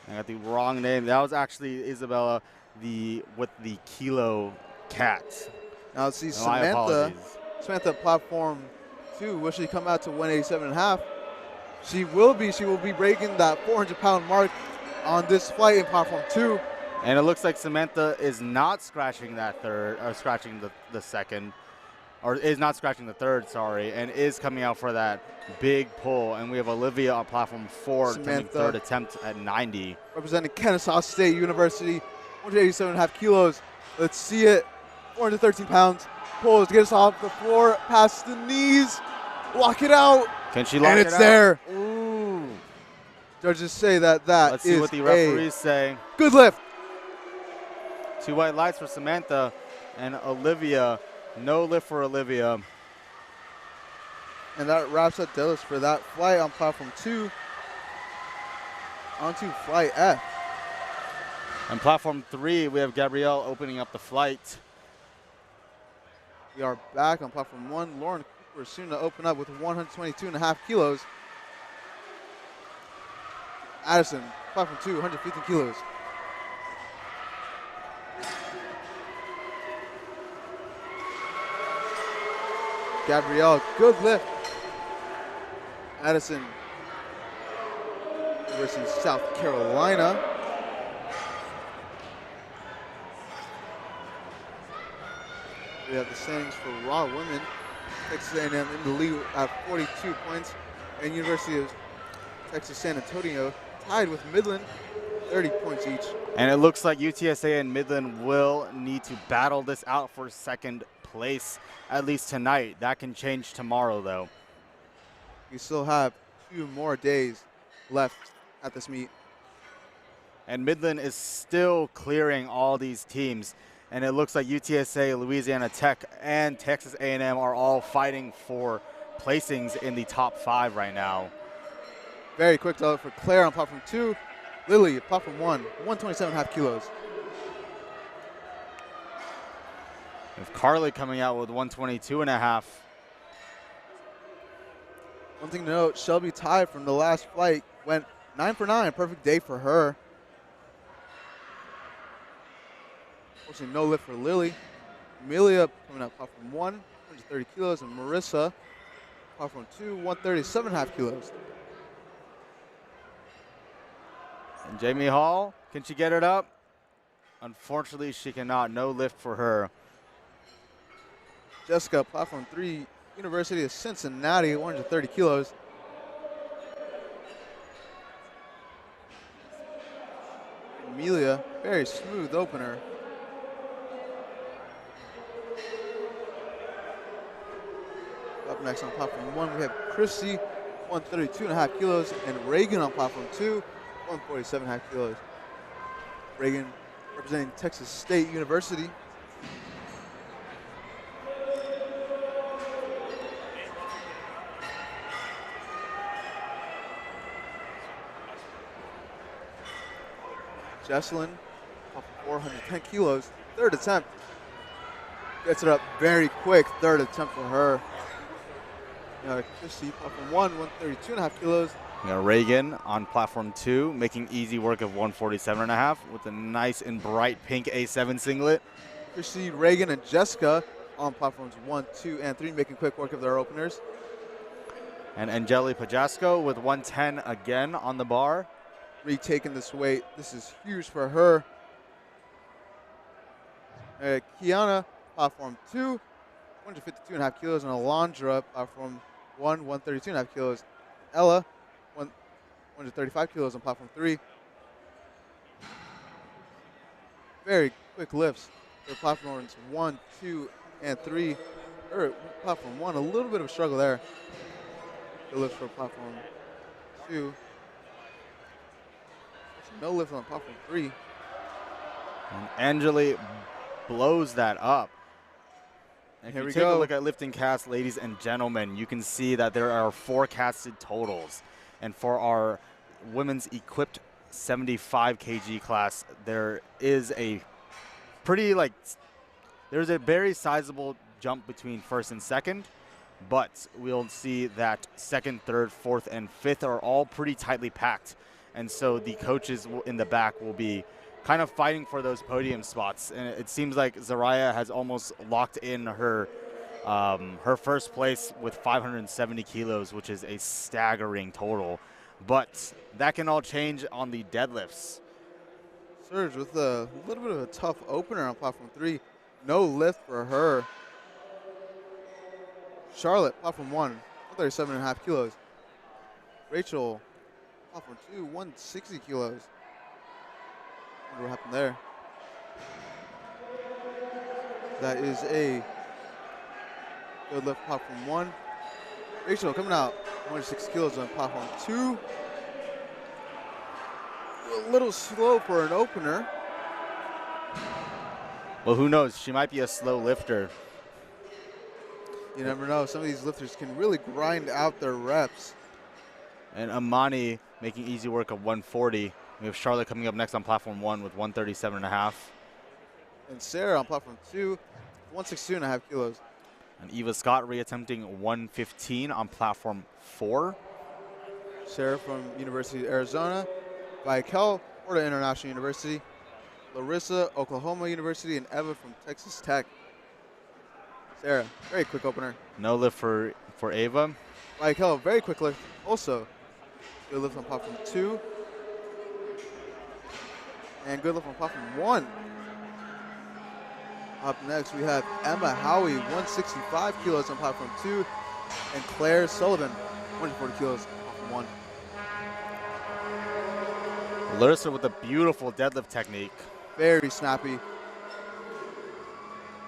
I got the wrong name. That was actually Isabella with the kilo cat. Now let's see My Samantha. apologies. Samantha platform 2. Will she come out to 187.5? She will be. She will be breaking that 400-pound mark on this flight in platform 2. And it looks like Samantha is not scratching that third, or scratching the second, or is not scratching the third, sorry, and is coming out for that big pull. And we have Olivia on platform 4, attempting Samantha. third attempt at 90. Representing Kennesaw State University, 187.5 kilos. Let's see it. 413 pounds. Pulls to get us off the floor, past the knees. Lock it out. Can she lock And it it's out? there. Ooh. Judges say that Let's see is what the a referees say. good lift. 2 white lights for Samantha and Olivia. No lift for Olivia. And that wraps up deadlifts for that flight on platform 2. On to flight F. On platform 3, we have Gabrielle opening up the flight. We are back on platform 1. Lauren Cooper is soon to open up with 122.5 kilos. Addison, platform 2, 115 kilos. Gabrielle, good lift. Addison, University of South Carolina. We have the standings for raw women. Texas A&M in the lead at 42 points, and University of Texas San Antonio tied with Midland, 30 points each. And it looks like UTSA and Midland will need to battle this out for second place, at least tonight. That can change tomorrow, though. We still have 2 more days left at this meet. And Midland is still clearing all these teams. And it looks like UTSA, Louisiana Tech, and Texas A&M are all fighting for placings in the top 5 right now. Very quick though for Claire on platform 2. Lily, platform 1, 127.5 kilos. With Carly coming out with 122.5. One thing to note, Shelby tied from the last flight, went 9 for 9, perfect day for her. Unfortunately, no lift for Lily. Amelia coming out platform 1, 130 kilos, and Marissa, platform 2, 137.5 kilos. And Jamie Hall, can she get it up? Unfortunately, she cannot. No lift for her. Jessica, platform 3, University of Cincinnati, 130 kilos. Amelia, very smooth opener. Up next on platform 1, we have Chrissy, 132.5 kilos, and Reagan on platform 2, 147.5 kilos. Reagan representing Texas State University. Jesselyn, 410 kilos, third attempt. Gets it up very quick, third attempt for her. Christy, platform 1, 132.5 kilos. We got Reagan on platform 2, making easy work of 147.5 with a nice and bright pink A7 singlet. We see Reagan and Jessica on platforms 1, 2, and 3, making quick work of their openers. And Angeli Pajasco with 110 again on the bar. Retaking this weight. This is huge for her. Kiana, platform 2, 152.5 kilos, and Alondra, platform 1, 132.5 kilos. Ella, 135 kilos on platform 3. Very quick lifts for platforms 1, 2, and 3. Or platform 1, a little bit of a struggle there. The lift for platform 2. No lift on platform 3. And Angeli blows that up. And Here if we you take go. a look at LiftingCast, ladies and gentlemen, you can see that there are forecasted totals. And for our women's equipped 75 kg class, there is a there's a very sizable jump between first and second, but we'll see that second, third, fourth, and fifth are all pretty tightly packed. And so the coaches in the back will be kind of fighting for those podium spots. And it seems like Zaraya has almost locked in her first place with 570 kilos, which is a staggering total. But that can all change on the deadlifts. Surge with a little bit of a tough opener on platform 3. No lift for her. Charlotte, platform 1, 137.5 kilos. Rachel, platform 2, 160 kilos. Wonder what happened there. That is a good lift, platform 1. Rachel coming out, 160 kilos on platform 2. A little slow for an opener. Well, who knows? She might be a slow lifter. You never know. Some of these lifters can really grind out their reps. And Amani making easy work of 140. We have Charlotte coming up next on platform 1 with 137.5. And Sarah on platform 2, 162.5 kilos. And Eva Scott reattempting 115 on platform 4. Sarah from University of Arizona. Vikel, Florida International University. Larissa, Oklahoma University. And Eva from Texas Tech. Sarah, very quick opener. No lift for Ava. Vikel, very quick lift. Also, good lift on platform 2. And good lift on platform 1. Up next, we have Emma Howie, 165 kilos on platform 2. And Claire Sullivan, 140 kilos on platform 1. Larissa with a beautiful deadlift technique. Very snappy.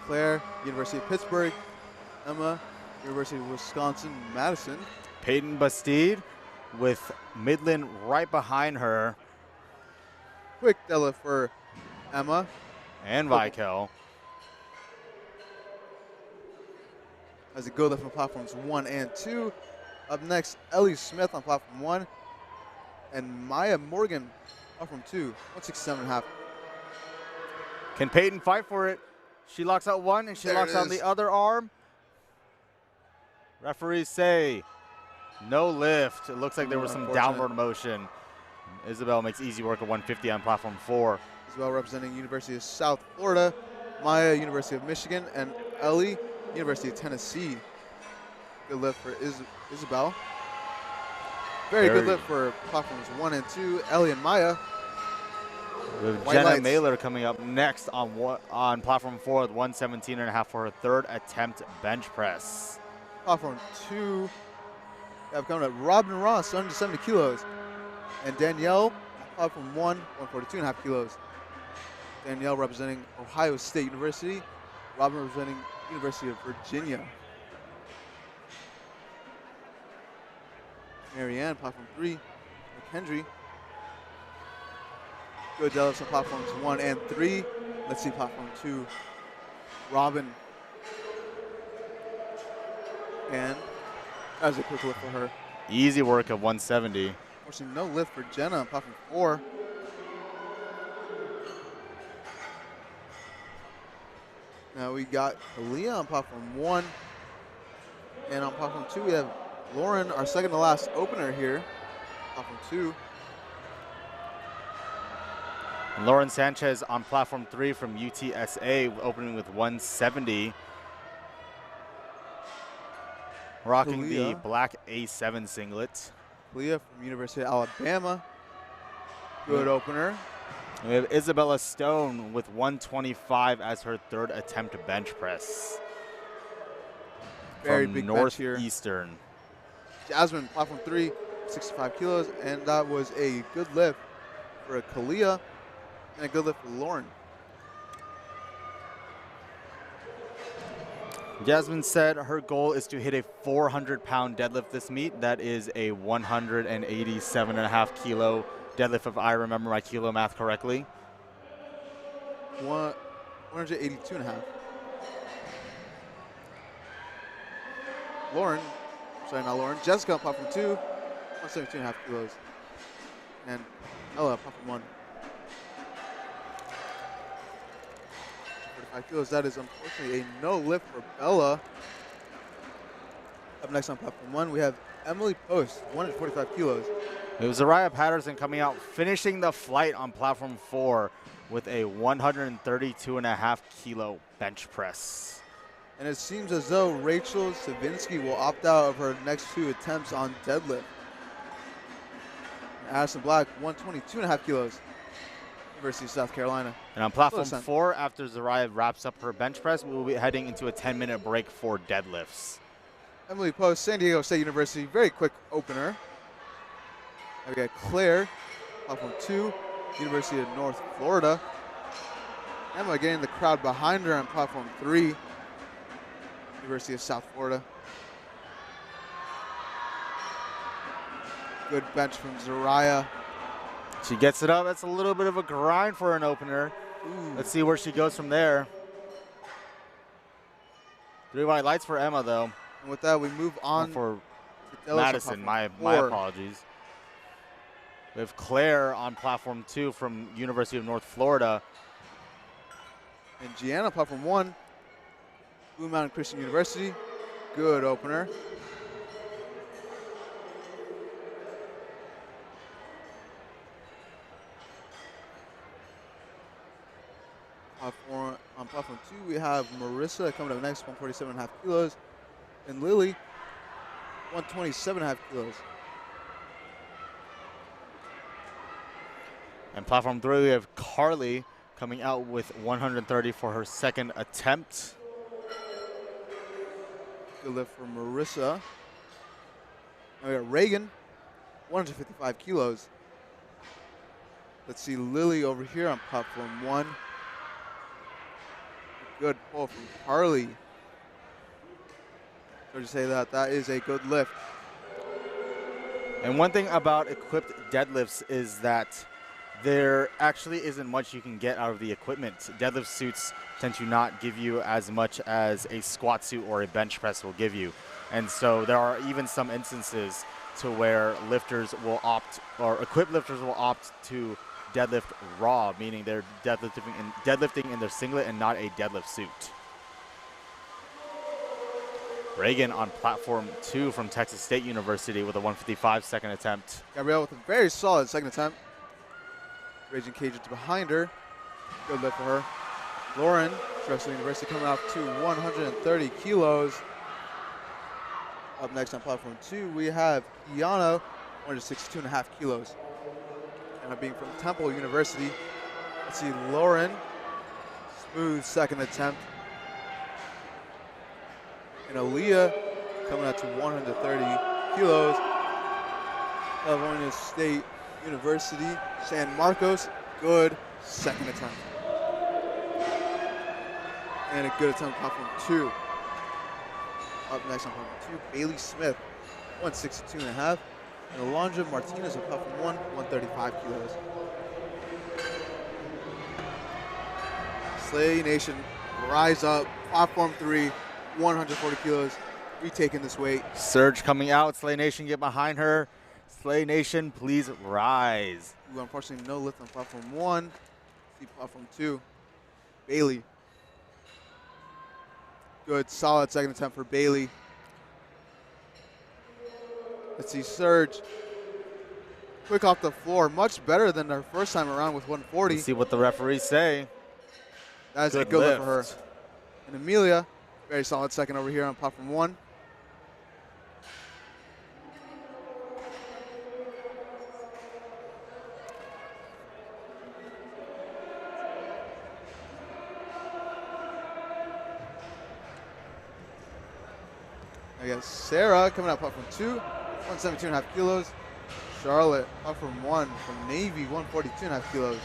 Claire, University of Pittsburgh. Emma, University of Wisconsin-Madison. Peyton Bastide with Midland right behind her. Quick deadlift for Emma. And Vikel. Has a good lift on platforms 1 and 2. Up next, Ellie Smith on platform 1. And Maya Morgan platform 2, 167.5. Can Peyton fight for it? She locks out one and she There locks it out is. the other arm. Referees say no lift. It looks like there was some Unfortunate. downward motion. Isabel makes easy work of 150 on platform 4. As well representing University of South Florida. Maya, University of Michigan. And Ellie, University of Tennessee. Good lift for Isabel. Very good lift for platforms 1 and 2. Ellie and Maya. With White Jenna lights. Mailer coming up next on platform 4 with 117.5 for her third attempt bench press. Platform 2. We have coming up Robin Ross, 170 kilos. And Danielle, platform 1, 142.5 kilos. Danielle representing Ohio State University. Robin representing University of Virginia. Marianne, platform 3. McHenry. Good deadlifts on platforms 1 and 3. Let's see platform 2. Robin. And that was a quick lift for her. Easy work of 170. Fortunately, no lift for Jenna on platform 4. Now we got Aaliyah on platform 1. And on platform 2, we have Lauren, our second to last opener here. platform 2. And Lauren Sanchez on platform 3 from UTSA, opening with 170. Rocking the Kalia. black A7 singlet. Leah from University of Alabama. Good opener. We have Isabella Stone with 125 as her third attempt to bench press. Very from big bench here. Northeastern. Jasmine, platform 3, 65 kilos, and that was a good lift for Kalia and a good lift for Lauren. Jasmine said her goal is to hit a 400-pound deadlift this meet. That is a 187.5 kilo deadlift, if I remember my kilo math correctly. 182.5. Lauren, sorry, not Lauren. Jessica, platform 2, 172.5 kilos. And Ella, platform 1. 45 kilos. That is unfortunately a no lift for Bella. Up next on platform 1, we have Emily Post, 145 kilos. It was Zariah Patterson coming out, finishing the flight on platform 4 with a 132.5 kilo bench press. And it seems as though Rachel Savinsky will opt out of her next 2 attempts on deadlift. Addison Black, 122.5 kilos. University of South Carolina. And on platform 4, after Zariah wraps up her bench press, we will be heading into a 10-minute break for deadlifts. Emily Post, San Diego State University, very quick opener. And we got Claire, platform 2, University of North Florida. Emma getting the crowd behind her on platform 3, University of South Florida. Good bench from Zariah. She gets it up. That's a little bit of a grind for an opener. Ooh. Let's see where she goes from there. 3 white lights for Emma, though. And with that, we move on for to Madison. My apologies. We have Claire on platform 2 from University of North Florida. And Gianna, platform 1, Blue Mountain Christian University. Good opener. On platform 2, we have Marissa coming up next, 147.5 kilos. And Lily, 127.5 kilos. And platform 3, we have Carly coming out with 130 for her second attempt. Good lift for Marissa. Now we got Reagan, 155 kilos. Let's see Lily over here on platform 1. Good pull from Carly. So to say that is a good lift. And one thing about equipped deadlifts is that there actually isn't much you can get out of the equipment. Deadlift suits tend to not give you as much as a squat suit or a bench press will give you. And so there are even some instances to where lifters will opt, or equipped lifters will opt to deadlift raw, meaning they're deadlifting in their singlet and not a deadlift suit. Reagan on platform 2 from Texas State University with a 155 second attempt. Gabrielle with a very solid second attempt. Raging Cajuns behind her. Good lift for her. Lauren, Drexel University, coming off to 130 kilos. Up next on platform 2, we have Iano, 162.5 kilos. And being from Temple University, let's see Lauren, smooth second attempt. And Aaliyah coming out to 130 kilos. California State University, San Marcos, good second attempt. And a good attempt on platform 2. Up next on platform 2, Bailey Smith, 162.5. And Alondra Martinez on platform 1, 135 kilos. Slay Nation, rise up, platform 3, 140 kilos, retaking this weight. Surge coming out, Slay Nation get behind her. Slay Nation, please rise. Ooh, unfortunately, no lift on platform 1. See platform 2, Bailey. Good, solid second attempt for Bailey. Let's see Surge. quick off the floor. Much better than her first time around with 140. Let's see what the referees say. That's a good lift for her. And Amelia, very solid second over here on platform 1. I guess Sarah coming out platform 2, 117.5 kilos. Charlotte platform 1 from Navy, 142.5 kilos.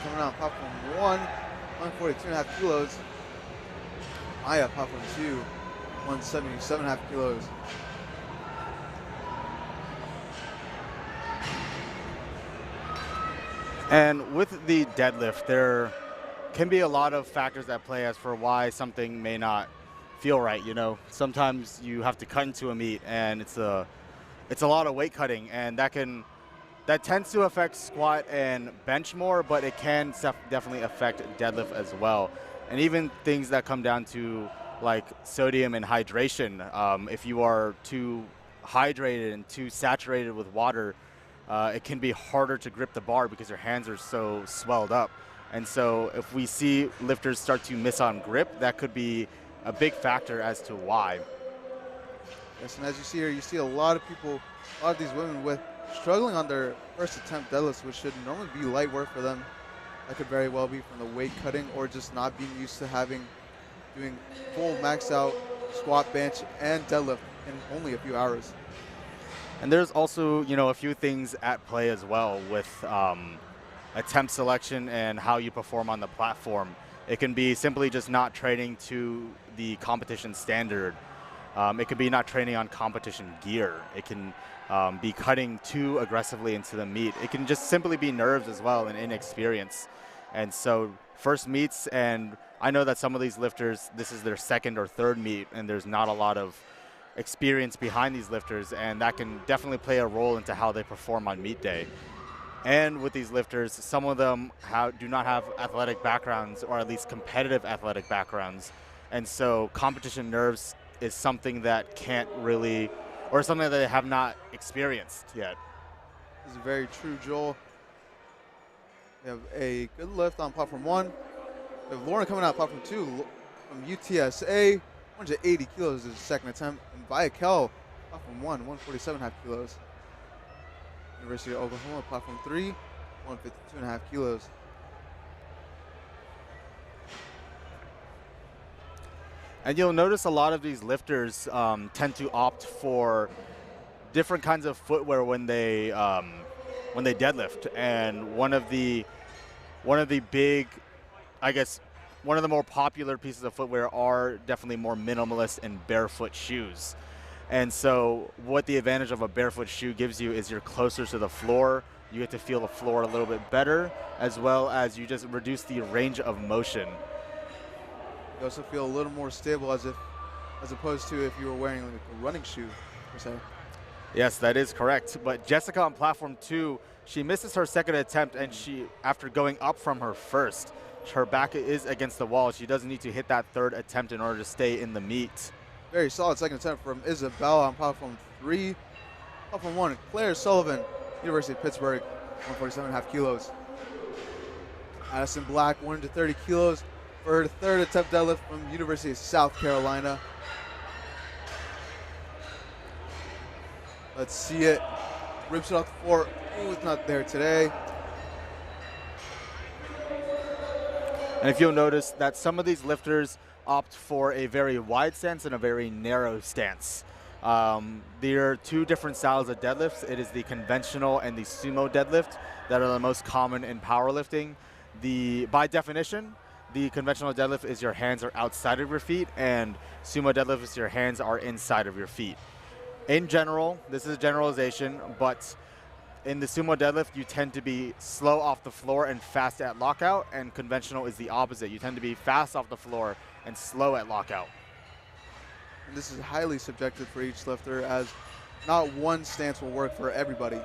Coming out platform 1, 142.5 kilos. Maya platform 2, 177.5 kilos. And with the deadlift, there can be a lot of factors at play as for why something may not feel right. You know, sometimes you have to cut into a meet, and it's a lot of weight cutting, and that tends to affect squat and bench more, but it can definitely affect deadlift as well. And even things that come down to like sodium and hydration. If you are too hydrated and too saturated with water, it can be harder to grip the bar because your hands are so swelled up. And so if we see lifters start to miss on grip, that could be a big factor as to why. Yes, and as you see here, you see a lot of people, a lot of these women with struggling on their first attempt deadlifts, which should normally be light work for them. That could very well be from the weight cutting or just not being used to doing full max out squat, bench, and deadlift in only a few hours. And there's also, you know, a few things at play as well with attempt selection and how you perform on the platform. It can be simply just not training to the competition standard. It could be not training on competition gear. It can be cutting too aggressively into the meet. It can just simply be nerves as well and inexperience. And so first meets, and I know that some of these lifters, this is their second or third meet, and there's not a lot of experience behind these lifters, and that can definitely play a role into how they perform on meet day. And with these lifters, some of them do not have athletic backgrounds, or at least competitive athletic backgrounds. And so competition nerves is something that can't really, or something that they have not experienced yet. This is very true, Joel. We have a good lift on platform 1. We have Lauren coming out platform 2 from UTSA, 180 kilos is his second attempt. And Viakel, platform 1, 147.5 kilos. University of Oklahoma, platform 3, 152.5 kilos. And you'll notice a lot of these lifters tend to opt for different kinds of footwear when they deadlift. And one of the big, I guess, one of the more popular pieces of footwear are definitely more minimalist and barefoot shoes. And so what the advantage of a barefoot shoe gives you is you're closer to the floor. You get to feel the floor a little bit better, as well as you just reduce the range of motion. You also feel a little more stable as opposed to if you were wearing like a running shoe, per se. Yes, that is correct. But Jessica on platform 2, she misses her second attempt, and after going up from her first, her back is against the wall. She doesn't need to hit that third attempt in order to stay in the meet. Very solid second attempt from Isabella on platform 3. Platform 1, Claire Sullivan, University of Pittsburgh, 147.5 kilos. Addison Black, 130 kilos for her third attempt deadlift from University of South Carolina. Let's see it. Rips it off the floor. Oh, it's not there today. And if you'll notice that some of these lifters opt for a very wide stance and a very narrow stance. There are two different styles of deadlifts. It is the conventional and the sumo deadlift that are the most common in powerlifting. By definition, the conventional deadlift is your hands are outside of your feet, and sumo deadlift is your hands are inside of your feet. In general, this is a generalization, but in the sumo deadlift, you tend to be slow off the floor and fast at lockout, and conventional is the opposite. You tend to be fast off the floor and slow at lockout. And this is highly subjective for each lifter, as not one stance will work for everybody.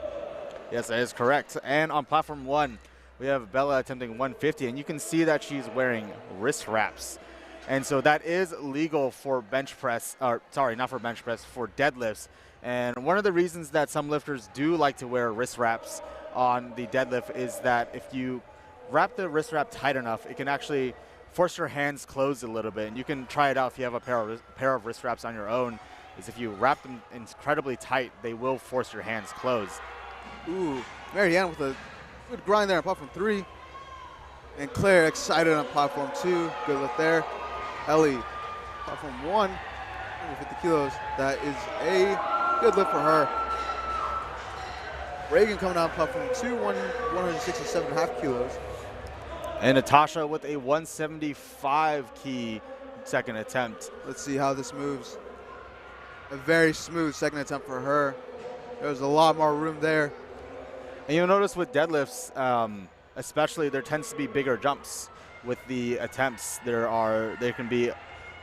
Yes, that is correct. And on platform 1, we have Bella attempting 150, and you can see that she's wearing wrist wraps. And so that is legal for bench press, or sorry, not for bench press, for deadlifts. And one of the reasons that some lifters do like to wear wrist wraps on the deadlift is that if you wrap the wrist wrap tight enough, it can actually force your hands closed a little bit. And you can try it out if you have a pair of wrist wraps on your own, is if you wrap them incredibly tight, they will force your hands closed. Ooh, Marianne with a good grind there on platform 3. And Claire excited on platform 2. Good lift there. Ellie, platform 1, 150 kilos. That is a good lift for her. Reagan coming down platform 2, 167.5 kilos. And Natasha with a 175 key second attempt. Let's see how this moves. A very smooth second attempt for her. There's a lot more room there. And you'll notice with deadlifts, especially, there tends to be bigger jumps with the attempts. There can be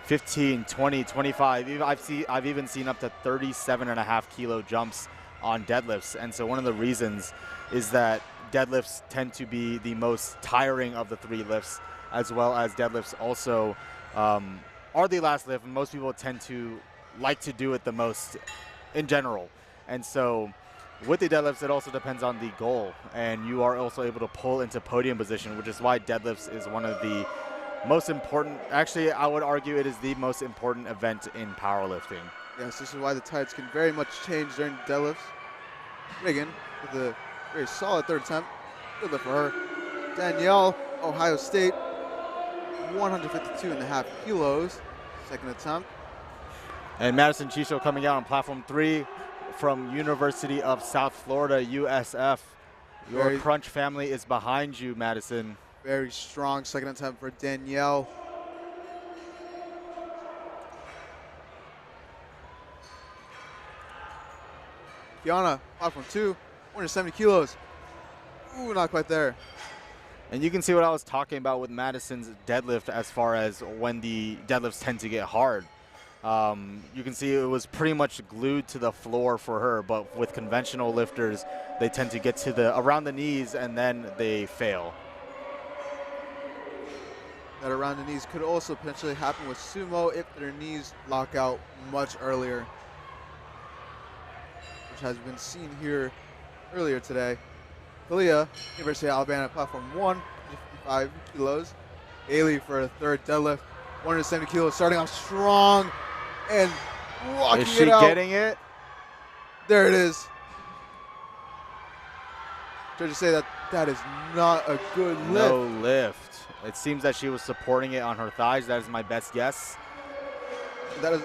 15, 20, 25. Even I've even seen up to 37.5 kilo jumps on deadlifts. And so one of the reasons is that deadlifts tend to be the most tiring of the 3 lifts, as well as deadlifts also are the last lift, and most people tend to like to do it the most in general. And so with the deadlifts, it also depends on the goal, and you are also able to pull into podium position, which is why deadlifts is one of the most important, actually I would argue it is the most important event in powerlifting. Yes, this is why the tides can very much change during deadlifts. Reagan with a very solid third attempt. Good lift for her. Danielle, Ohio State, 152.5 kilos, second attempt. And Madison Chisho coming out on platform 3 from University of South Florida, USF. Your crunch family is behind you, Madison. Very strong second attempt for Danielle. Kiana, platform 2, 170 kilos. Ooh, not quite there. And you can see what I was talking about with Madison's deadlift as far as when the deadlifts tend to get hard. You can see it was pretty much glued to the floor for her, but with conventional lifters, they tend to get to around the knees and then they fail. That around the knees could also potentially happen with sumo if their knees lock out much earlier, which has been seen here earlier today. Kalia, University of Alabama, platform 1, 55 kilos. Ailey for a third deadlift, 170 kilos, starting off strong and walking it out. Is she getting it? There it is. Trying to say that is not a good lift. No lift. It seems that she was supporting it on her thighs. That is my best guess. That is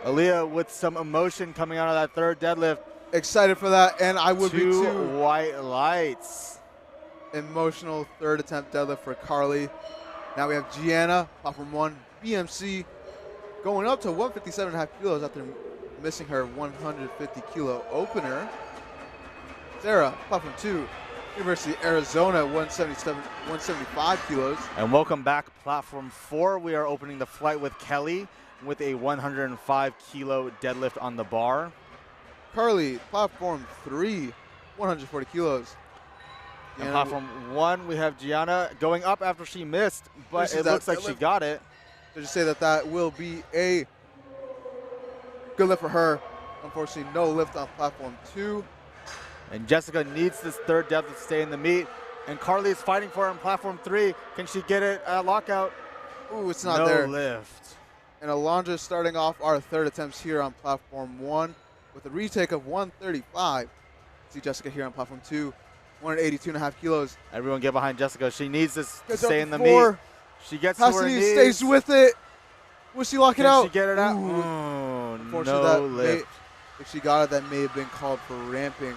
Aaliyah with some emotion coming out of that third deadlift. excited for that, and I would be too. White lights. Emotional third attempt deadlift for Carly. Now we have Gianna, platform 1, BMC, going up to 157.5 kilos after missing her 150 kilo opener. Sarah, platform 2, University of Arizona, 175 kilos. And welcome back, platform 4. We are opening the flight with Kelly with a 105 kilo deadlift on the bar. Carly, platform 3, 140 kilos. And platform 1, we have Gianna going up after she missed, but it looks like she got it. To just say that will be a good lift for her. Unfortunately, no lift on platform 2. And Jessica needs this third deadlift to stay in the meet. And Carly is fighting for it on platform 3. Can she get it at lockout? Ooh, it's not there. No lift. And Alondra starting off our third attempts here on platform 1 with a retake of 135. See Jessica here on platform 2, 182.5 kilos. Everyone get behind Jessica. She needs this to stay in the meet. She gets to her knees. Stays with it. Will she lock it out? Can she get it out? Ooh. No lift. If she got it, that may have been called for ramping.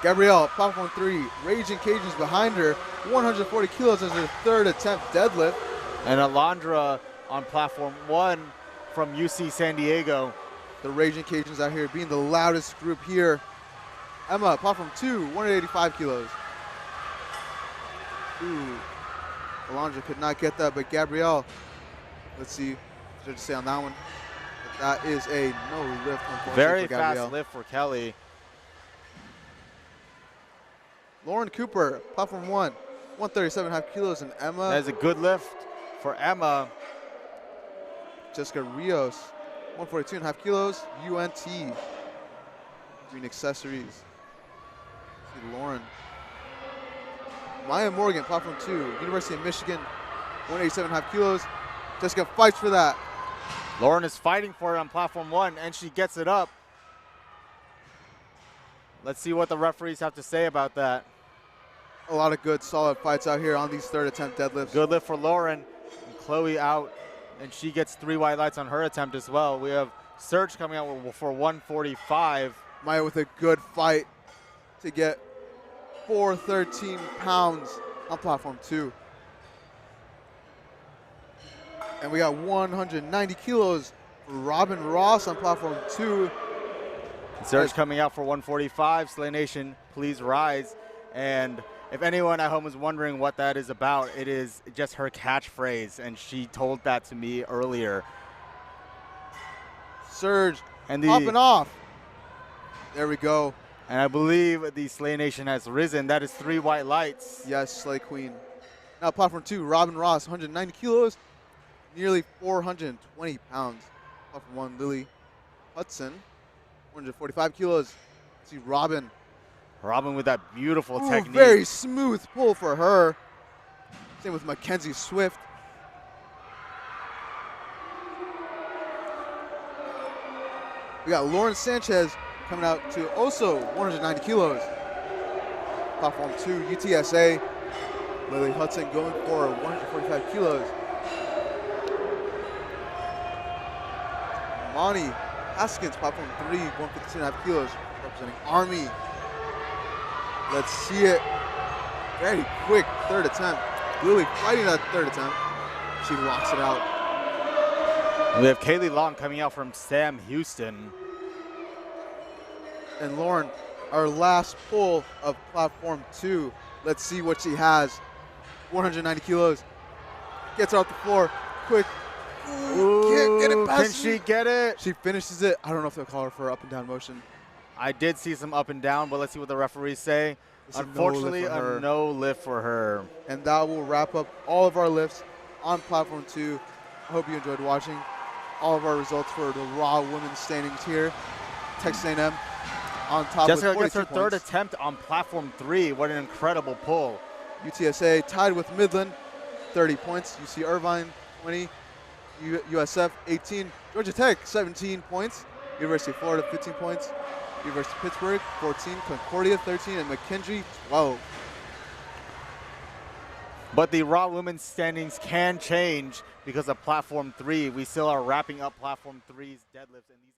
Gabrielle, platform 3, Raging Cajuns behind her, 140 kilos as her third attempt deadlift. And Alondra on platform 1 from UC San Diego. The Raging Cajuns out here being the loudest group here. Emma, platform 2, 185 kilos. Ooh, Alondra could not get that, but Gabrielle, let's see. to say on that one. But that is a no lift, unfortunately, Very for Gabrielle. fast lift for Kelly. Lauren Cooper, platform 1, 137.5 kilos, and Emma. That is a good lift for Emma. Jessica Rios, 142.5 kilos, UNT. Green accessories. See Lauren. Maya Morgan, platform 2, University of Michigan, 187.5 kilos. Jessica fights for that. Lauren is fighting for it on platform 1, and she gets it up. Let's see what the referees have to say about that. A lot of good, solid fights out here on these third attempt deadlifts. Good lift for Lauren. And Chloe out, and she gets 3 white lights on her attempt as well. We have Serge coming out for 145. Maya with a good fight to get 413 pounds on platform 2. And we got 190 kilos for Robin Ross on platform 2. Serge coming out for 145. Slay Nation, please rise. And if anyone at home is wondering what that is about, it is just her catchphrase, and she told that to me earlier. Serge And popping off. There we go. And I believe the Slay Nation has risen. That is 3 white lights. Yes, Slay Queen. Now platform 2, Robin Ross, 190 kilos, nearly 420 pounds. Platform 1, Lily Hudson, 145 kilos. See Robin. Robin with that beautiful Ooh, technique. very smooth pull for her. Same with Mackenzie Swift. We got Lauren Sanchez coming out to also 190 kilos. Platform 2, UTSA. Lily Hudson going for 145 kilos. Monty Haskins, platform 3, 152.5 kilos, representing Army. Let's see it. Very quick third attempt. Lily fighting that third attempt. She locks it out. We have Kaylee Long coming out from Sam Houston. And Lauren, our last pull of platform 2. Let's see what she has. 190 kilos. Gets her off the floor. Quick. Ooh, can't get it past. Can she get it? She finishes it. I don't know if they'll call her for up and down motion. I did see some up and down, but let's see what the referees say. It's a no Unfortunately, lift for her. a no lift for her. And that will wrap up all of our lifts on platform 2. I hope you enjoyed watching all of our results for the raw women's standings here. Texas A&M on top Jessica with 42 gets her third points. attempt on platform 3. What an incredible pull. UTSA tied with Midland, 30 points. UC Irvine, 20. USF, 18. Georgia Tech, 17 points. University of Florida, 15 points. University of Pittsburgh, 14. Concordia, 13. And McKendree, 12. But the raw women's standings can change because of platform 3. We still are wrapping up platform 3's deadlifts, and these